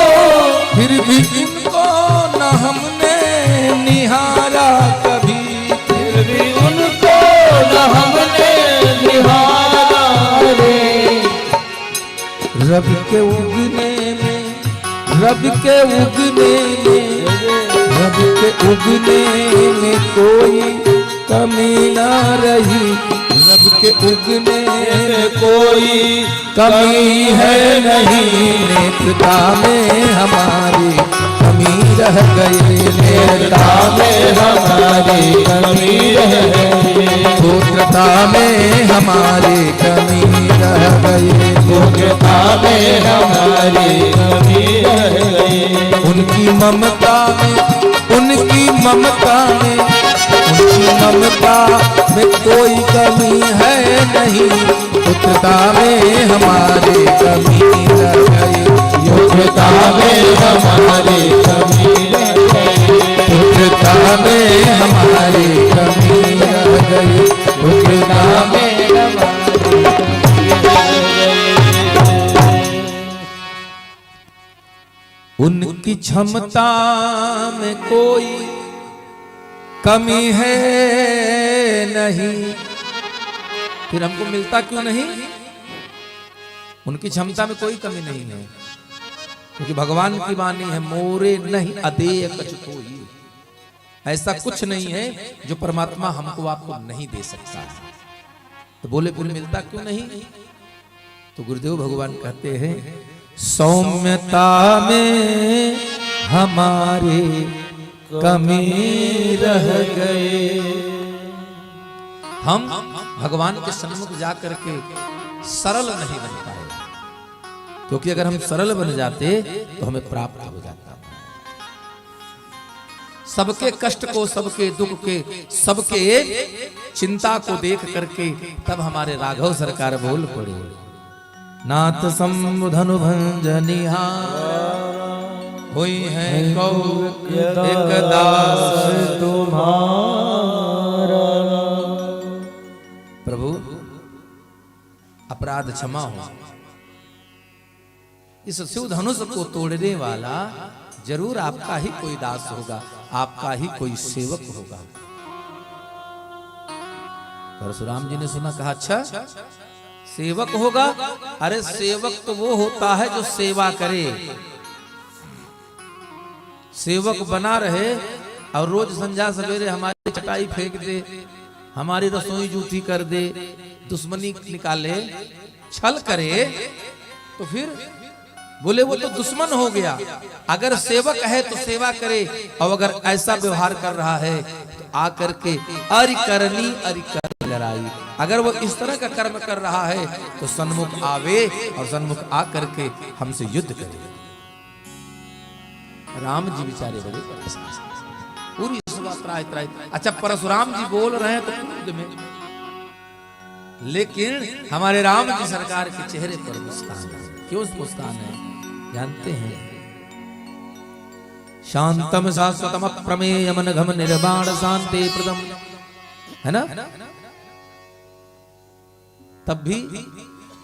फिर भी इनको न हमने निहारा कभी, फिर भी उनको न हमने निहारा रे। रब के उगने में, रब के उगने में, रब के उगने में कोई कमी ना रही, रब के उगने में कोई कमी है नहीं, नेत्रता में हमारी कमी रह गई, नेत्रता में हमारी कमी रह गई, पुत्रता में हमारी कमी रह गई, पुत्रता में हमारी कमी रह गई। उनकी ममता में, उनकी ममता में, उनकी ममता में कोई कमी है नहीं, पुत्रता में हमारे कमी रह गई, पुत्रता में हमारी कमी रह गई, पुत्रता में हमारे कमी रह गई, पुत्रता में उनकी क्षमता में कोई कमी है नहीं, फिर हमको मिलता क्यों नहीं? उनकी क्षमता में कोई कमी नहीं है, क्योंकि भगवान की वाणी है, मोरे नहीं अदेय कछु कोई, ऐसा कुछ नहीं है जो परमात्मा हमको आपको नहीं दे सकता। तो बोले फिर मिलता क्यों नहीं? तो गुरुदेव भगवान कहते हैं, सौम्यता में हमारे कमी रह गए। हम भगवान के सन्मुख जाकर के सरल नहीं बन पाए, क्योंकि अगर हम सरल बन जाते तो हमें प्राप्त हो जाता। सबके कष्ट को, सबके दुख के, सबके चिंता को देख करके तब हमारे राघव सरकार बोल पड़े, नाथ संबुधनु भंजनिहा हुई है कौ एक दास तुम्हारा। प्रभु अपराध क्षमा हो, इस शिव धनुष को तोड़ने वाला जरूर आपका ही कोई दास होगा, आपका ही कोई सेवक होगा। परशुराम जी ने सुना, कहा अच्छा सेवक होगा? अरे सेवक तो वो होता है जो सेवा करे, सेवक बना रहे और रोज संध्या सवेरे हमारी चटाई फेंक दे, हमारी रसोई जूठी कर दे, दुश्मनी निकाले, छल करे, तो फिर बोले वो तो दुश्मन हो गया, अगर सेवक है तो सेवा करे, और अगर ऐसा व्यवहार कर रहा है तो आकर के अरि करनी लड़ाई, अगर वो इस तरह का कर्म कर रहा है तो सन्मुख आवे और सन्मुख आकर के हमसे युद्ध करे। राम जी बेचारे बड़े परेशान, पूरी सभा त्राहि त्राहि। अच्छा, परशुराम जी बोल रहे हैं तो क्रोध में, लेकिन हमारे राम जी सरकार के चेहरे पर मुस्कान है। क्यों मुस्कान है जानते हैं? शांतम शाश्वतम अप्रमेयम नघम निर्वाण शांति प्रदम, है ना? तब भी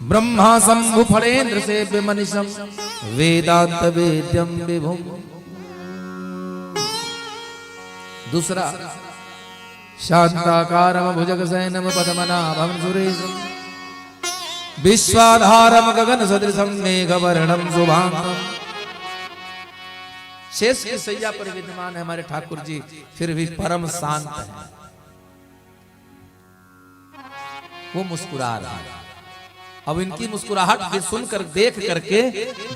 ब्रह्मा शंभु फणेन्द्र से विमनिशम वेदांत वेद्यम विभुम। दूसरा, शांताकारम भुजगशयनम पद्मनाभम सुरेशम विश्वाधारम गगन सदृशम मेघवर्णम शुभांगम। शेष की सैया पर विद्यमान है हमारे ठाकुर जी, फिर भी परम शांत है। वो मुस्कुरा रहा है। अब इनकी मुस्कुराहट सुनकर देख करके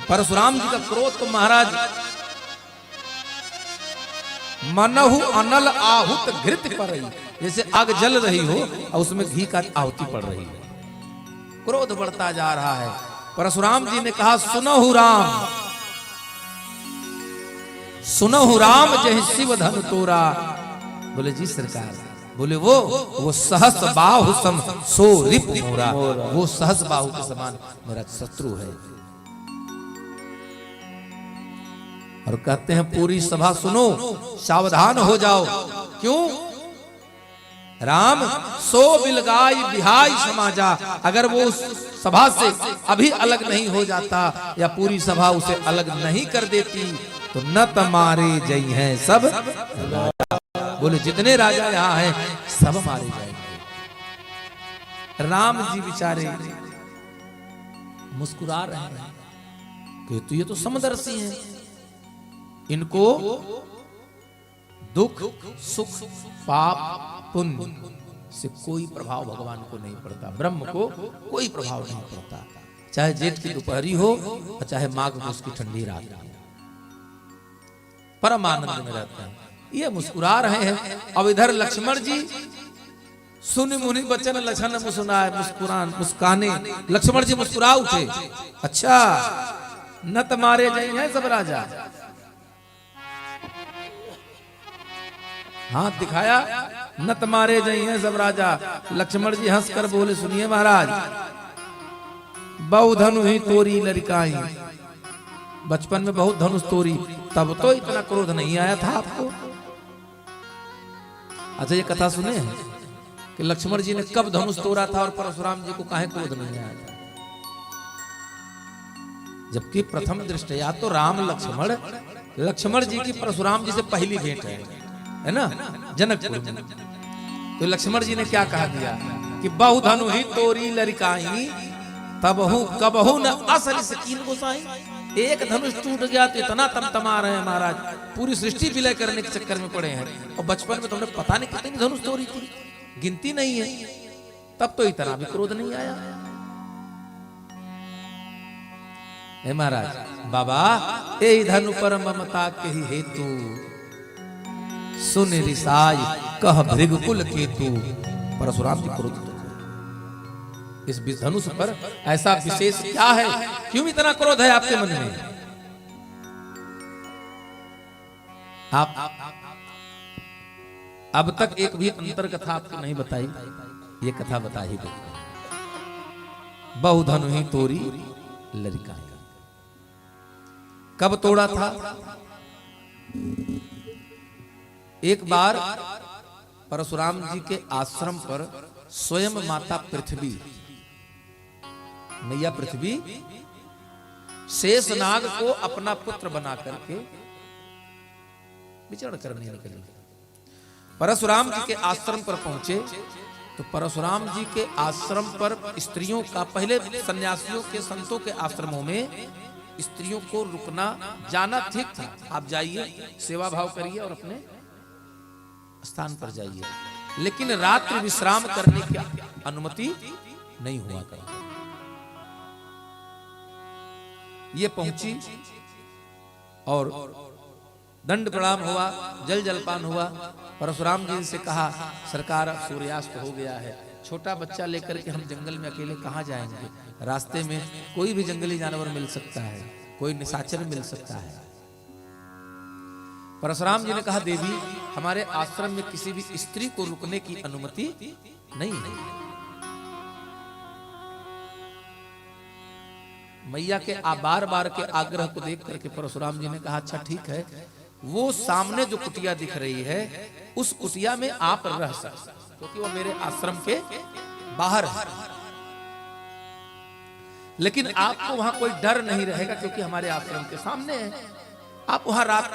परशुराम जी का क्रोध को महाराज मनहु अनल आहुत घृत पर रही, जैसे आग जल रही हो और उसमें घी का आहुति पड़ रही है। क्रोध बढ़ता जा रहा है। परशुराम जी ने कहा, सुनहु राम, सुनहु राम जय शिव धन तोरा। बोले जी सरकार, बोले वो सहस बाहु सम सो रिप मोरा, वो सहस बाहु के समान मेरा शत्रु है। और कहते हैं पूरी सभा सुनो, सावधान हो जाओ। क्यों? राम सो बिलगाई बिहाई समाजा, अगर वो उस सभा से अभी अलग नहीं हो जाता या पूरी सभा उसे अलग नहीं कर देती तो न तमारे जई हैं सब। बोले जितने राजा यहाँ हैं सब मारे जाएंगे। राम जी बेचारे मुस्कुरा रहे हैं कि तो ये तो समदर्शी हैं, इनको दुख सुख पाप पुण्य से कोई प्रभाव भगवान को नहीं पड़ता, ब्रह्म को कोई प्रभाव नहीं पड़ता, चाहे जेठ की दोपहरी हो और चाहे माघ मास की ठंडी रात हो, परम आनंद में रहते हैं। ये मुस्कुरा रहे हैं। अब इधर लक्ष्मण जी सुनि मुनि बचन लक्षण मुस्कुराए, मुस्काने लक्ष्मण जी मुस्कुरा उठे। अच्छा, न तुम्हारे जय हैं सब राजा, हाथ दिखाया, न तुम्हारे जय हैं सब राजा। लक्ष्मण जी हंसकर बोले, सुनिए महाराज, बहु धनु ही तोरी लड़काई, बचपन में बहुत धनुष तोरी, तब तो इतना क्रोध नहीं आया था आपको। अच्छा, ये कथा सुने हैं कि लक्ष्मण जी ने कब धनुष तोड़ा था और परशुराम जी को काहे क्रोध नहीं आया था? जबकि प्रथम दृष्टया तो राम लक्ष्मण जी की परशुराम जी से पहली भेंट है ना, जनकपुर में। तो लक्ष्मण जी ने क्या कहा दिया कि बहु धनु ही तोरी लड़काई, तबहु कबहु न असल सकीन गोसाई। एक धनुष टूट गया तो इतना तमतमा रहे हैं महाराज, पूरी सृष्टि विलय करने के चक्कर में पड़े हैं। और बचपन में तुमने पता नहीं कितनी धनुष तोड़ी थी, गिनती नहीं है, तब तो इतना भी क्रोध नहीं आया। हे महाराज, बाबा ए धनु पर ममता के ही हेतु, सुन रिसाई कह भृगकुल केतु। परशुराम जी क्रोधित, इस धनुष पर ऐसा विशेष क्या है, क्यों इतना क्रोध है आपके मन में? आप अब तक एक भी अंतर कथा आपको नहीं बताई, ये कथा बता ही दो। बहु धनु ही तोरी लड़का, कब तोड़ा था? एक बार परशुराम जी के आश्रम पर स्वयं माता पृथ्वी, मैया पृथ्वी शेषनाग को अपना पुत्र बना करके विचरण करने निकली। परशुराम जी के आश्रम पर पहुंचे तो परशुराम जी के आश्रम पर स्त्रियों का, पहले सन्यासियों के संतों के आश्रमों में स्त्रियों को रुकना जाना ठीक था, आप जाइए सेवा भाव करिए और अपने स्थान पर जाइए, लेकिन रात्रि विश्राम करने की अनुमति नहीं हुआ करती। ये पहुंची और दंड प्रणाम हुआ, जल जलपान हुआ। परशुराम जी से कहा सरकार अब सूर्यास्त हो गया है, छोटा बच्चा लेकर के हम जंगल में अकेले कहाँ जाएंगे, रास्ते में कोई भी जंगली जानवर मिल सकता है, कोई निशाचर मिल सकता है। परशुराम जी ने कहा देवी हमारे आश्रम में किसी भी स्त्री को रुकने की अनुमति नहीं है। मैया के बार बार के आग्रह को देख करके परशुराम जी ने कहा अच्छा ठीक है, वो सामने जो कुटिया दिख रही है उस कुटिया में आप रह सकते, क्योंकि वो मेरे आश्रम के बाहर है, लेकिन आपको वहां कोई डर नहीं रहेगा क्योंकि हमारे आश्रम के सामने है, आप वहां रात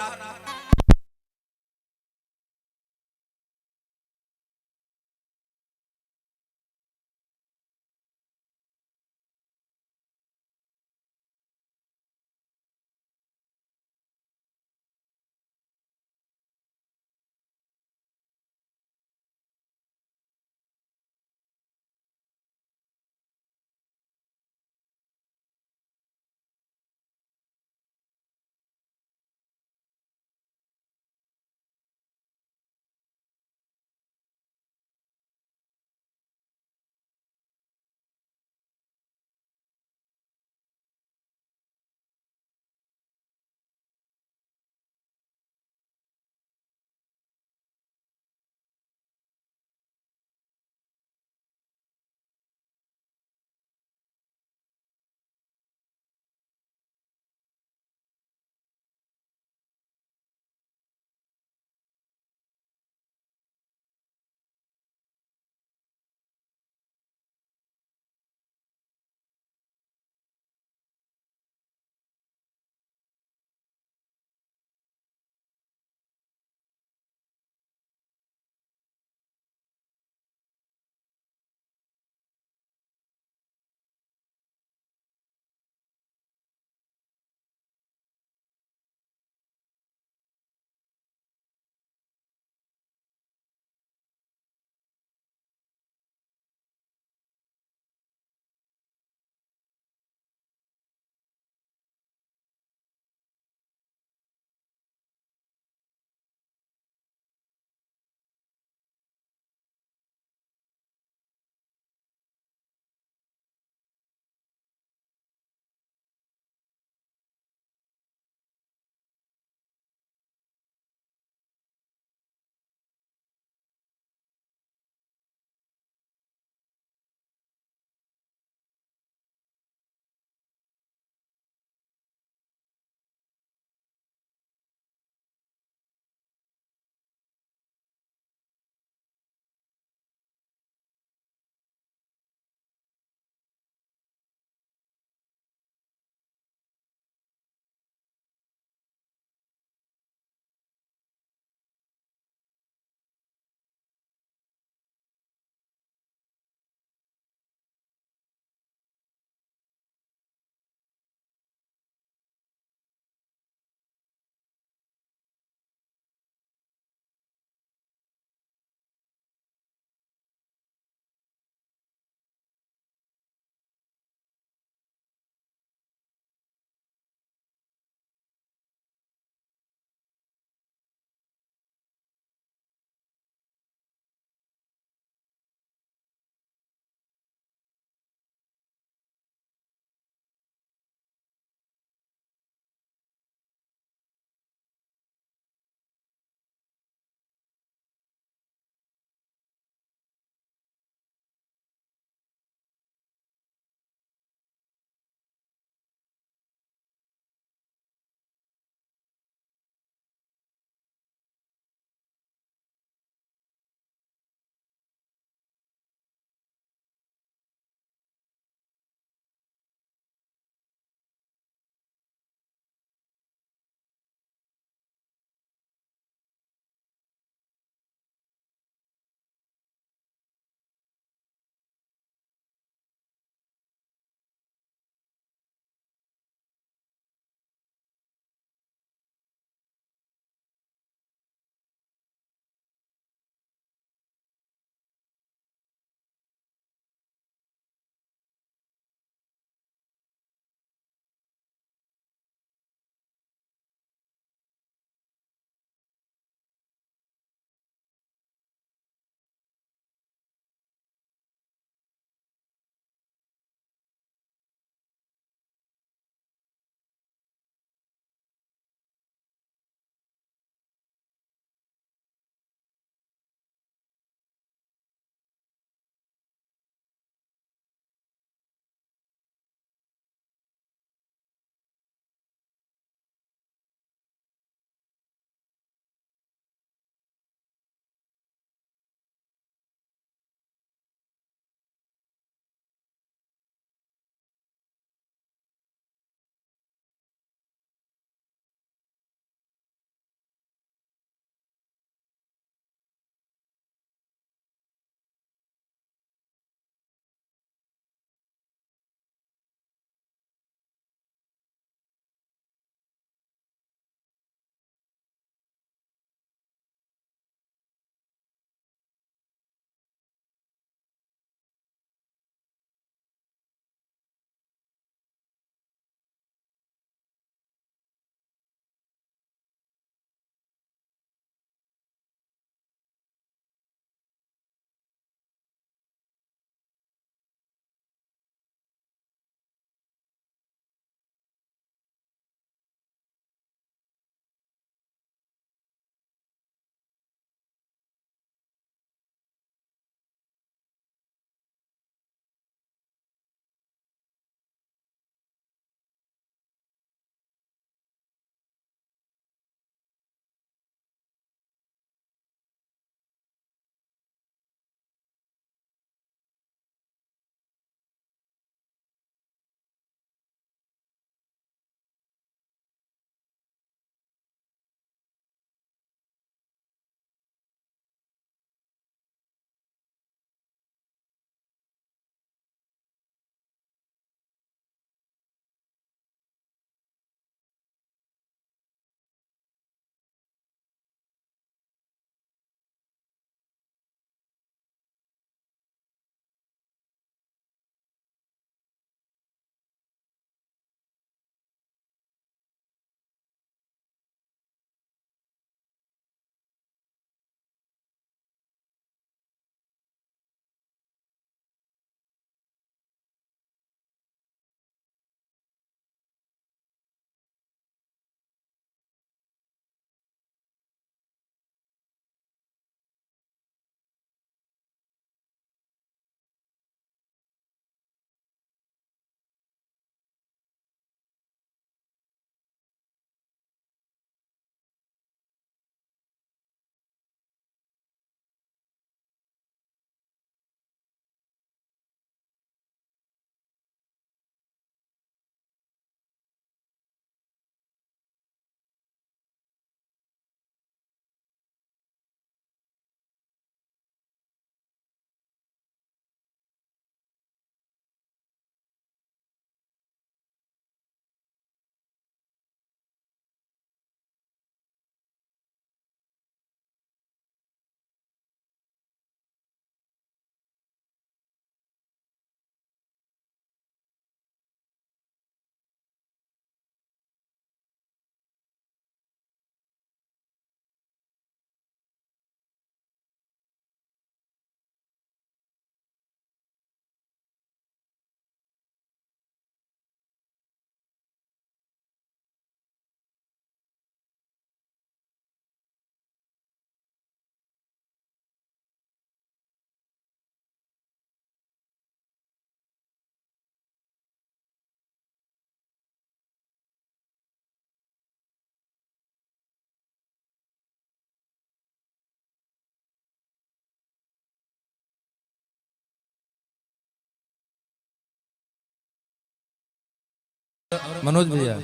मनोज भैया,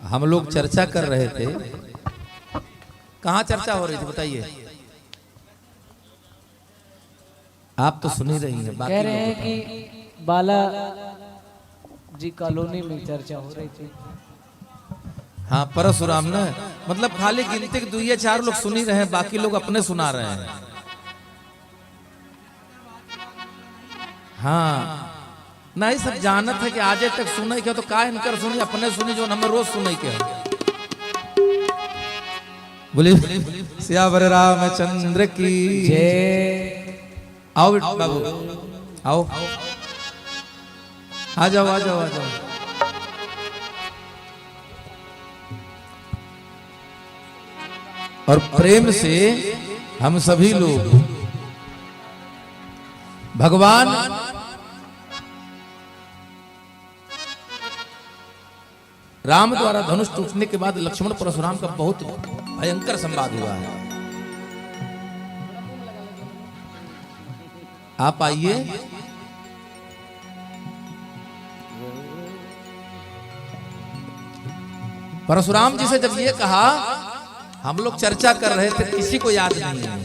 हम लोग चर्चा कर रहे थे, कहाँ चर्चा हो रही थी बताइए? आप तो सुन ही रही हैं। कह रहे हैं कि बाला जी कॉलोनी में चर्चा हो रही थी। हाँ, परशुराम ने मतलब खाली गिनती के 2 या 4 लोग सुन ही रहे हैं, बाकी लोग अपने सुना रहे हैं। हाँ नहीं, सब जानत है कि आजे तक सुने के तो का इनकर सुनी, अपने सुनी जो हमें रोज सुने के। बोलिए सियावर रामचंद्र की जय। आओ बाबू आओ, आ जाओ आ जाओ आ जाओ। और प्रेम से हम सभी लोग भगवान राम द्वारा धनुष टूटने के बाद लक्ष्मण परशुराम का बहुत भयंकर संवाद हुआ है। आप आइए। परशुराम जी से जब ये कहा, हम लोग चर्चा कर रहे थे, किसी को याद नहीं है,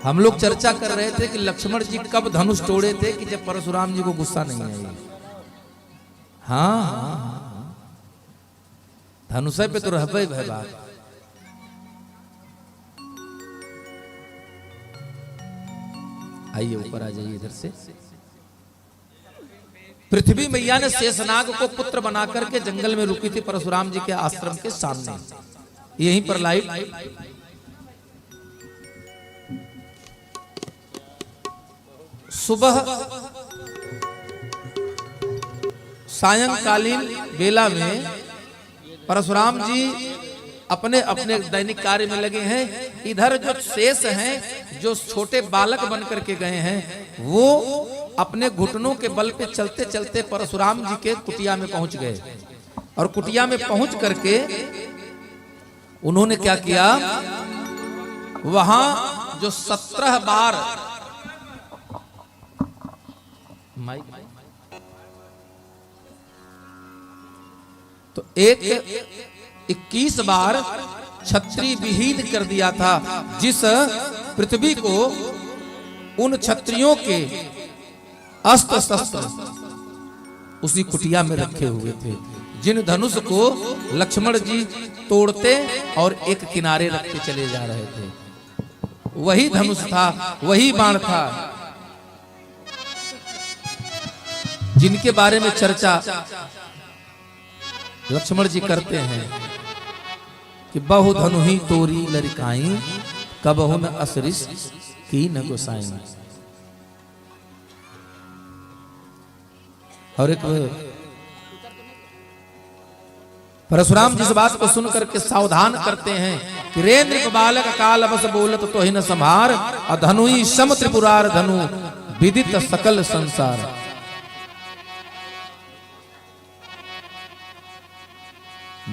हम लोग चर्चा कर रहे थे कि लक्ष्मण जी कब धनुष तोड़े थे कि जब परशुराम जी को गुस्सा नहीं आया। हाँ हाँ हाँ, धनुष पे तो रहबे भय बात। आइए ऊपर आ जाइए इधर से। पृथ्वी मैया ने शेषनाग को पुत्र बना करके जंगल में रुकी थी परशुराम जी के आश्रम के सामने। यहीं पर लाइव सुबह सायंकालीन बेला में परशुराम जी अपने अपने दैनिक कार्य में लगे हैं। इधर जो शेष हैं, जो छोटे बालक बन करके गए हैं, वो अपने घुटनों के बल पे चलते चलते परशुराम जी के कुटिया में पहुंच गए। और कुटिया में पहुंच करके उन्होंने क्या किया, वहां जो 17 बार तो 21 बार छत्री विहीन कर दिया था, जिस पृथ्वी को उन छत्रियों के अस्त्र शस्त्र उसी कुटिया में रखे हुए थे, जिन धनुष को लक्ष्मण जी तोड़ते और एक किनारे रखते चले जा रहे थे। वही धनुष था, वही बाण था जिनके बारे में चर्चा लक्ष्मण जी करते हैं कि बहु धनु ही तोरी लरिकाई, कबहु न असरिस की न गोसाई। और एक परशुराम जिस बात को सुन करके सावधान करते हैं कि रे नृप बालक काल अवस बोलत तो ही न संभार, अधनुई सम त्रिपुरार धनु विदित सकल संसार।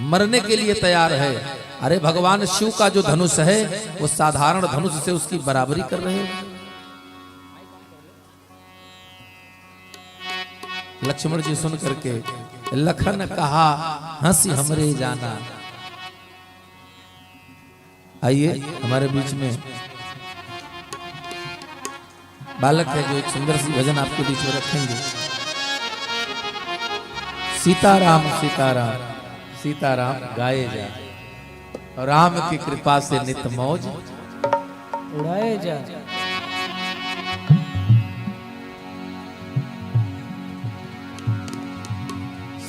मरने के लिए तैयार है। अरे भगवान शिव का जो धनुष है वो साधारण धनुष से उसकी बराबरी कर रहे हैं। लक्ष्मण जी सुन करके लखन कहा हंसी हमरे जाना। आइए हमारे बीच में बालक है जो एक सुंदर सी भजन आपके बीच में रखेंगे। सीताराम सीताराम सीताराम गाए जा, और राम की कृपा से नित मौज उड़ाए जा।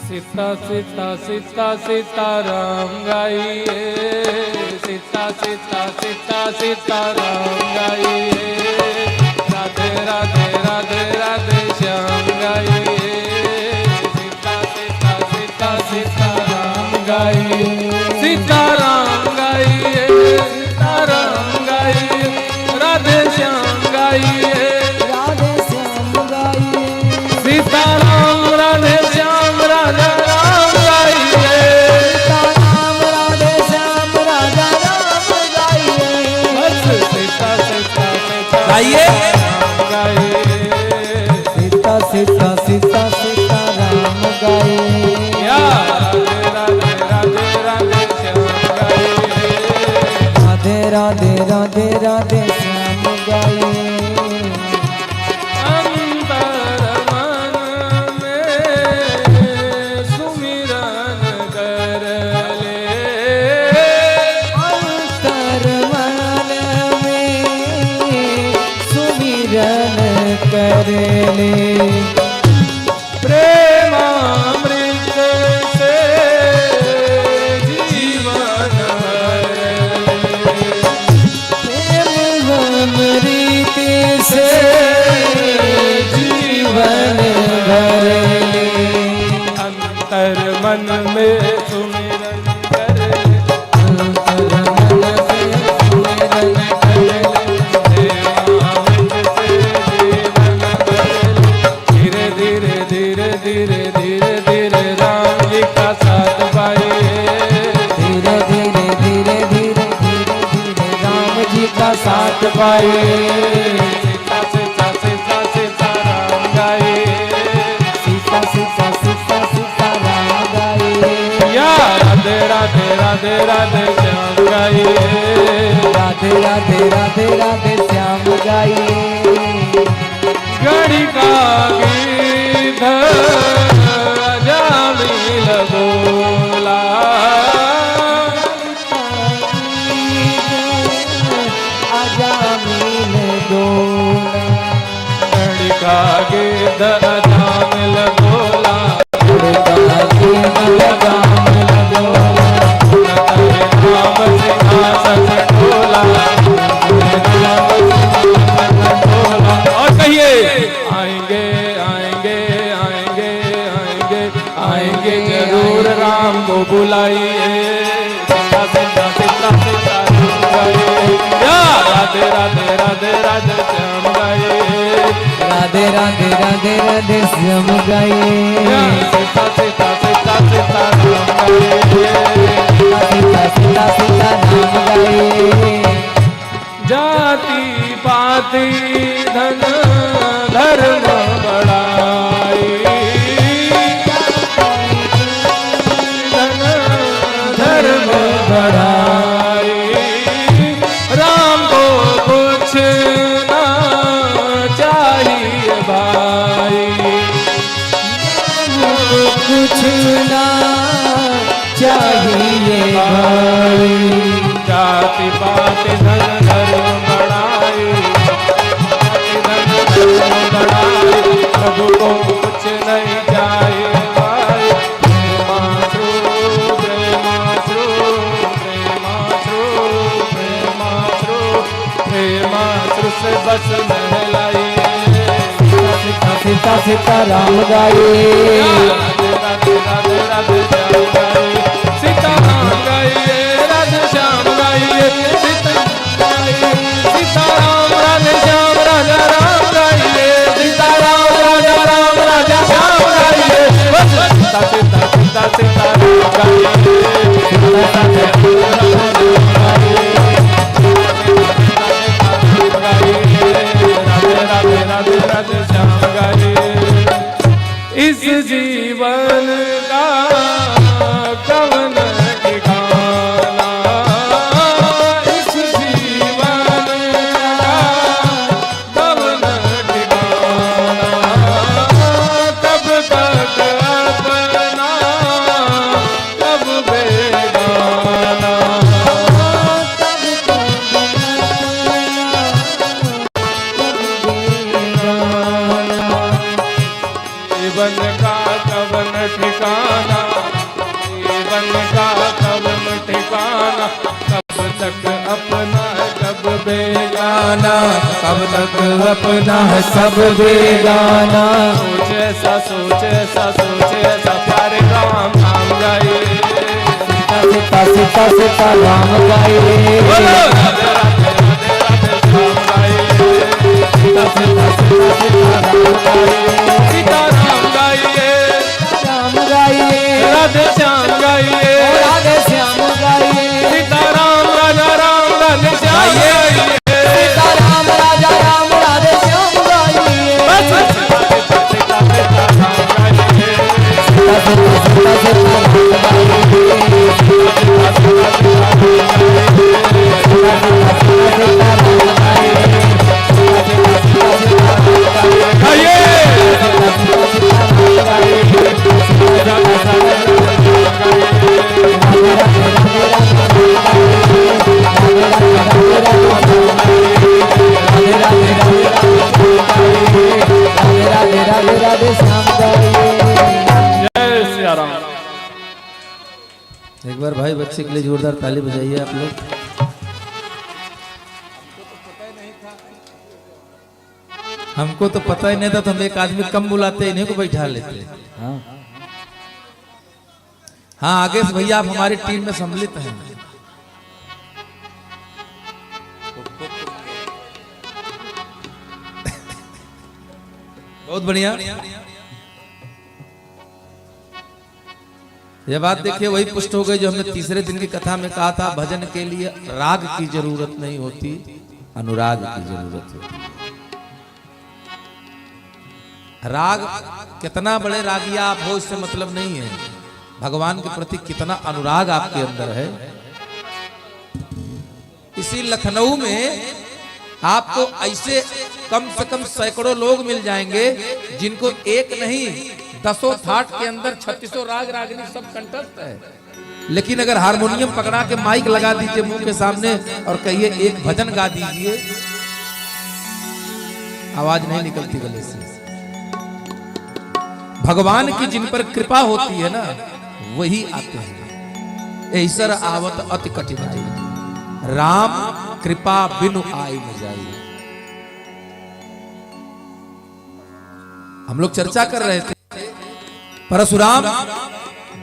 सीता सीता सीता सीताराम गाइए, सीता सीता सीता सीताराम गाइए, राधे राधे राधे राधे श्याम गाइए, सीता सीता सीता सीताराम गाइए, सीताराम गाइए, सीताराम गाइए, राधे श्याम गाइए, राधे श्याम गाइए, सीताराम राधे श्याम राधा राम गाइए, सीताराम राधे श्याम राधा राम गाइए, बस सीता सीता सीता गाइए गाइए, सीता राधे राधे राधे श्याम गाए अंतर मन में सुमिरन कर ले अंतर मन में सुमिरन कर ले प्रेमामृत से जीवन भर प्रेमामृत से जीवन भर ले अंतर मन में सुमिरन कर अंतर मन से सुमिरन कर ले प्रेमामृत से जीवन भर धीरे धीरे धीरे धीरे धीरे धीरे राम जी का साथ पाए धीरे धीरे धीरे धीरे धीरे धीरे राम जी का साथ पाए सीता सीता सीता सीता राम गाए सीता सीता सीता सीता राम गाए या राधे राधे राधे राधे श्याम गाए राधे राधे राधे राधे श्याम गाए गड़ी का गीत जामिल बोला आजा मिल डोला गड़ी का गीत जामिल बोला राम सिंहासन डोला और कहिए आएंगे आएंगे आएंगे आएंगे आएंगे जरूर राम को बुलाइए सीता सीता सीता सीता राम गाए या राधे राधे राधे राधे श्याम गाए राधे राधे राधे राधे श्याम गाए या सीता सीता सीता सीता राम गाए सीता सीता सीता राम गाए जाति पाति धन धर्म बढ़ाई धन धर्म बढ़ाई राम को कुछ ना चाहिए भाई कुछ ना चाहिए भाई जाति पाति धन धर्म बढ़ाई जाति धन धर्म बढ़ाई प्रभु को कुछ नहीं चाहिए भाई प्रेमाश्रु प्रेमाश्रु प्रेमाश्रु प्रेमाश्रु प्रेमाश्रु से बस महलाइए सीता सीता सीता राम गाए राधे राधे राधे राधे श्याम गाए सीता राम गाइए राधे श्याम गाइए सीता गाइए सीता राम राधे श्याम राजा राम गाइए सीता राम राजा राम राजा श्याम गाइए बस सीता सीता सीता सीता राम गाइए सीता राधे राधे राधे राधे राधे श्याम गाइए इस जीवन का कवन ठिकाना इस जीवन का कवन ठिकाना कब तक अपना कब बेगाना जीवन का कवन ठिकाना जीवन का कवन ठिकाना कब तक अपना कब बेगाना कब तक अपना सब बेगाना सोचे सा सोचे सा सोचे सा प्यारे राम नाम गाए सीता सीता सीता राम गाए बोलो राधे राधे राधे राधे श्याम गाए सीता सीता सीता सीता राम गाए सीता राम गाइए राम गाए राधे श्याम गाइए राधे श्याम गाए सीता राम राजा राम राधे श्याम गाइए सीता राम राजा राम राधे श्याम गाए बस सीता सीता सीता सीता राम गाइए सीता सीता सीता सीता राम गाए सीता सीता सीता सीता राम गाइए एक बार भाई बच्चे के लिए जोरदार ताली बजाइए आप लोग। हमको तो पता ही नहीं था, तो हम एक आदमी कम बुलाते इन्हीं को बैठा लेते। हाँ हाँ, आगे से भैया आप हमारी टीम में सम्मिलित हैं। बहुत बढ़िया। यह बात देखिए वही पुष्ट हो गई जो हमने तीसरे दिन की कथा में कहा था, भजन के लिए राग की जरूरत नहीं होती, अनुराग की जरूरत होती। राग कितना बड़े रागिया आप हो इससे मतलब नहीं है, भगवान के प्रति कितना अनुराग आपके अंदर है। इसी लखनऊ में आपको ऐसे कम से कम सैकड़ों लोग मिल जाएंगे जिनको एक नहीं दसों थाट के अंदर 3600 राग रागनी सब कंठस्थ है, लेकिन अगर हारमोनियम पकड़ा के माइक लगा दीजिए मुंह के सामने और कहिए एक भजन गा दीजिए, आवाज नहीं निकलती गले से। भगवान की जिन पर कृपा होती है ना वही आते हैं। ऐसर आवत अति कठिनाई, राम कृपा बिनु आई न जाई। हम लोग चर्चा कर रहे थे, परशुराम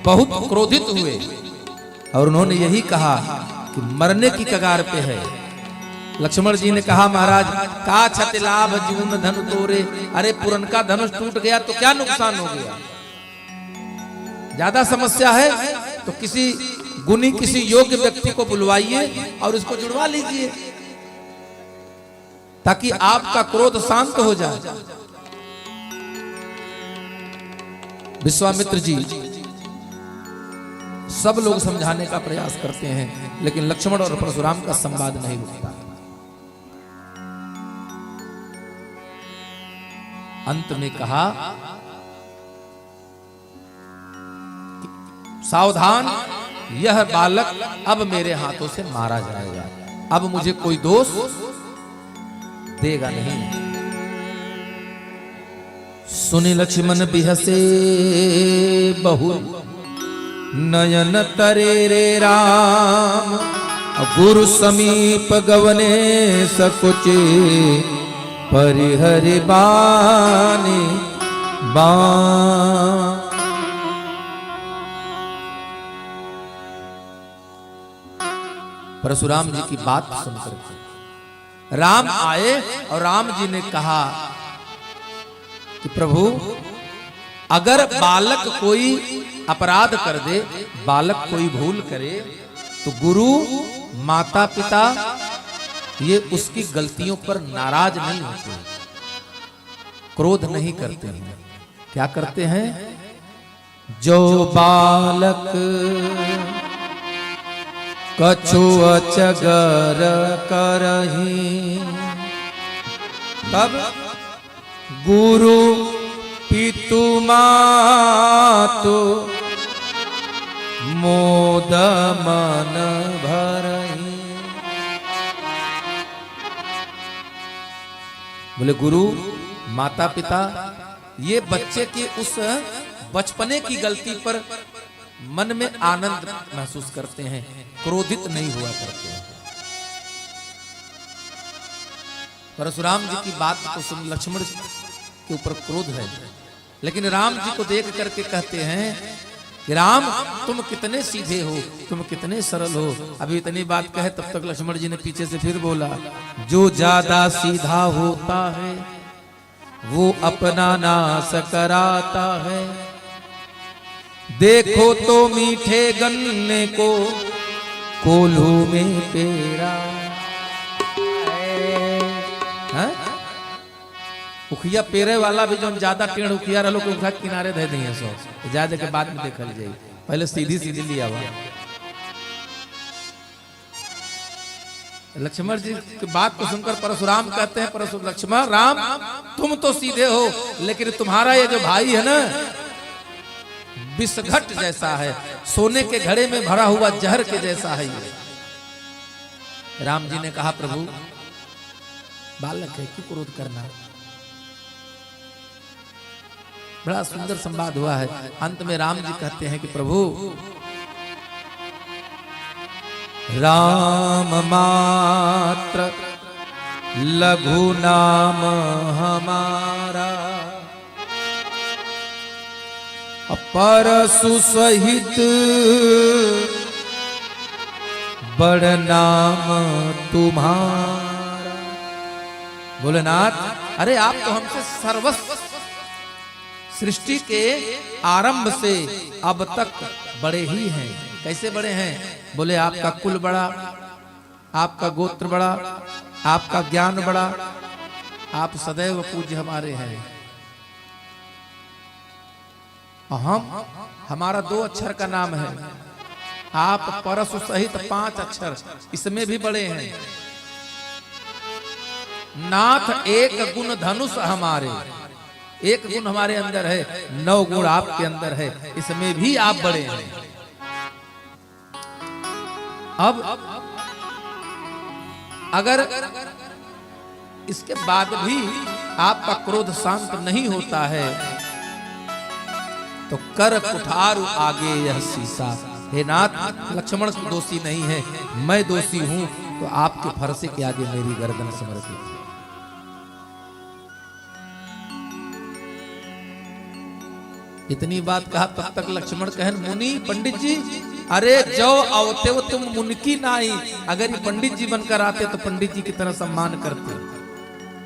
बहुत क्रोधित हुए और उन्होंने यही कहा कि मरने की कगार पे है। लक्ष्मण जी ने कहा महाराज का छति लाभ जीवन धनु तोरे, अरे पुरन का धनुष टूट गया तो क्या नुकसान हो गया, ज्यादा समस्या है तो किसी गुणी किसी योग्य व्यक्ति को बुलवाइए और इसको जुड़वा लीजिए ताकि आपका क्रोध शांत हो जाए। विश्वामित्र जी सब लोग समझाने का प्रयास करते हैं, लेकिन लक्ष्मण और परशुराम का संवाद नहीं रुकता। अंत में कहा सावधान, यह बालक अब मेरे हाथों से मारा जाएगा, अब मुझे कोई दोष देगा नहीं। सुनि लक्ष्मण बिहसे बहु नयन तरे रे राम, गुरु समीप गवने सकुचे परिहरि बानी बान। परशुराम जी की बात सुनकर के राम आए और राम जी ने कहा कि प्रभु अगर बालक कोई अपराध कर दे, बालक कोई भूल करे तो गुरु माता पिता ये उसकी गलतियों पर नाराज नहीं होते, क्रोध नहीं करते हैं। क्या करते हैं? जो बालक कछु अचगर करही, तब गुरु पितु मातु मोद मन भरही। बोले गुरु माता पिता ये बच्चे की उस बचपने की गलती पर मन में आनंद महसूस करते हैं, क्रोधित नहीं हुआ करते हैं। परशुराम जी की बात को सुन लक्ष्मण के ऊपर क्रोध है, लेकिन राम जी को देख करके कहते हैं कि राम तुम कितने सीधे हो, तुम कितने सरल हो। अभी इतनी बात कहे तब तक लक्ष्मण जी ने पीछे से फिर बोला, जो ज्यादा सीधा होता है वो अपना नाश कराता है। देखो तो मीठे गन्ने को कोल्हू में पेरा। उखिया पेरे वाला भी जो ज्यादा टेढ़ उखिया रहो को उखा किनारे दे दिए सो ज्यादा के बाद में देखल जाए, पहले सीधी सीधी लिया हुआ। लक्ष्मण जी की बात को सुनकर परशुराम कहते हैं, परशुराम लक्ष्मण राम तुम तो सीधे हो, लेकिन तुम्हारा ये जो भाई है ना विषघट जैसा है, सोने के घड़े में भरा हुआ जहर के जैसा है ये। राम जी ने कहा प्रभु बालक है क्यों क्रोध करना। बड़ा सुंदर संवाद हुआ है। अंत में राम जी कहते हैं कि प्रभु राम मात्र लघु नाम हमारा, परसु सहित बड़ नाम तुम्हारा। भोलेनाथ, अरे आप तो हमसे सर्वस्व सृष्टि के आरंभ से अब तक बड़े ही हैं। कैसे बड़े हैं? बोले आपका कुल बड़ा, आपका गोत्र बड़ा, आपका ज्ञान बड़ा, आप सदैव पूज्य हमारे हैं। हमारा 2 अक्षर का नाम है, आप परसु सहित 5 अक्षर, इसमें भी बड़े हैं। नाथ एक गुण धनुष हमारे, एक गुण हमारे अंदर है, 9 गुण आपके अंदर है, इसमें भी आप बड़े हैं। अब अगर इसके बाद भी आपका क्रोध शांत नहीं होता है तो कर कुठारु आगे यह शीशा। हे नाथ, लक्ष्मण दोषी नहीं है, मैं दोषी हूं, तो आपके फरसे के आगे मेरी गर्दन समर्पित है। इतनी बात कहा, तब तक लक्ष्मण कहन मुनि पंडित जी, अरे जो आवते हो तुम मुनकी नाई, अगर ये पंडित जी बनकर आते तो पंडित जी की तरह सम्मान करते,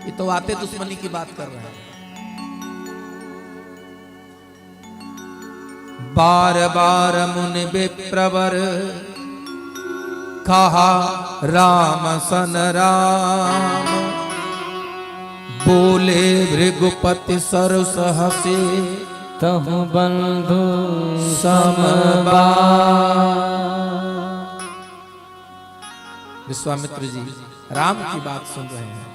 ये तो आते दुश्मनी की बात कर रहे हैं। बार बार मुनि विप्रवर कहा राम सन राम, बोले भृगुपति सरस हसे तहु बंधु समबा। विश्वामित्र जी राम की बात सुन रहे हैं।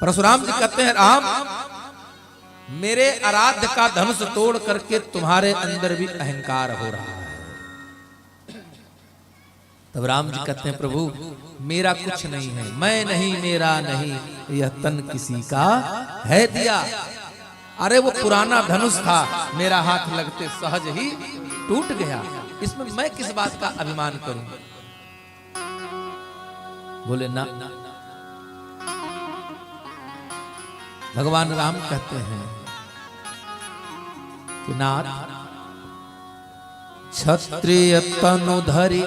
परशुराम जी कहते हैं, राम मेरे आराध्य का धनुष तोड़ करके तुम्हारे अंदर भी अहंकार हो रहा है। तब राम जी कहते हैं, प्रभु मेरा कुछ नहीं है, मैं नहीं, मेरा नहीं, यह तन किसी का है दिया। अरे वो पुराना धनुष था, मेरा हाथ लगते सहज ही टूट गया, इसमें मैं किस बात का अभिमान करूं? बोले ना। भगवान राम कहते हैं कि नाथ, क्षत्रिय तनु धरि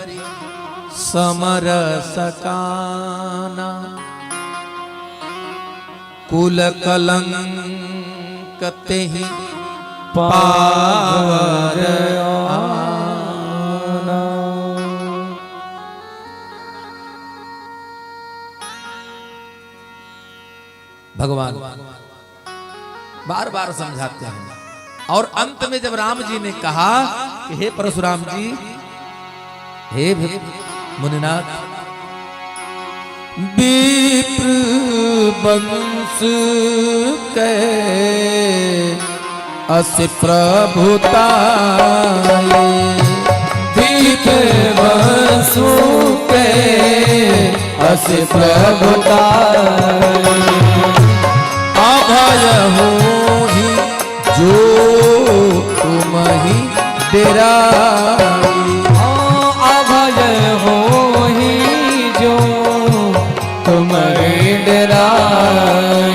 समर सकाना, कुल कलंक तेहि पावर आना। भगवान बार बार समझाते हैं, और अंत में जब राम जी ने कहा कि हे परशुराम जी, हे मुनिनाथ, विप्र वंश के अस प्रभुताये, विप्र वंश के अस प्रभुताये, अभय हो ही जो तुम ही डेराई, अभय हो ही जो तुम्हारे डेराए।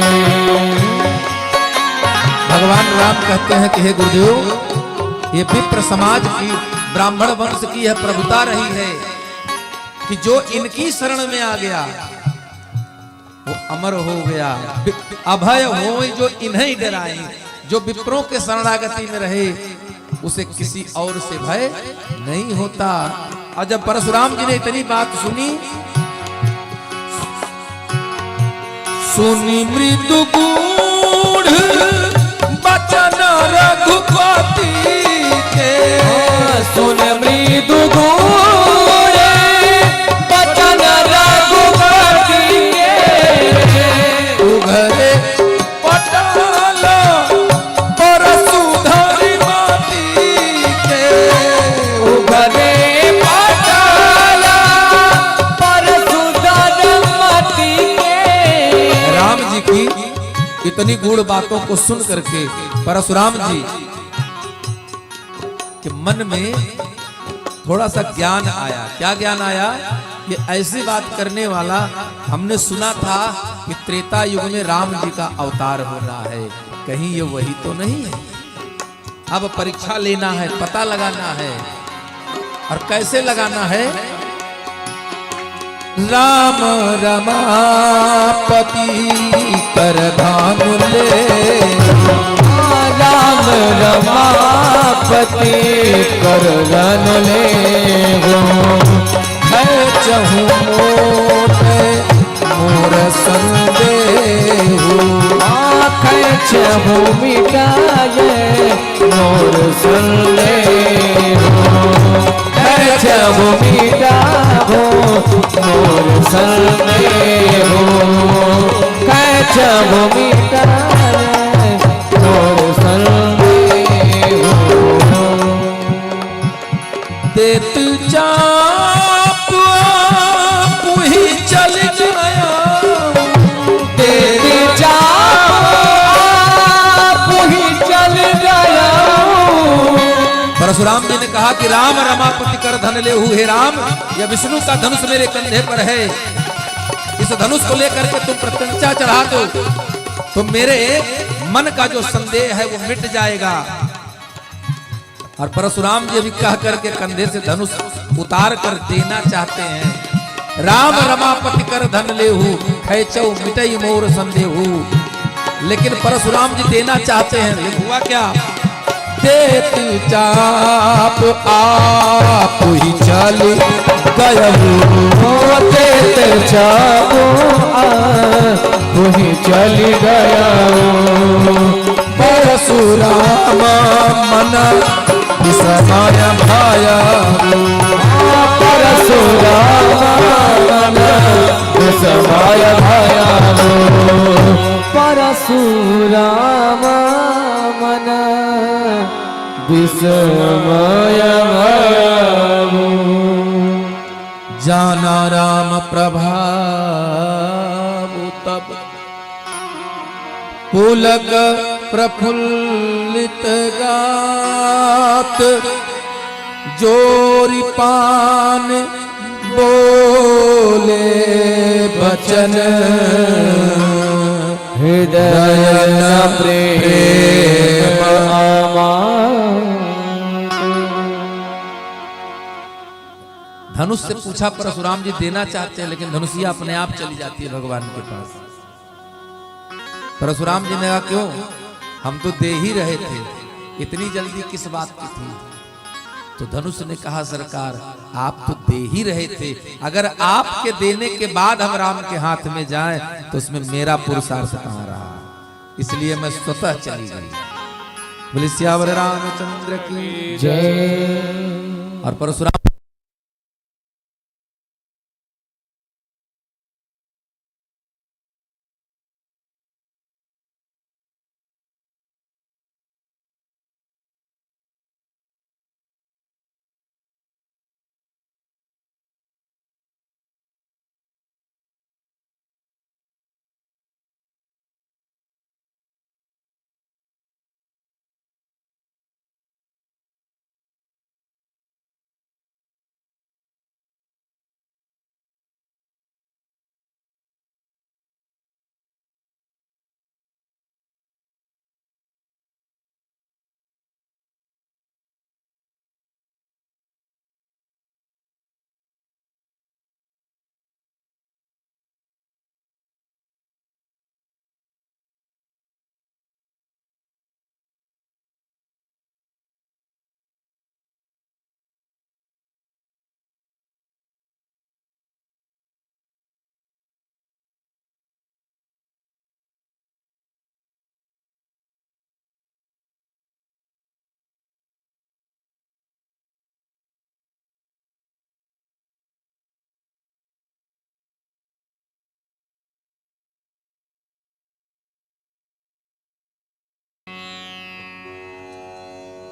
भगवान राम कहते हैं कि हे गुरुदेव, ये विप्र समाज की, ब्राह्मण वंश की यह प्रभुता रही है कि जो इनकी शरण में आ गया वो अमर हो गया। अभय हो जो इन्हें डराए, जो विप्रों के शरणागति में रहे उसे किसी और से भय नहीं होता। और जब परशुराम जी ने इतनी बात सुनी, सुनी मृदु गूढ़ बचन रघुपति के, सुन मृदु गूढ़ बचन रघुपति के, उघरे पटाल परशुधरि माती के, उघरे पटाल परशुधरि माती के। राम जी की इतनी गूढ़ बातों को सुन करके परशुराम जी के मन में थोड़ा सा ज्ञान आया। क्या ज्ञान आया? कि ऐसी बात करने वाला हमने सुना था कि त्रेता युग में राम जी का अवतार होना है, कहीं ये वही तो नहीं है। अब परीक्षा लेना है, पता लगाना है। और कैसे लगाना है? राम रमापति कर धानु ले, राम रमापति कर धनु ले चहु मोटे मोर संदेहु, चहु मिटाए मोर संदेहु, चहु मिटाओ मोर संदेहु, चहु मिटाए मोर संदेहु। देत चाप पुही चल गया, देत चाप पुही चल गया। परशुराम जी ने कहा कि राम रमापति कर धन ले, हे राम, यह विष्णु का धनुष मेरे कंधे पर है, इस धनुष को लेकर के तुम प्रत्यंचा चढ़ा दो तो मेरे मन का जो संदेह है वो मिट जाएगा। और परशुराम जी भी कह करके कंधे से धनुष उतार कर देना चाहते हैं। राम रमापति कर धन लेहु, खैचौ मिटई मोर संदेहु। लेकिन परशुराम जी देना चाहते हैं, लेकिन हुआ क्या? देत चाप आप ही चल गयहु, देत चाप आप ही चल गया। परशुराम मन विसमय भाया, परशुराम मन विसमय भाया, परशुराम मन विसमय भाया। जाना राम प्रभाव तब पुलक प्रफुल्लित गात, जोरी पान बोले बचन, हृदय न प्रेम धनुष से पूछा परशुराम जी देना चाहते हैं, लेकिन धनुषिया अपने आप चली जाती है भगवान के पास। परशुराम जी ने कहा क्यों, हम तो दे ही रहे थे, इतनी जल्दी किस बात की थी? तो धनुष ने कहा सरकार आप तो दे ही रहे थे, अगर आपके देने के बाद हम राम के हाथ में जाएं तो उसमें मेरा पुरुषार्थ कहां रहा, इसलिए मैं स्वतः चली गई। बोले सियावर रामचंद्र की जय। और परशुराम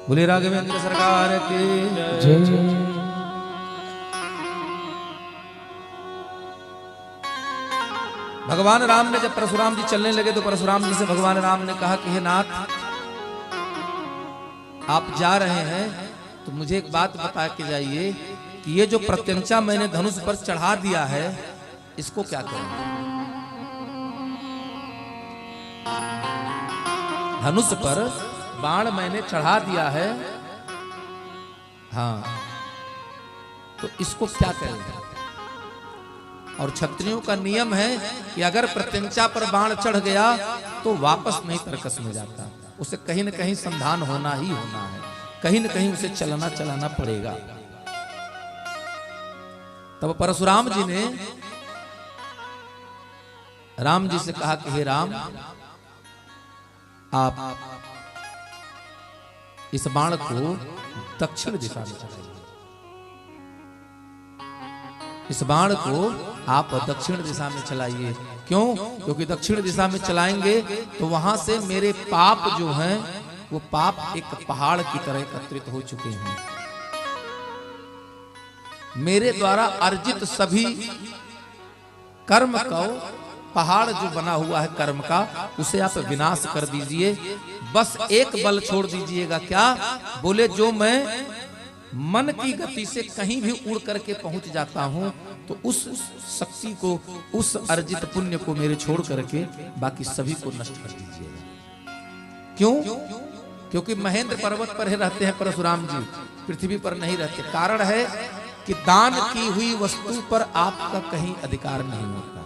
बोले राघवेंद्र सरकार की जय। भगवान राम ने जब परशुराम जी चलने लगे तो परशुराम जी से भगवान राम ने कहा कि हे नाथ, आप जा रहे हैं तो तो मुझे एक बात बता के जाइए कि ये जो प्रत्यंचा मैंने धनुष पर चढ़ा दिया है, इसको क्या करें? धनुष पर बाण मैंने चढ़ा दिया है, हाँ, तो इसको क्या करें? और क्षत्रियों का नियम है कि अगर प्रत्यंचा पर बाण चढ़ गया तो वापस नहीं तरकस में जाता, उसे कहीं न कहीं संधान होना ही होना है, कहीं न कहीं उसे चलाना पड़ेगा। तब परशुराम जी ने राम जी से कहा कि हे राम, आप इस बाण को दक्षिण दिशा में चलाइए। इस बाण को आप दक्षिण दिशा में चलाइए। क्यों? क्योंकि दक्षिण दिशा में चलाएंगे तो वहां से मेरे पाप जो हैं वो पाप एक पहाड़ की तरह एकत्रित हो चुके हैं। मेरे द्वारा अर्जित सभी कर्म को, पहाड़ जो बना हुआ है कर्म का, उसे आप विनाश कर दीजिए। बस एक बल छोड़ दीजिएगा। क्या? बोले जो मैं मन की गति से कहीं भी उड़ करके पहुंच जाता हूं तो उस शक्ति को, उस अर्जित पुण्य को मेरे छोड़ करके बाकी सभी को नष्ट कर दीजिएगा। क्यों? क्योंकि महेंद्र पर्वत पर ही रहते हैं परशुराम जी, पृथ्वी पर नहीं रहते। कारण है कि दान की हुई वस्तु पर आपका कहीं अधिकार नहीं होता।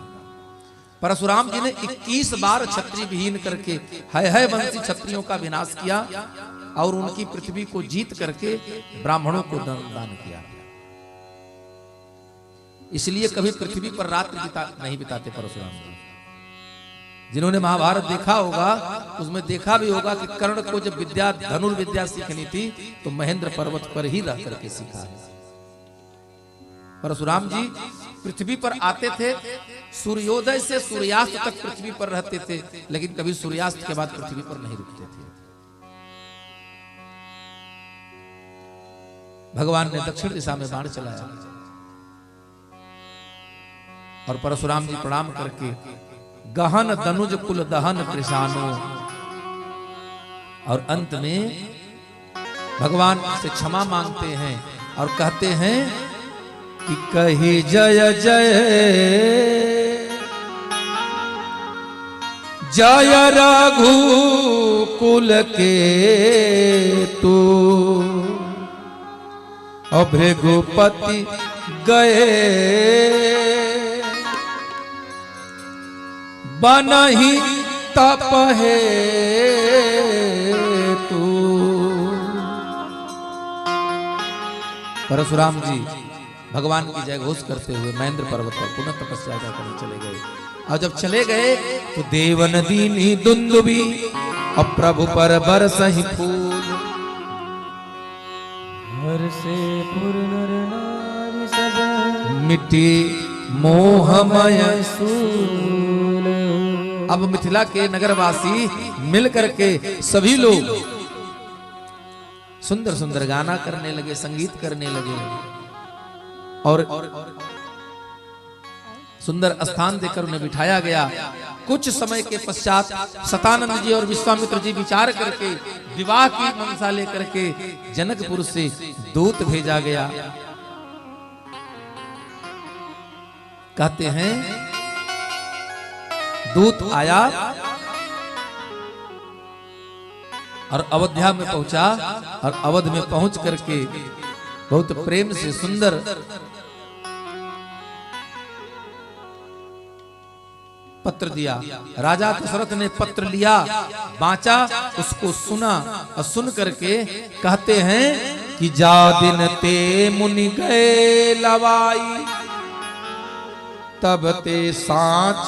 परशुराम जी ने 21 बार क्षत्रिय विहीन करके है वंशी क्षत्रियों का विनाश किया और उनकी पृथ्वी को जीत करके ब्राह्मणों को दान किया। इसलिए कभी पृथ्वी पर रात नहीं बिताते परशुराम जी। जिन्होंने महाभारत देखा होगा उसमें देखा भी होगा कि कर्ण को जब विद्या, धनुर्विद्या सीखनी थी तो महेंद्र पर्वत पर ही रह करके सीखा है। परशुराम जी पृथ्वी पर आते थे, सूर्योदय से सूर्यास्त तक पृथ्वी पर रहते थे, लेकिन कभी सूर्यास्त के बाद पृथ्वी पर नहीं रुकते थे। भगवान ने दक्षिण दिशा में बाण चलाया और परशुराम जी प्रणाम करके गहन दनुज कुल दहन कृषानो, और अंत में भगवान से क्षमा मांगते हैं और कहते हैं कि कही जय जय जय रघुकुल के तू, और भृगुपति गए बनहि तप है तू। परशुराम जी भगवान की जय घोष करते हुए महेंद्र पर्वत पर पुनः तपस्या करने चले गए। और जब चले गए तो देवन दीनी दुंदुबी और प्रभु पर बरसहि फूल, से मिट्टी मोहमय सूल। अब मिथिला के नगरवासी मिल करके सभी लोग सुंदर सुंदर गाना करने लगे, संगीत करने लगे और सुंदर स्थान देकर उन्हें बिठाया गया। कुछ समय के पश्चात सतानंद जी और विश्वामित्र जी विचार करके विवाह की मनसा लेकर के जनकपुर से दूत भेजा गया। कहते हैं दूत आया और अयोध्या में पहुंचा और अवध में पहुंच करके बहुत प्रेम से सुंदर पत्र दिया। राजा दशरथ ने पत्र लिया, बांचा, उसको सुना और सुन करके कहते हैं कि जा दिन ते मुनि गए लवाई, तब ते सांच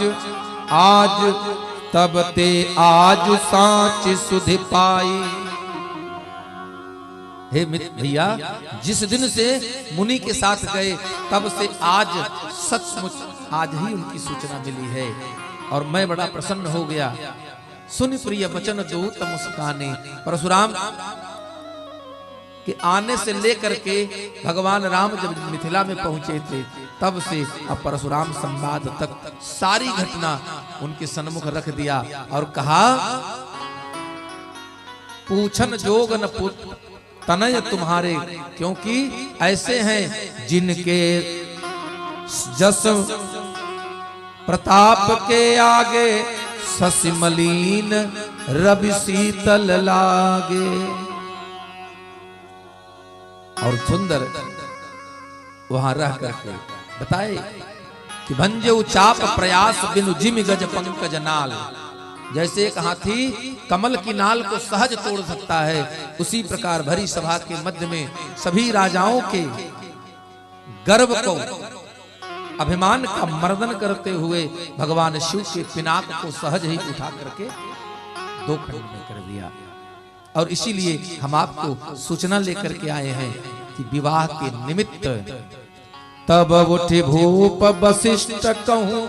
आज, तब ते आज सांच सुध पाई। हे भैया, जिस दिन से मुनि के साथ गए तब से आज सचमुच आज ही उनकी सूचना मिली है और मैं बड़ा प्रसन्न हो गया। सुन प्रिय वचन दूत मुस्काने। परशुराम के आने से लेकर के भगवान राम जब मिथिला में पहुंचे थे तब से अब परशुराम संवाद तक सारी घटना उनके सन्मुख रख दिया और कहा पूछन जोग न तनय तुम्हारे, क्योंकि ऐसे हैं जिनके जस प्रताप के आगे शशि मलिन रवि शीतल लागे। और सुंदर वहां रह करके बताए कि भंजे उचाप प्रयास बिनु जिम गज पंकज नाल। जैसे एक हाथी कमल की नाल को सहज तोड़ सकता है, उसी प्रकार भरी सभा के मध्य में सभी राजाओं के गर्व को, अभिमान का मर्दन करते हुए भगवान शिव के पिनाक को सहज ही उठा करके दो खंड में कर दिया। और इसीलिए हम आपको सूचना लेकर के आए हैं कि विवाह के निमित्त तब उठे भूप वशिष्ठ कहूं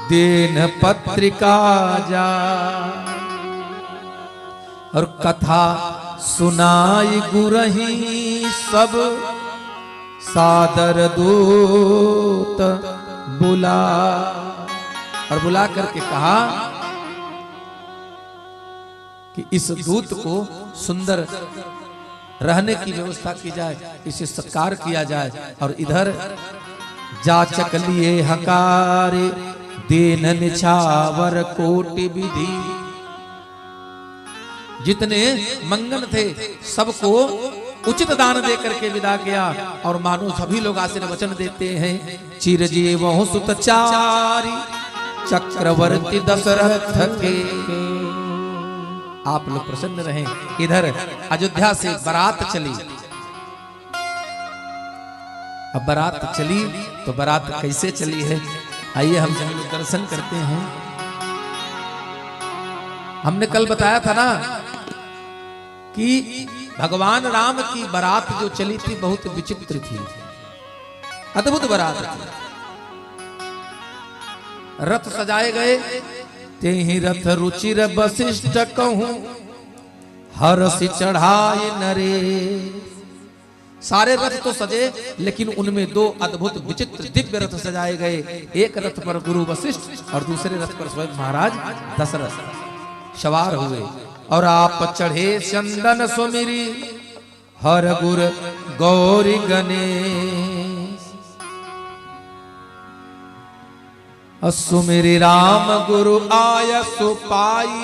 देन पत्रिका जा, और कथा सुनाई गुरही सब सादर दूत बुला। और बुला करके कहा कि इस दूत को सुंदर रहने की व्यवस्था की जाए, इसे सत्कार किया जाए। और इधर जाचक लिए हकारे देन निछावर कोटि विधि। जितने मंगन थे सबको उचित दान दे करके विदा किया। और मानो सभी लोग आशीर्वचन देते हैं, चिरजीव सुतचारी चक्रवर्ती दशरथ के। आप लोग प्रसन्न रहें। इधर अयोध्या से बारात चली। अब बारात चली तो बारात कैसे चली है, आइए हम सब लोग दर्शन करते हैं। हमने कल बताया था ना कि भगवान राम की बारात जो चली थी बहुत विचित्र थी, अद्भुत बारात थी। रथ सजाए गए, ते ही रथ रुचिर वशिष्ठ कहूं हर्ष चढ़ाए नरे। सारे रथ तो सजे, लेकिन उनमें दो अद्भुत विचित्र दिव्य रथ सजाए गए। एक रथ पर गुरु वशिष्ठ और दूसरे रथ पर स्वयं महाराज दशरथ सवार हुए। और आप चढ़े चंदन सुमिरी हर गुर गौरी गणेश। सुमिरी राम गुरु आय सुपाई।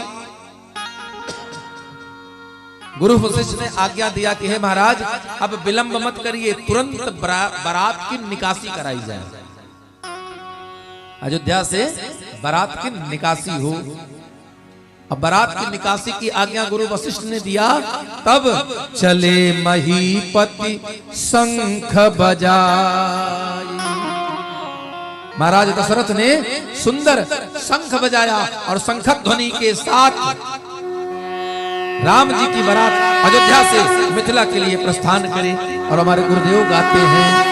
गुरु वशिष्ठ ने आज्ञा दिया कि हे महाराज अब विलंब मत करिए, तुरंत बारात की निकासी कराई जाए। अयोध्या से बारात की निकासी हो। अब बारात की निकासी की आज्ञा गुरु वशिष्ठ ने दिया। तब चले महीपति शंख बजाई। महाराज दशरथ ने सुंदर शंख बजाया और शंख ध्वनि के साथ राम जी की बारात अयोध्या से मिथिला के लिए प्रस्थान करे। और हमारे गुरुदेव गाते हैं,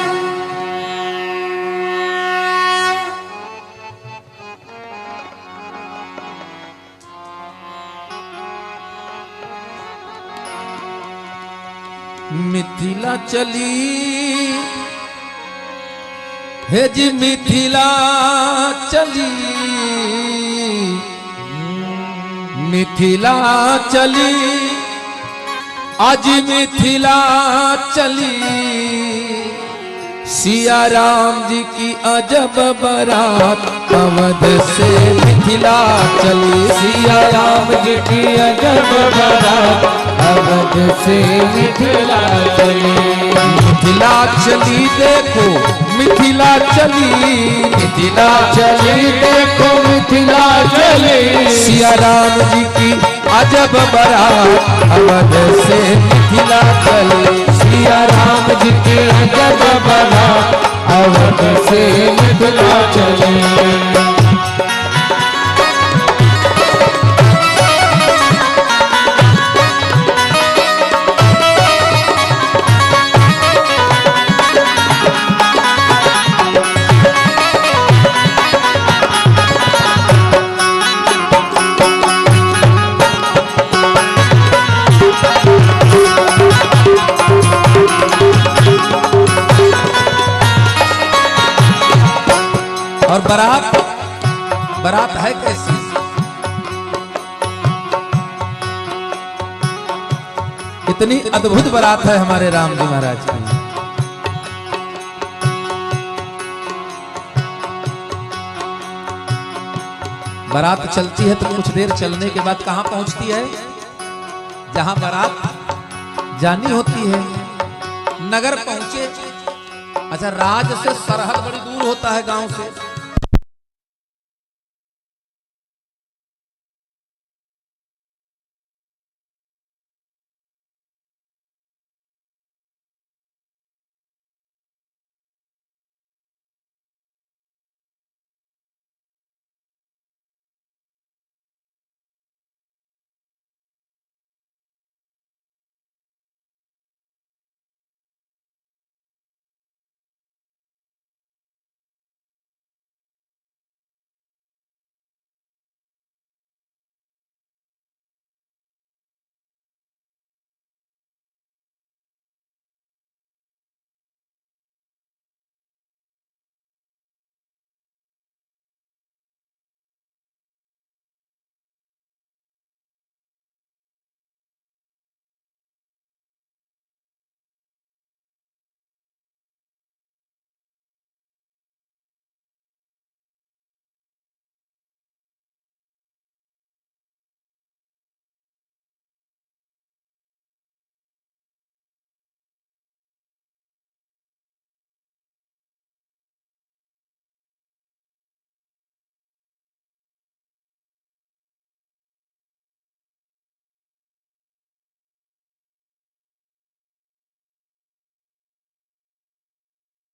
मिथिला चली हे जी मिथिला चली, मिथिला चली आज मिथिला चली। सिया राम जी की अजब बारात अवध से मिथिला चली। सिया राम जी की अजब बारात अवध से मिथिला चली। मिथिला चली देखो मिथिला चली, मिथिला चली देखो मिथिला चली। सिया राम जी की अजब बारात अवध से मिथिला चली। सिया राम जी की अजब बारात अवध से मिथिला चली। और बारात अद्भुत बारात है हमारे राम जी महाराज की। बारात चलती है तो कुछ देर चलने के बाद कहां पहुंचती है? जहां बारात जानी होती है। नगर पहुंचे। अच्छा, राज से सरहद बड़ी दूर होता है गांव से।